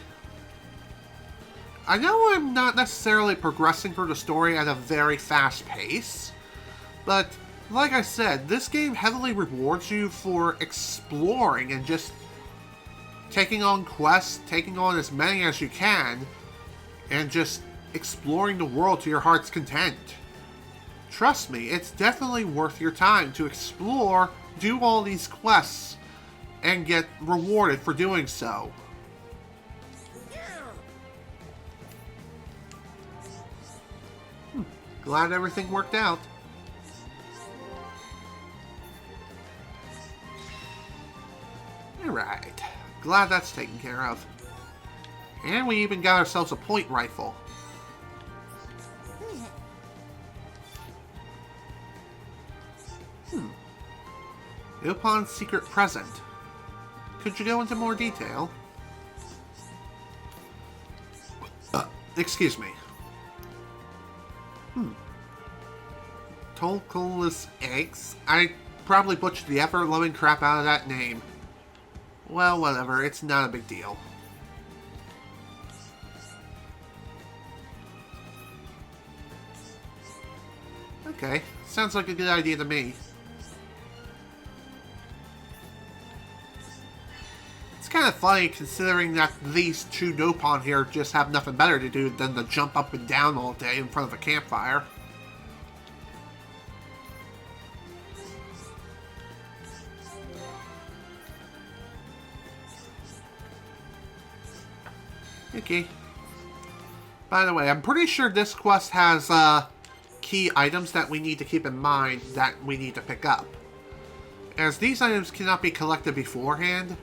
I know I'm not necessarily progressing through the story at a very fast pace, but like I said, this game heavily rewards you for exploring and just taking on quests, taking on as many as you can, and just exploring the world to your heart's content. Trust me, it's definitely worth your time to explore, do all these quests, and get rewarded for doing so. Glad everything worked out. Alright, glad that's taken care of. And we even got ourselves a point rifle. Opon's secret present. Could you go into more detail? Excuse me. Tolkulus eggs? I probably butchered the ever-loving crap out of that name. Well, whatever, it's not a big deal. Okay, sounds like a good idea to me. It's kind of funny considering that these two Nopon here just have nothing better to do than to jump up and down all day in front of a campfire. Okay. By the way, I'm pretty sure this quest has key items that we need to keep in mind that we need to pick up. As these items cannot be collected beforehand,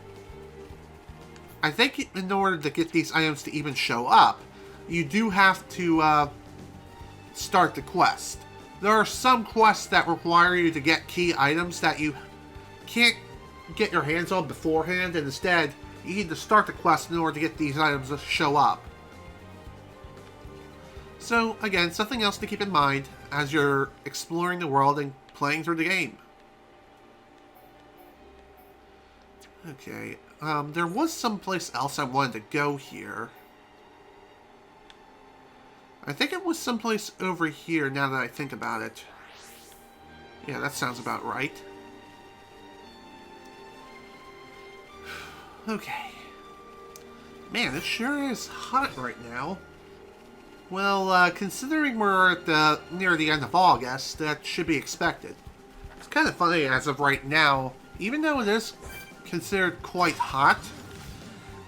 I think in order to get these items to even show up, you do have to start the quest. There are some quests that require you to get key items that you can't get your hands on beforehand, and instead you need to start the quest in order to get these items to show up. So, again, something else to keep in mind as you're exploring the world and playing through the game. Okay, there was someplace else I wanted to go here. I think it was someplace over here now that I think about it. Yeah, that sounds about right. Okay. Man, it sure is hot right now. Well, considering we're at near the end of August, that should be expected. It's kind of funny as of right now, even though it is considered quite hot,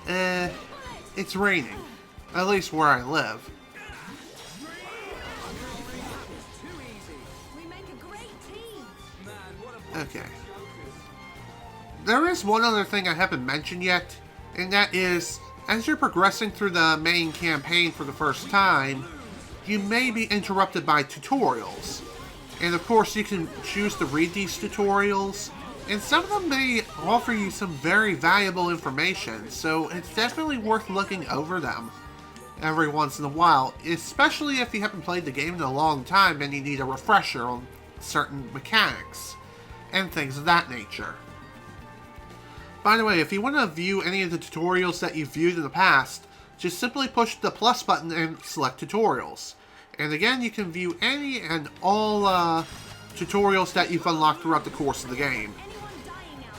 it's raining. At least where I live. Okay. There is one other thing I haven't mentioned yet, and that is, as you're progressing through the main campaign for the first time, you may be interrupted by tutorials. And of course you can choose to read these tutorials, and some of them may offer you some very valuable information, so it's definitely worth looking over them every once in a while, especially if you haven't played the game in a long time and you need a refresher on certain mechanics and things of that nature. By the way, if you want to view any of the tutorials that you've viewed in the past, just simply push the plus button and select tutorials. And again, you can view any and all tutorials that you've unlocked throughout the course of the game.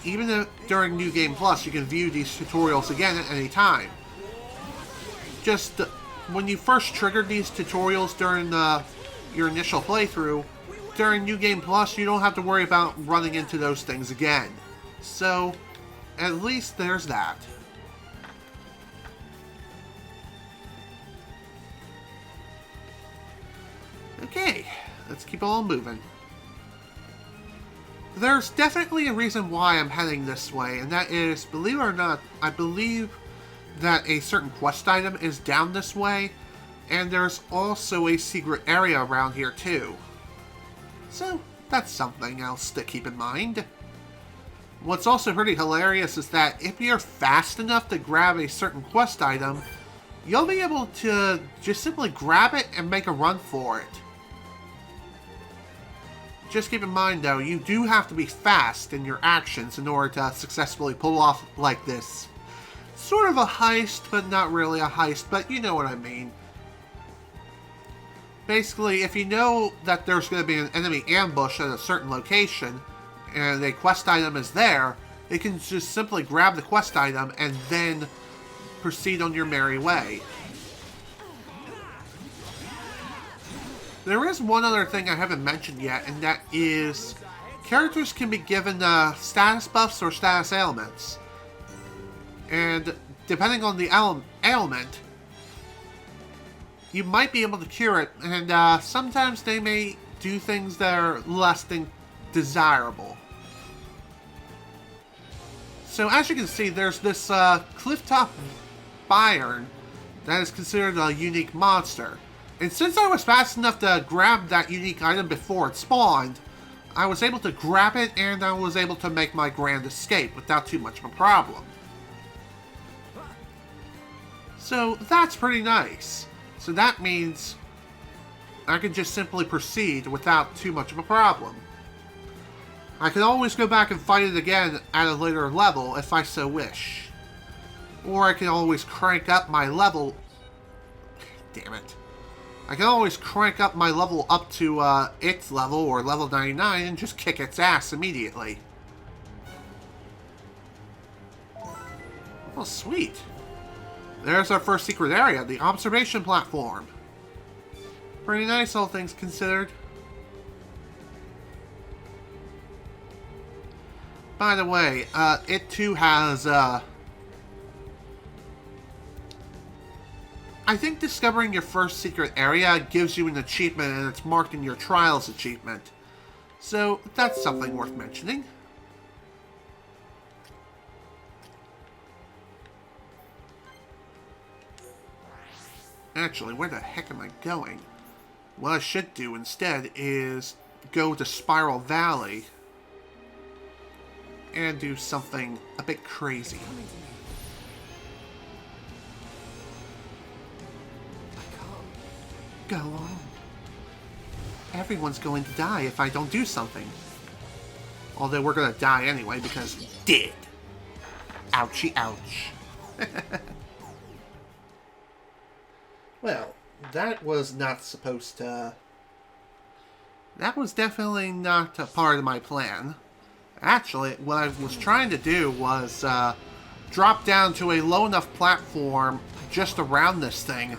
Even during New Game Plus, you can view these tutorials again at any time. Just when you first triggered these tutorials during your initial playthrough, during New Game Plus, you don't have to worry about running into those things again. So, at least there's that. Okay, let's keep on moving. There's definitely a reason why I'm heading this way, and that is, believe it or not, I believe that a certain quest item is down this way, And there's also a secret area around here too. So, that's something else to keep in mind. What's also pretty hilarious is that if you're fast enough to grab a certain quest item, you'll be able to just simply grab it and make a run for it. Just keep in mind though, you do have to be fast in your actions in order to successfully pull off like this. Sort of a heist, but not really a heist, but you know what I mean. Basically, if you know that there's going to be an enemy ambush at a certain location, and a quest item is there, you can just simply grab the quest item and then proceed on your merry way. There is one other thing I haven't mentioned yet, and that is characters can be given status buffs or status ailments. And depending on the ailment, you might be able to cure it, and sometimes they may do things that are less than desirable. So as you can see, there's this clifftop Byron that is considered a unique monster. And since I was fast enough to grab that unique item before it spawned, I was able to grab it and I was able to make my grand escape without too much of a problem. So that's pretty nice. So that means I can just simply proceed without too much of a problem. I can always go back and fight it again at a later level if I so wish. Or I can always crank up my level... Damn it. I can always crank up my level up to its level, or level 99, and just kick its ass immediately. Oh, sweet. There's our first secret area, the observation platform. Pretty nice, all things considered. By the way, it too has, I think discovering your first secret area gives you an achievement, and it's marked in your Trials achievement. So, that's something worth mentioning. Actually, where the heck am I going? What I should do instead is go to Spiral Valley and do something a bit crazy. Go on. Everyone's going to die if I don't do something. Although we're going to die anyway because we did. Ouchie ouch. Well, that was not supposed to... That was definitely not a part of my plan. Actually, what I was trying to do was drop down to a low enough platform just around this thing,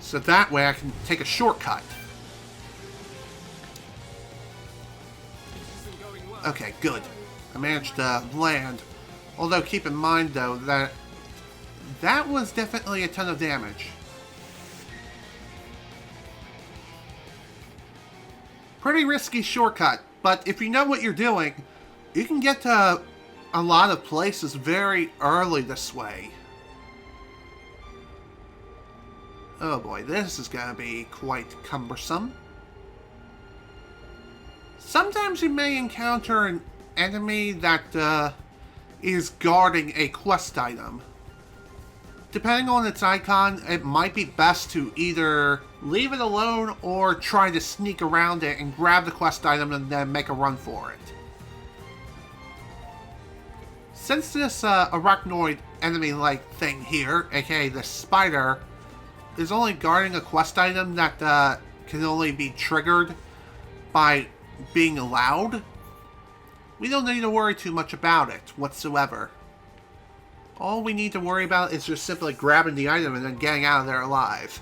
so that way I can take a shortcut. Okay, good. I managed to land. Although keep in mind though that that was definitely a ton of damage. Pretty risky shortcut, but if you know what you're doing, you can get to a lot of places very early this way. Oh boy, this is going to be quite cumbersome. Sometimes you may encounter an enemy that is guarding a quest item. Depending on its icon, it might be best to either leave it alone or try to sneak around it and grab the quest item and then make a run for it. Since this arachnoid enemy-like thing here, aka the spider, is only guarding a quest item that can only be triggered by being allowed, we don't need to worry too much about it whatsoever. All we need to worry about is just simply grabbing the item and then getting out of there alive.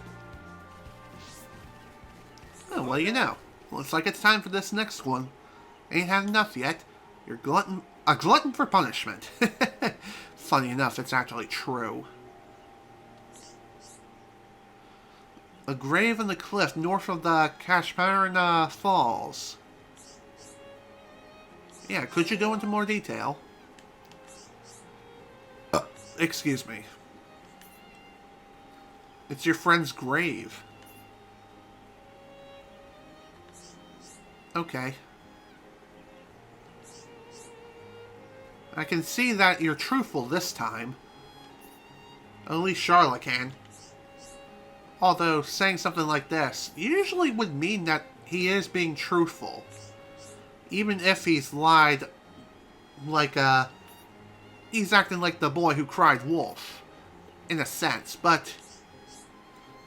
Oh, what do you know? Looks like it's time for this next one. Ain't had enough yet. You're a glutton for punishment. Funny enough, it's actually true. A grave in the cliff north of the Kashmarina Falls. Yeah, could you go into more detail? Excuse me. It's your friend's grave. Okay. I can see that you're truthful this time. At least Sharla can. Although, saying something like this usually would mean that he is being truthful. Even if he's lied like, he's acting like the boy who cried wolf. In a sense, but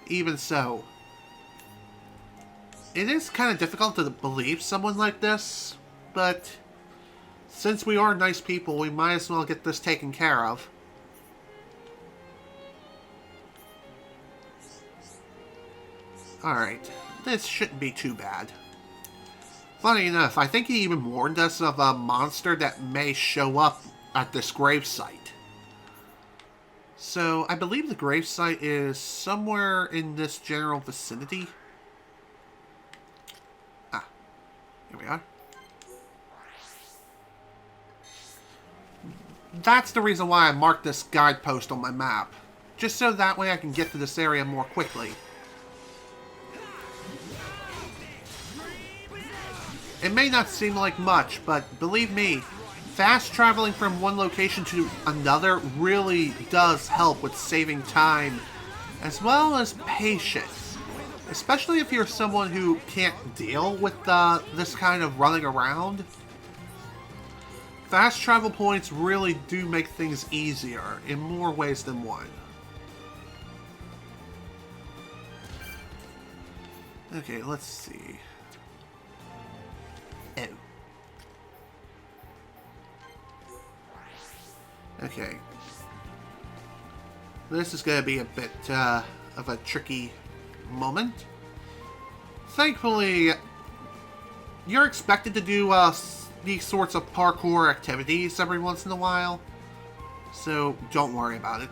even so. It is kind of difficult to believe someone like this, but since we are nice people, we might as well get this taken care of. Alright, this shouldn't be too bad. Funny enough, I think he even warned us of a monster that may show up at this gravesite. So, I believe the gravesite is somewhere in this general vicinity. Ah, here we are. That's the reason why I marked this guidepost on my map. Just so that way I can get to this area more quickly. It may not seem like much, but believe me, fast traveling from one location to another really does help with saving time, as well as patience. Especially if you're someone who can't deal with this kind of running around. Fast travel points really do make things easier in more ways than one. Okay, let's see. Oh. Okay. This is going to be a bit of a tricky moment. Thankfully, you're expected to do these sorts of parkour activities every once in a while, so don't worry about it.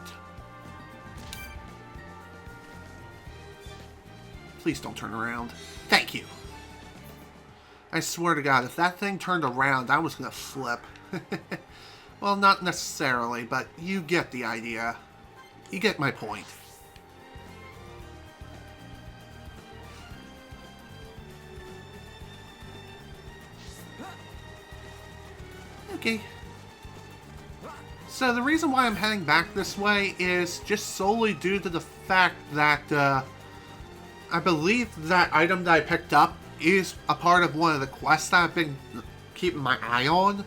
Please don't turn around. Thank you. I swear to God, if that thing turned around, I was going to flip. Well, not necessarily, but you get the idea. You get my point. Okay. So the reason why I'm heading back this way is just solely due to the fact that I believe that item that I picked up is a part of one of the quests that I've been keeping my eye on.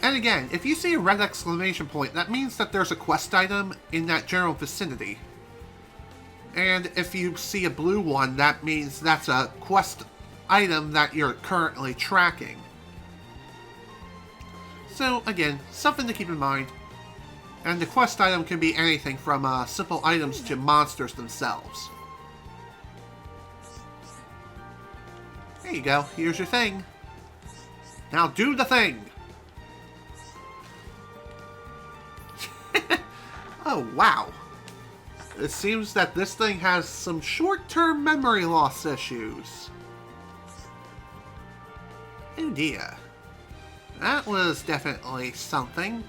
And again, if you see a red exclamation point, that means that there's a quest item in that general vicinity. And if you see a blue one, that means that's a quest item that you're currently tracking. So again, something to keep in mind. And the quest item can be anything from simple items to monsters themselves. There you go, here's your thing. Now do the thing! Oh, wow. It seems that this thing has some short-term memory loss issues. Oh dear. That was definitely something.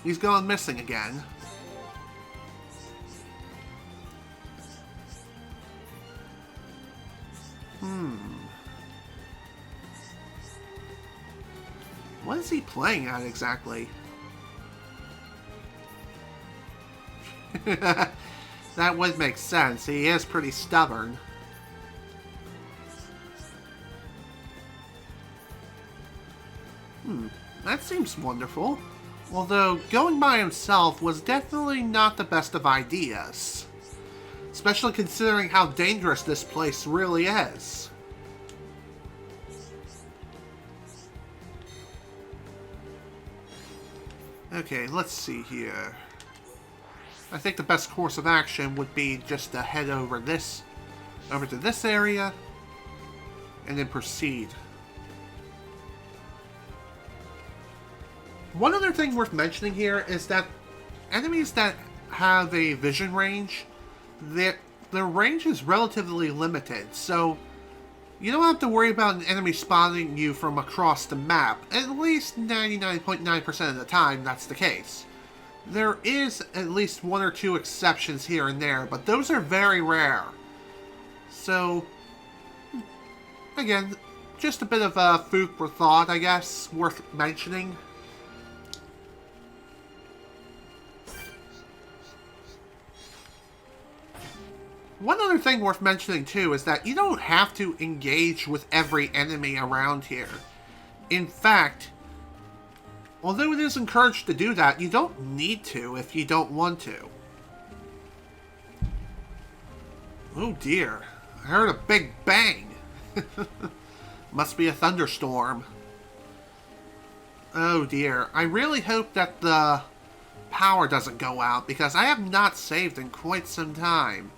He's gone missing again. What is he playing at exactly? That would make sense. He is pretty stubborn. That seems wonderful. Although, going by himself was definitely not the best of ideas. Especially considering how dangerous this place really is. Okay, let's see here. I think the best course of action would be just to head over to this area, and then proceed. One other thing worth mentioning here is that enemies that have a vision range, their range is relatively limited, so you don't have to worry about an enemy spotting you from across the map. At least 99.9% of the time, that's the case. There is at least one or two exceptions here and there, but those are very rare. So, again, just a bit of food for thought, I guess, worth mentioning. One other thing worth mentioning, too, is that you don't have to engage with every enemy around here. In fact, although it is encouraged to do that, you don't need to if you don't want to. Oh dear, I heard a big bang. Must be a thunderstorm. Oh dear, I really hope that the power doesn't go out, because I have not saved in quite some time.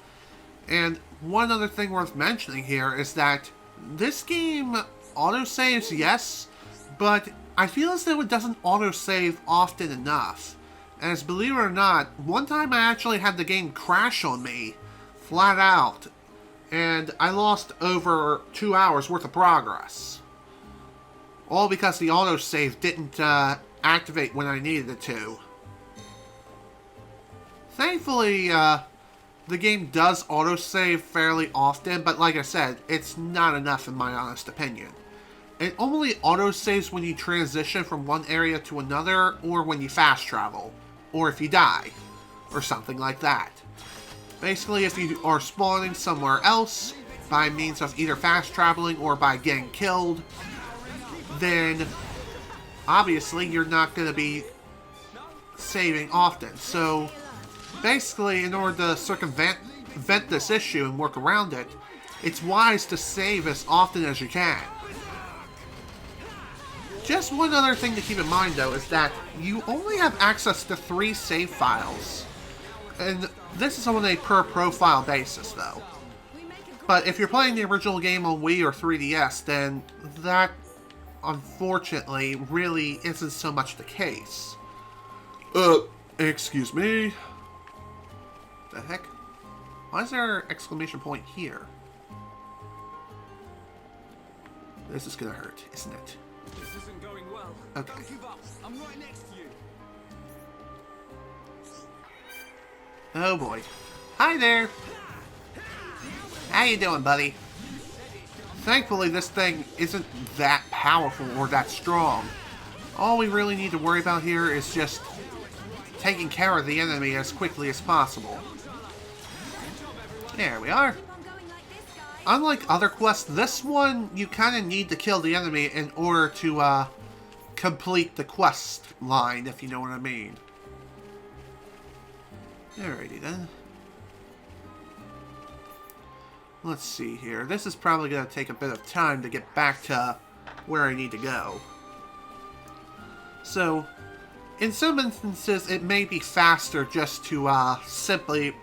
And one other thing worth mentioning here is that this game autosaves, yes, but I feel as though it doesn't autosave often enough. As believe it or not, one time I actually had the game crash on me, flat out, and I lost over 2 hours worth of progress. All because the autosave didn't activate when I needed it to. Thankfully, the game does autosave fairly often, but like I said, it's not enough in my honest opinion. It only autosaves when you transition from one area to another, or when you fast travel, or if you die, or something like that. Basically, if you are spawning somewhere else, by means of either fast traveling or by getting killed, then obviously you're not going to be saving often. So basically, in order to circumvent this issue and work around it, it's wise to save as often as you can. Just one other thing to keep in mind, though, is that you only have access to 3 save files. And this is on a per-profile basis, though. But if you're playing the original game on Wii or 3DS, then that, unfortunately, really isn't so much the case. Excuse me. The heck? Why is there an exclamation point here? This is gonna hurt, isn't it? This isn't going well. Okay. Don't give up. I'm right next to you. Oh boy. Hi there. How you doing, buddy? Thankfully, this thing isn't that powerful or that strong. All we really need to worry about here is just taking care of the enemy as quickly as possible. There we are. Unlike other quests, this one, you kind of need to kill the enemy in order to complete the quest line, if you know what I mean. Alrighty then. Let's see here. This is probably going to take a bit of time to get back to where I need to go. So, in some instances, it may be faster just to simply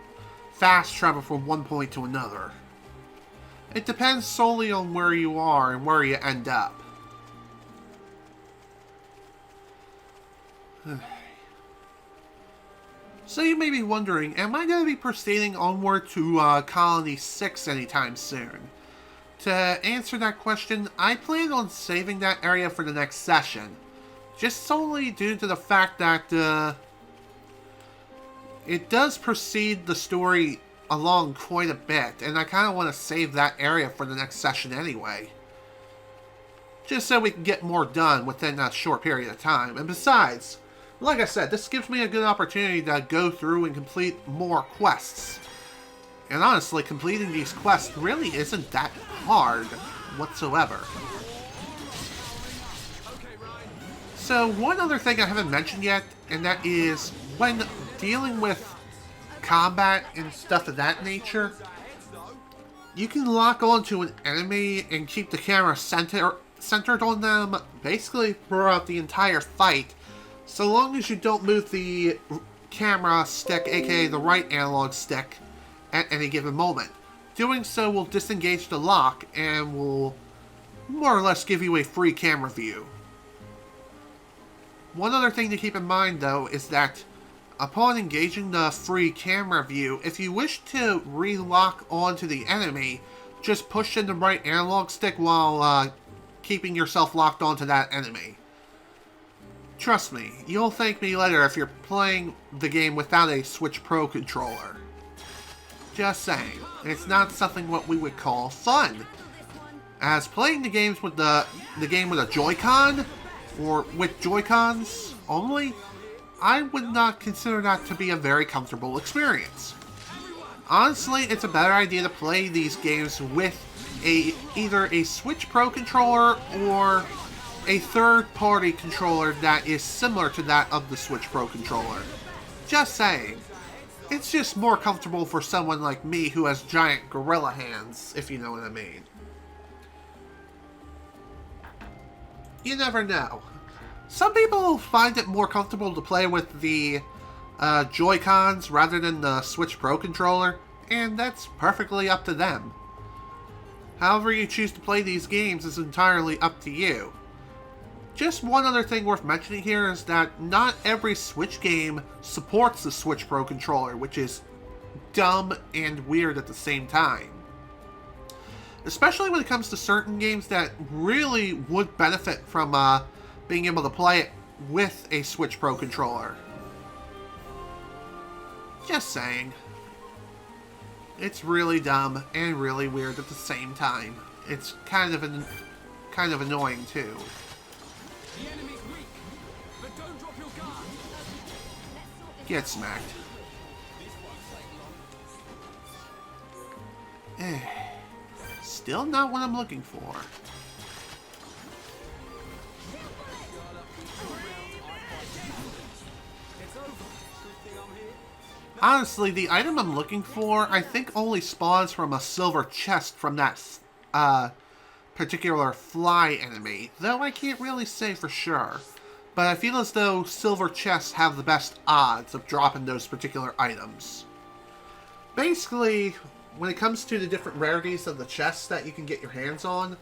fast travel from one point to another. It depends solely on where you are and where you end up. So you may be wondering, am I going to be proceeding onward to Colony 6 anytime soon? To answer that question, I plan on saving that area for the next session. Just solely due to the fact that it does proceed the story along quite a bit, and I kind of want to save that area for the next session anyway. Just so we can get more done within a short period of time. And besides, like I said, this gives me a good opportunity to go through and complete more quests. And honestly, completing these quests really isn't that hard whatsoever. So, one other thing I haven't mentioned yet, and that is when dealing with combat and stuff of that nature, you can lock onto an enemy and keep the camera centered on them basically throughout the entire fight, so long as you don't move the camera stick, aka the right analog stick, at any given moment. Doing so will disengage the lock and will more or less give you a free camera view. One other thing to keep in mind, though, is that upon engaging the free camera view, if you wish to re-lock onto the enemy, just push in the right analog stick while keeping yourself locked onto that enemy. Trust me, you'll thank me later if you're playing the game without a Switch Pro controller. Just saying, it's not something what we would call fun. As playing the games with the game with a Joy-Con, or with Joy-Cons only, I would not consider that to be a very comfortable experience. Honestly, it's a better idea to play these games with either a Switch Pro controller or a third-party controller that is similar to that of the Switch Pro controller. Just saying. It's just more comfortable for someone like me who has giant gorilla hands, if you know what I mean. You never know. Some people find it more comfortable to play with the Joy-Cons rather than the Switch Pro controller, and that's perfectly up to them. However you choose to play these games is entirely up to you. Just one other thing worth mentioning here is that not every Switch game supports the Switch Pro controller, which is dumb and weird at the same time. Especially when it comes to certain games that really would benefit from being able to play it with a Switch Pro controller. Just saying. It's really dumb and really weird at the same time. It's kind of annoying too. Get smacked. Still not what I'm looking for. Honestly, the item I'm looking for, I think only spawns from a silver chest from that particular fly enemy, though I can't really say for sure. But I feel as though silver chests have the best odds of dropping those particular items. Basically, when it comes to the different rarities of the chests that you can get your hands on,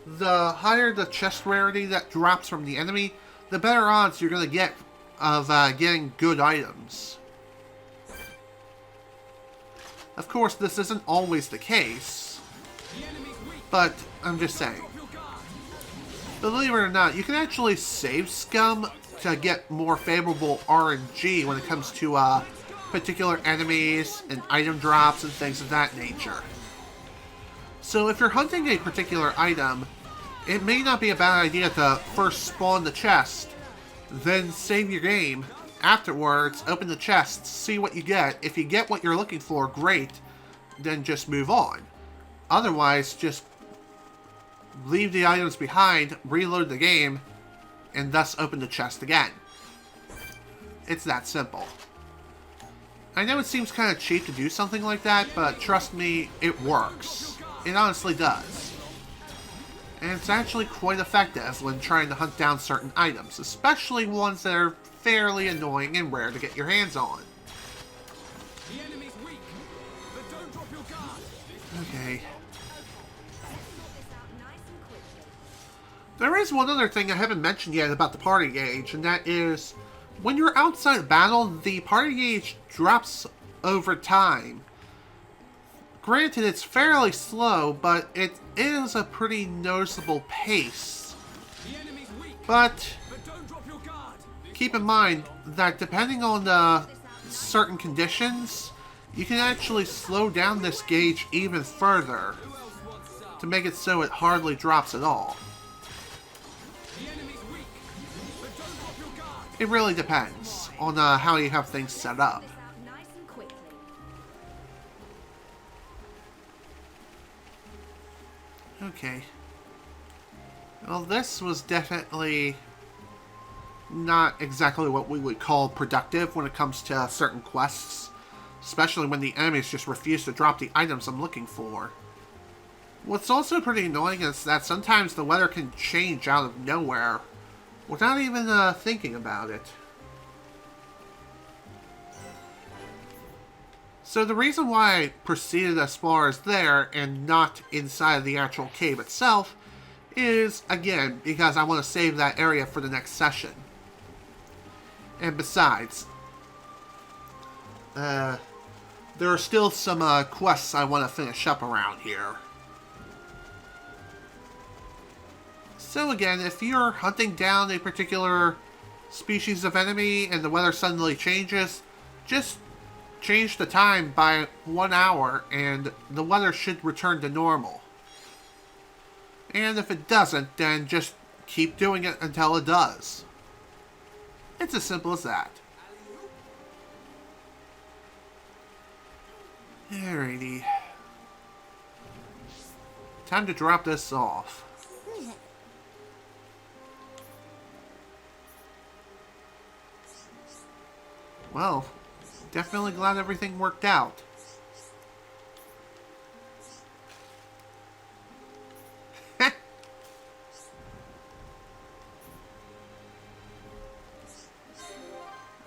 the higher the chest rarity that drops from the enemy, the better odds you're going to get of getting good items. Of course, this isn't always the case, but I'm just saying. Believe it or not, you can actually save scum to get more favorable RNG when it comes to particular enemies and item drops and things of that nature. So if you're hunting a particular item, it may not be a bad idea to first spawn the chest, then save your game, afterwards open the chest, see what you get. If you get what you're looking for, great, then just move on. Otherwise, just leave the items behind, reload the game, and thus open the chest again. It's that simple. I know it seems kind of cheap to do something like that, but trust me, it works. It honestly does. And it's actually quite effective when trying to hunt down certain items, especially ones that are fairly annoying and rare to get your hands on. Okay. There is one other thing I haven't mentioned yet about the party gauge, and that is, when you're outside of battle, the party gauge drops over time. Granted, it's fairly slow, but it is a pretty noticeable pace. But keep in mind that depending on certain conditions, you can actually slow down this gauge even further to make it so it hardly drops at all. It really depends on how you have things set up. Okay. Well, this was definitely not exactly what we would call productive when it comes to certain quests, especially when the enemies just refuse to drop the items I'm looking for. What's also pretty annoying is that sometimes the weather can change out of nowhere without even thinking about it. So the reason why I proceeded as far as there and not inside of the actual cave itself is, again, because I want to save that area for the next session. And besides, there are still some quests I want to finish up around here. So again, if you're hunting down a particular species of enemy and the weather suddenly changes, just change the time by 1 hour and the weather should return to normal. And if it doesn't, then just keep doing it until it does. It's as simple as that. Alrighty. Time to drop this off. Well, definitely glad everything worked out.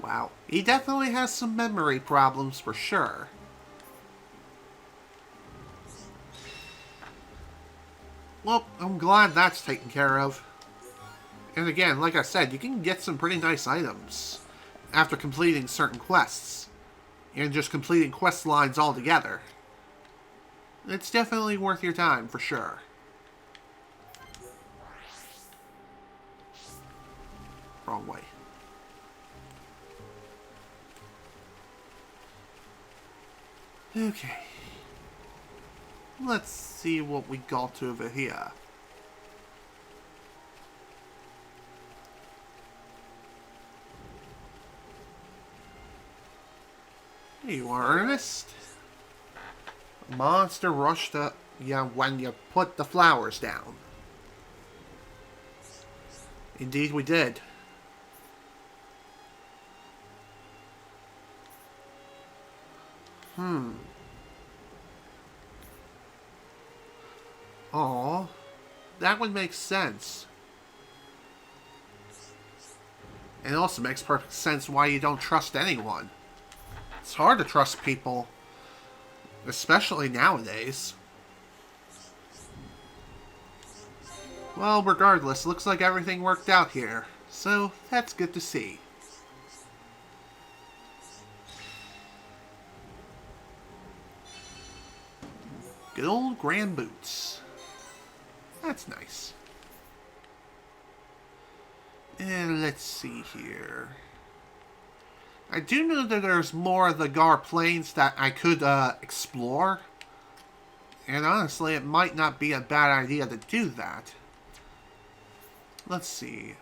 Wow, he definitely has some memory problems for sure. Well, I'm glad that's taken care of. And again, like I said, you can get some pretty nice items after completing certain quests. And just completing quest lines altogether. It's definitely worth your time, for sure. Wrong way. Okay. Let's see what we got over here. Here you are, Ernest. A monster rushed up when you put the flowers down. Indeed we did. Aw, that would make sense. And it also makes perfect sense why you don't trust anyone. It's hard to trust people, especially nowadays. Well, regardless, looks like everything worked out here, so that's good to see. Good old grand boots. That's nice. And let's see here. I do know that there's more of the Gaur Plains that I could explore. And honestly, it might not be a bad idea to do that. Let's see.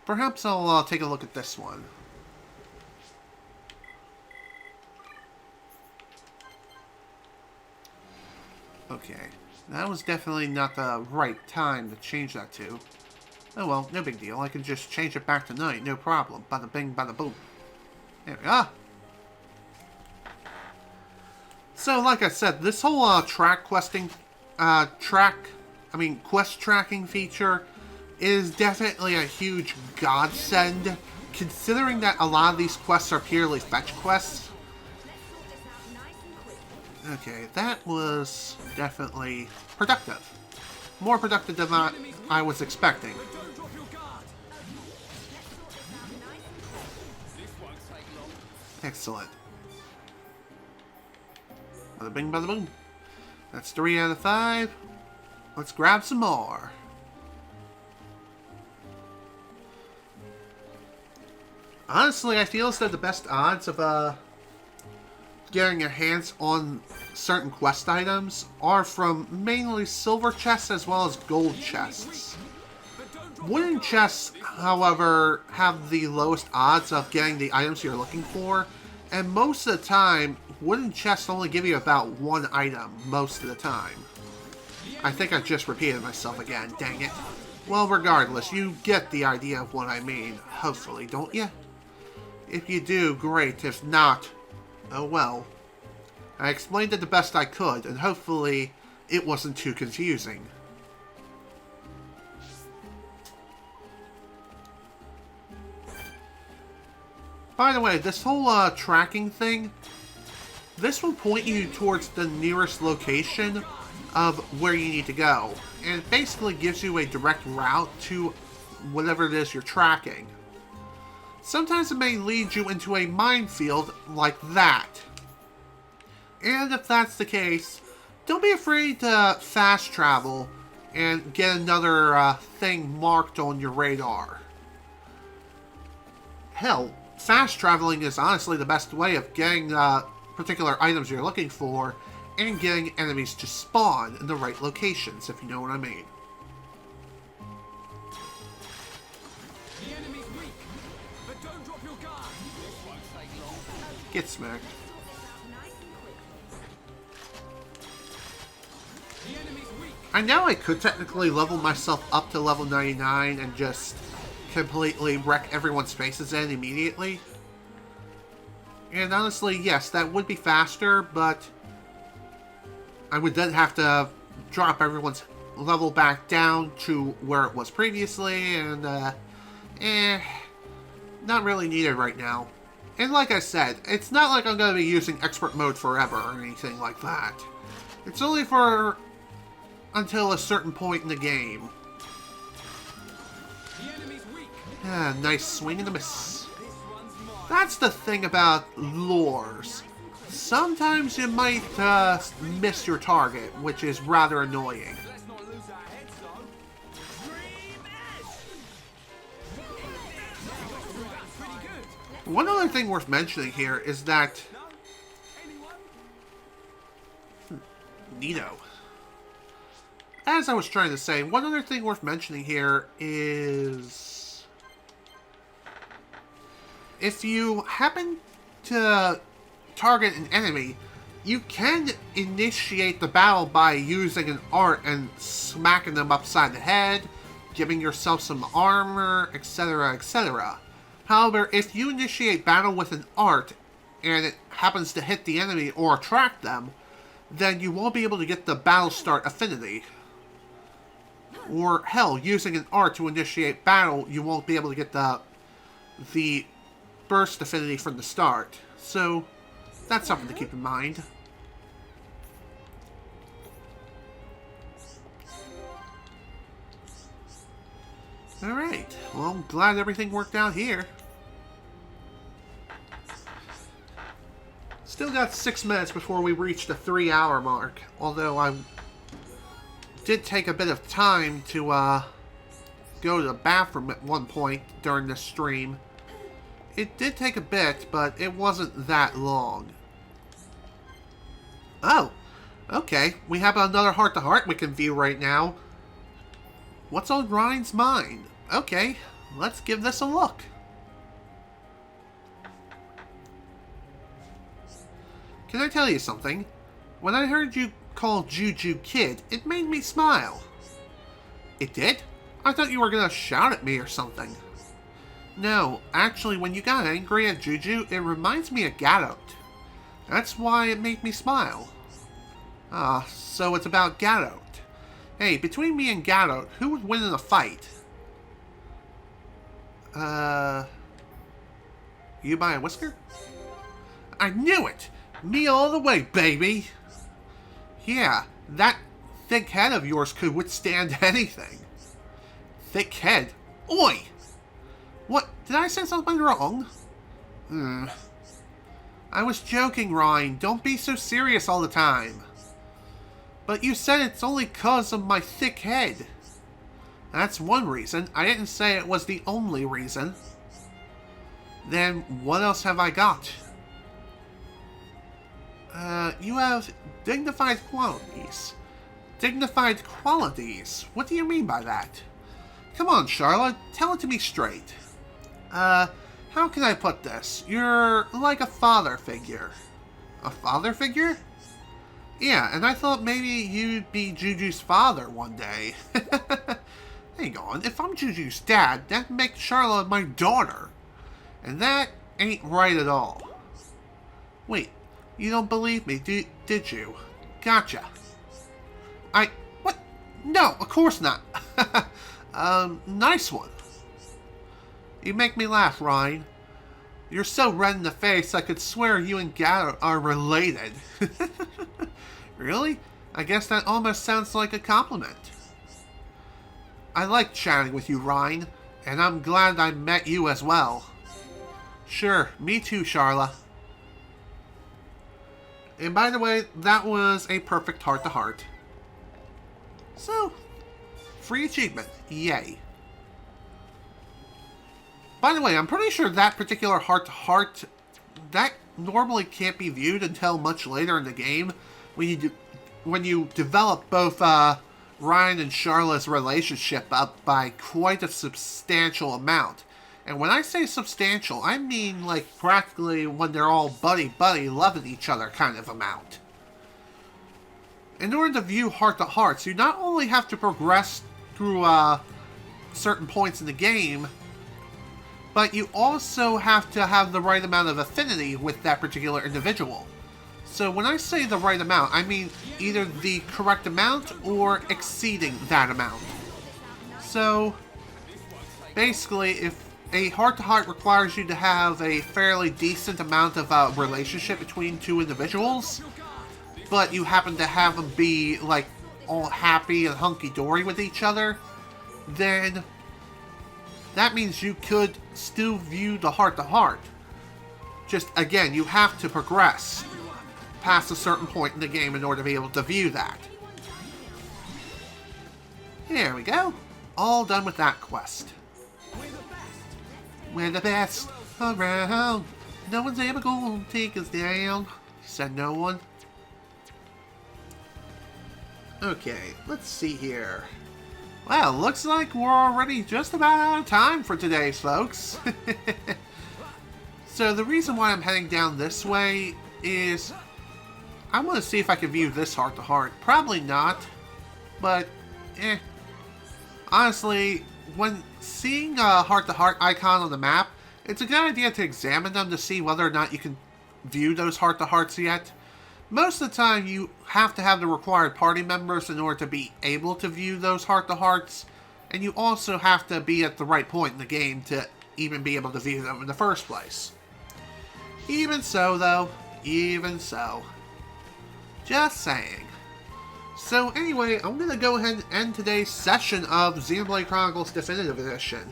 Perhaps I'll take a look at this one. Okay, that was definitely not the right time to change that to. Oh well, no big deal. I can just change it back tonight, no problem. Bada bing, bada boom. There we are. So, like I said, this whole quest tracking feature is definitely a huge godsend, considering that a lot of these quests are purely fetch quests. Okay, that was definitely productive. More productive than I was expecting. Excellent. Bada bing, bada boom. That's 3 out of 5. Let's grab some more. Honestly, I feel as though the best odds of getting your hands on certain quest items are from mainly silver chests as well as gold chests. Wooden chests, however, have the lowest odds of getting the items you're looking for, and most of the time, wooden chests only give you about 1 item most of the time. I think I just repeated myself again, dang it. Well, regardless, you get the idea of what I mean, hopefully, don't you? If you do, great. If not, oh well. I explained it the best I could, and hopefully it wasn't too confusing. By the way, this whole tracking thing, this will point you towards the nearest location of where you need to go. And it basically gives you a direct route to whatever it is you're tracking. Sometimes it may lead you into a minefield like that. And if that's the case, don't be afraid to fast travel and get another thing marked on your radar. Hell, fast traveling is honestly the best way of getting particular items you're looking for and getting enemies to spawn in the right locations, if you know what I mean. The enemy's weak, but don't drop your guard. This won't take long. Get smacked. The enemy's weak. I know I could technically level myself up to level 99 and just completely wreck everyone's faces in immediately. And honestly, yes, that would be faster, but I would then have to drop everyone's level back down to where it was previously, and, not really needed right now. And like I said, it's not like I'm going to be using expert mode forever or anything like that. It's only for until a certain point in the game. Nice swing and a miss. That's the thing about lures. Sometimes you might miss your target, which is rather annoying. One other thing worth mentioning here is that Neato. As I was trying to say, one other thing worth mentioning here is if you happen to target an enemy, you can initiate the battle by using an art and smacking them upside the head, giving yourself some armor, etc., etc. However, if you initiate battle with an art and it happens to hit the enemy or attract them, then you won't be able to get the battle start affinity. Or, hell, using an art to initiate battle, you won't be able to get the burst affinity from the start. So, that's something to keep in mind. Alright, well, I'm glad everything worked out here. Still got 6 minutes before we reach the 3-hour mark, although I did take a bit of time to go to the bathroom at one point during this stream. It did take a bit, but it wasn't that long. Oh, okay. We have another heart-to-heart we can view right now. What's on Ryan's mind? Okay, let's give this a look. Can I tell you something? When I heard you call Juju kid, it made me smile. It did? I thought you were gonna shout at me or something. No, actually, when you got angry at Juju, it reminds me of Gadot. That's why it made me smile. Ah, so it's about Gadot. Hey, between me and Gadot, who would win in a fight? You by a whisker? I knew it! Me all the way, baby! Yeah, that thick head of yours could withstand anything. Thick head? Oi! What? Did I say something wrong? I was joking, Ryan. Don't be so serious all the time. But you said it's only 'cause of my thick head. That's one reason. I didn't say it was the only reason. Then what else have I got? You have dignified qualities. Dignified qualities? What do you mean by that? Come on, Sharla. Tell it to me straight. How can I put this? You're like a father figure. A father figure? Yeah, and I thought maybe you'd be Juju's father one day. Hang on, if I'm Juju's dad, that makes Sharla my daughter. And that ain't right at all. Wait, you don't believe me, did you? Gotcha. What? No, of course not. Nice one. You make me laugh, Ryan. You're so red in the face, I could swear you and Gadot are related. Really? I guess that almost sounds like a compliment. I like chatting with you, Ryan, and I'm glad I met you as well. Sure, me too, Sharla. And by the way, that was a perfect heart-to-heart. So, free achievement. Yay. By the way, I'm pretty sure that particular heart-to-heart, that normally can't be viewed until much later in the game, when you develop both Ryan and Sharla's relationship up by quite a substantial amount. And when I say substantial, I mean like practically when they're all buddy-buddy loving each other kind of amount. In order to view heart-to-hearts, you not only have to progress through certain points in the game, but you also have to have the right amount of affinity with that particular individual. So when I say the right amount, I mean either the correct amount or exceeding that amount. So basically, if a heart-to-heart requires you to have a fairly decent amount of relationship between two individuals, but you happen to have them be like all happy and hunky-dory with each other, then that means you could still view the heart-to-heart. Just, again, you have to progress past a certain point in the game in order to be able to view that. There we go. All done with that quest. We're the best around. No one's ever gonna take us down. Said no one. Okay, let's see here. Well, looks like we're already just about out of time for today, folks. So the reason why I'm heading down this way is I want to see if I can view this heart-to-heart. Probably not, but honestly, when seeing a heart-to-heart icon on the map, it's a good idea to examine them to see whether or not you can view those heart-to-hearts yet. Most of the time, you have to have the required party members in order to be able to view those heart-to-hearts, and you also have to be at the right point in the game to even be able to view them in the first place. Even so, though, even so. Just saying. So anyway, I'm going to go ahead and end today's session of Xenoblade Chronicles Definitive Edition.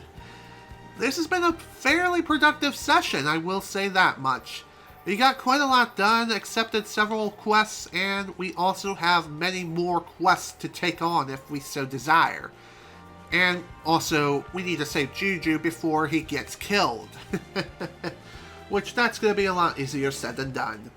This has been a fairly productive session, I will say that much. We got quite a lot done, accepted several quests, and we also have many more quests to take on if we so desire. And also, we need to save Juju before he gets killed. Which that's going to be a lot easier said than done.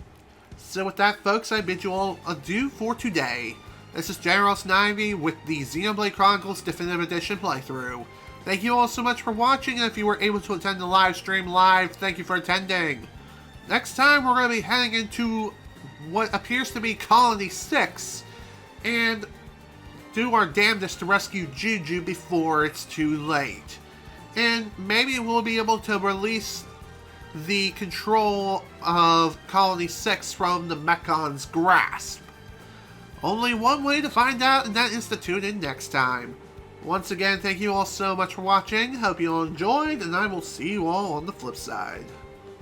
So with that, folks, I bid you all adieu for today. This is General Snivy with the Xenoblade Chronicles Definitive Edition playthrough. Thank you all so much for watching, and if you were able to attend the live stream live, thank you for attending. Next time, we're going to be heading into what appears to be Colony 6, and do our damnedest to rescue Juju before it's too late. And maybe we'll be able to release the control of Colony 6 from the Mechon's grasp. Only one way to find out, and that is to tune in next time. Once again, thank you all so much for watching, hope you all enjoyed, and I will see you all on the flip side.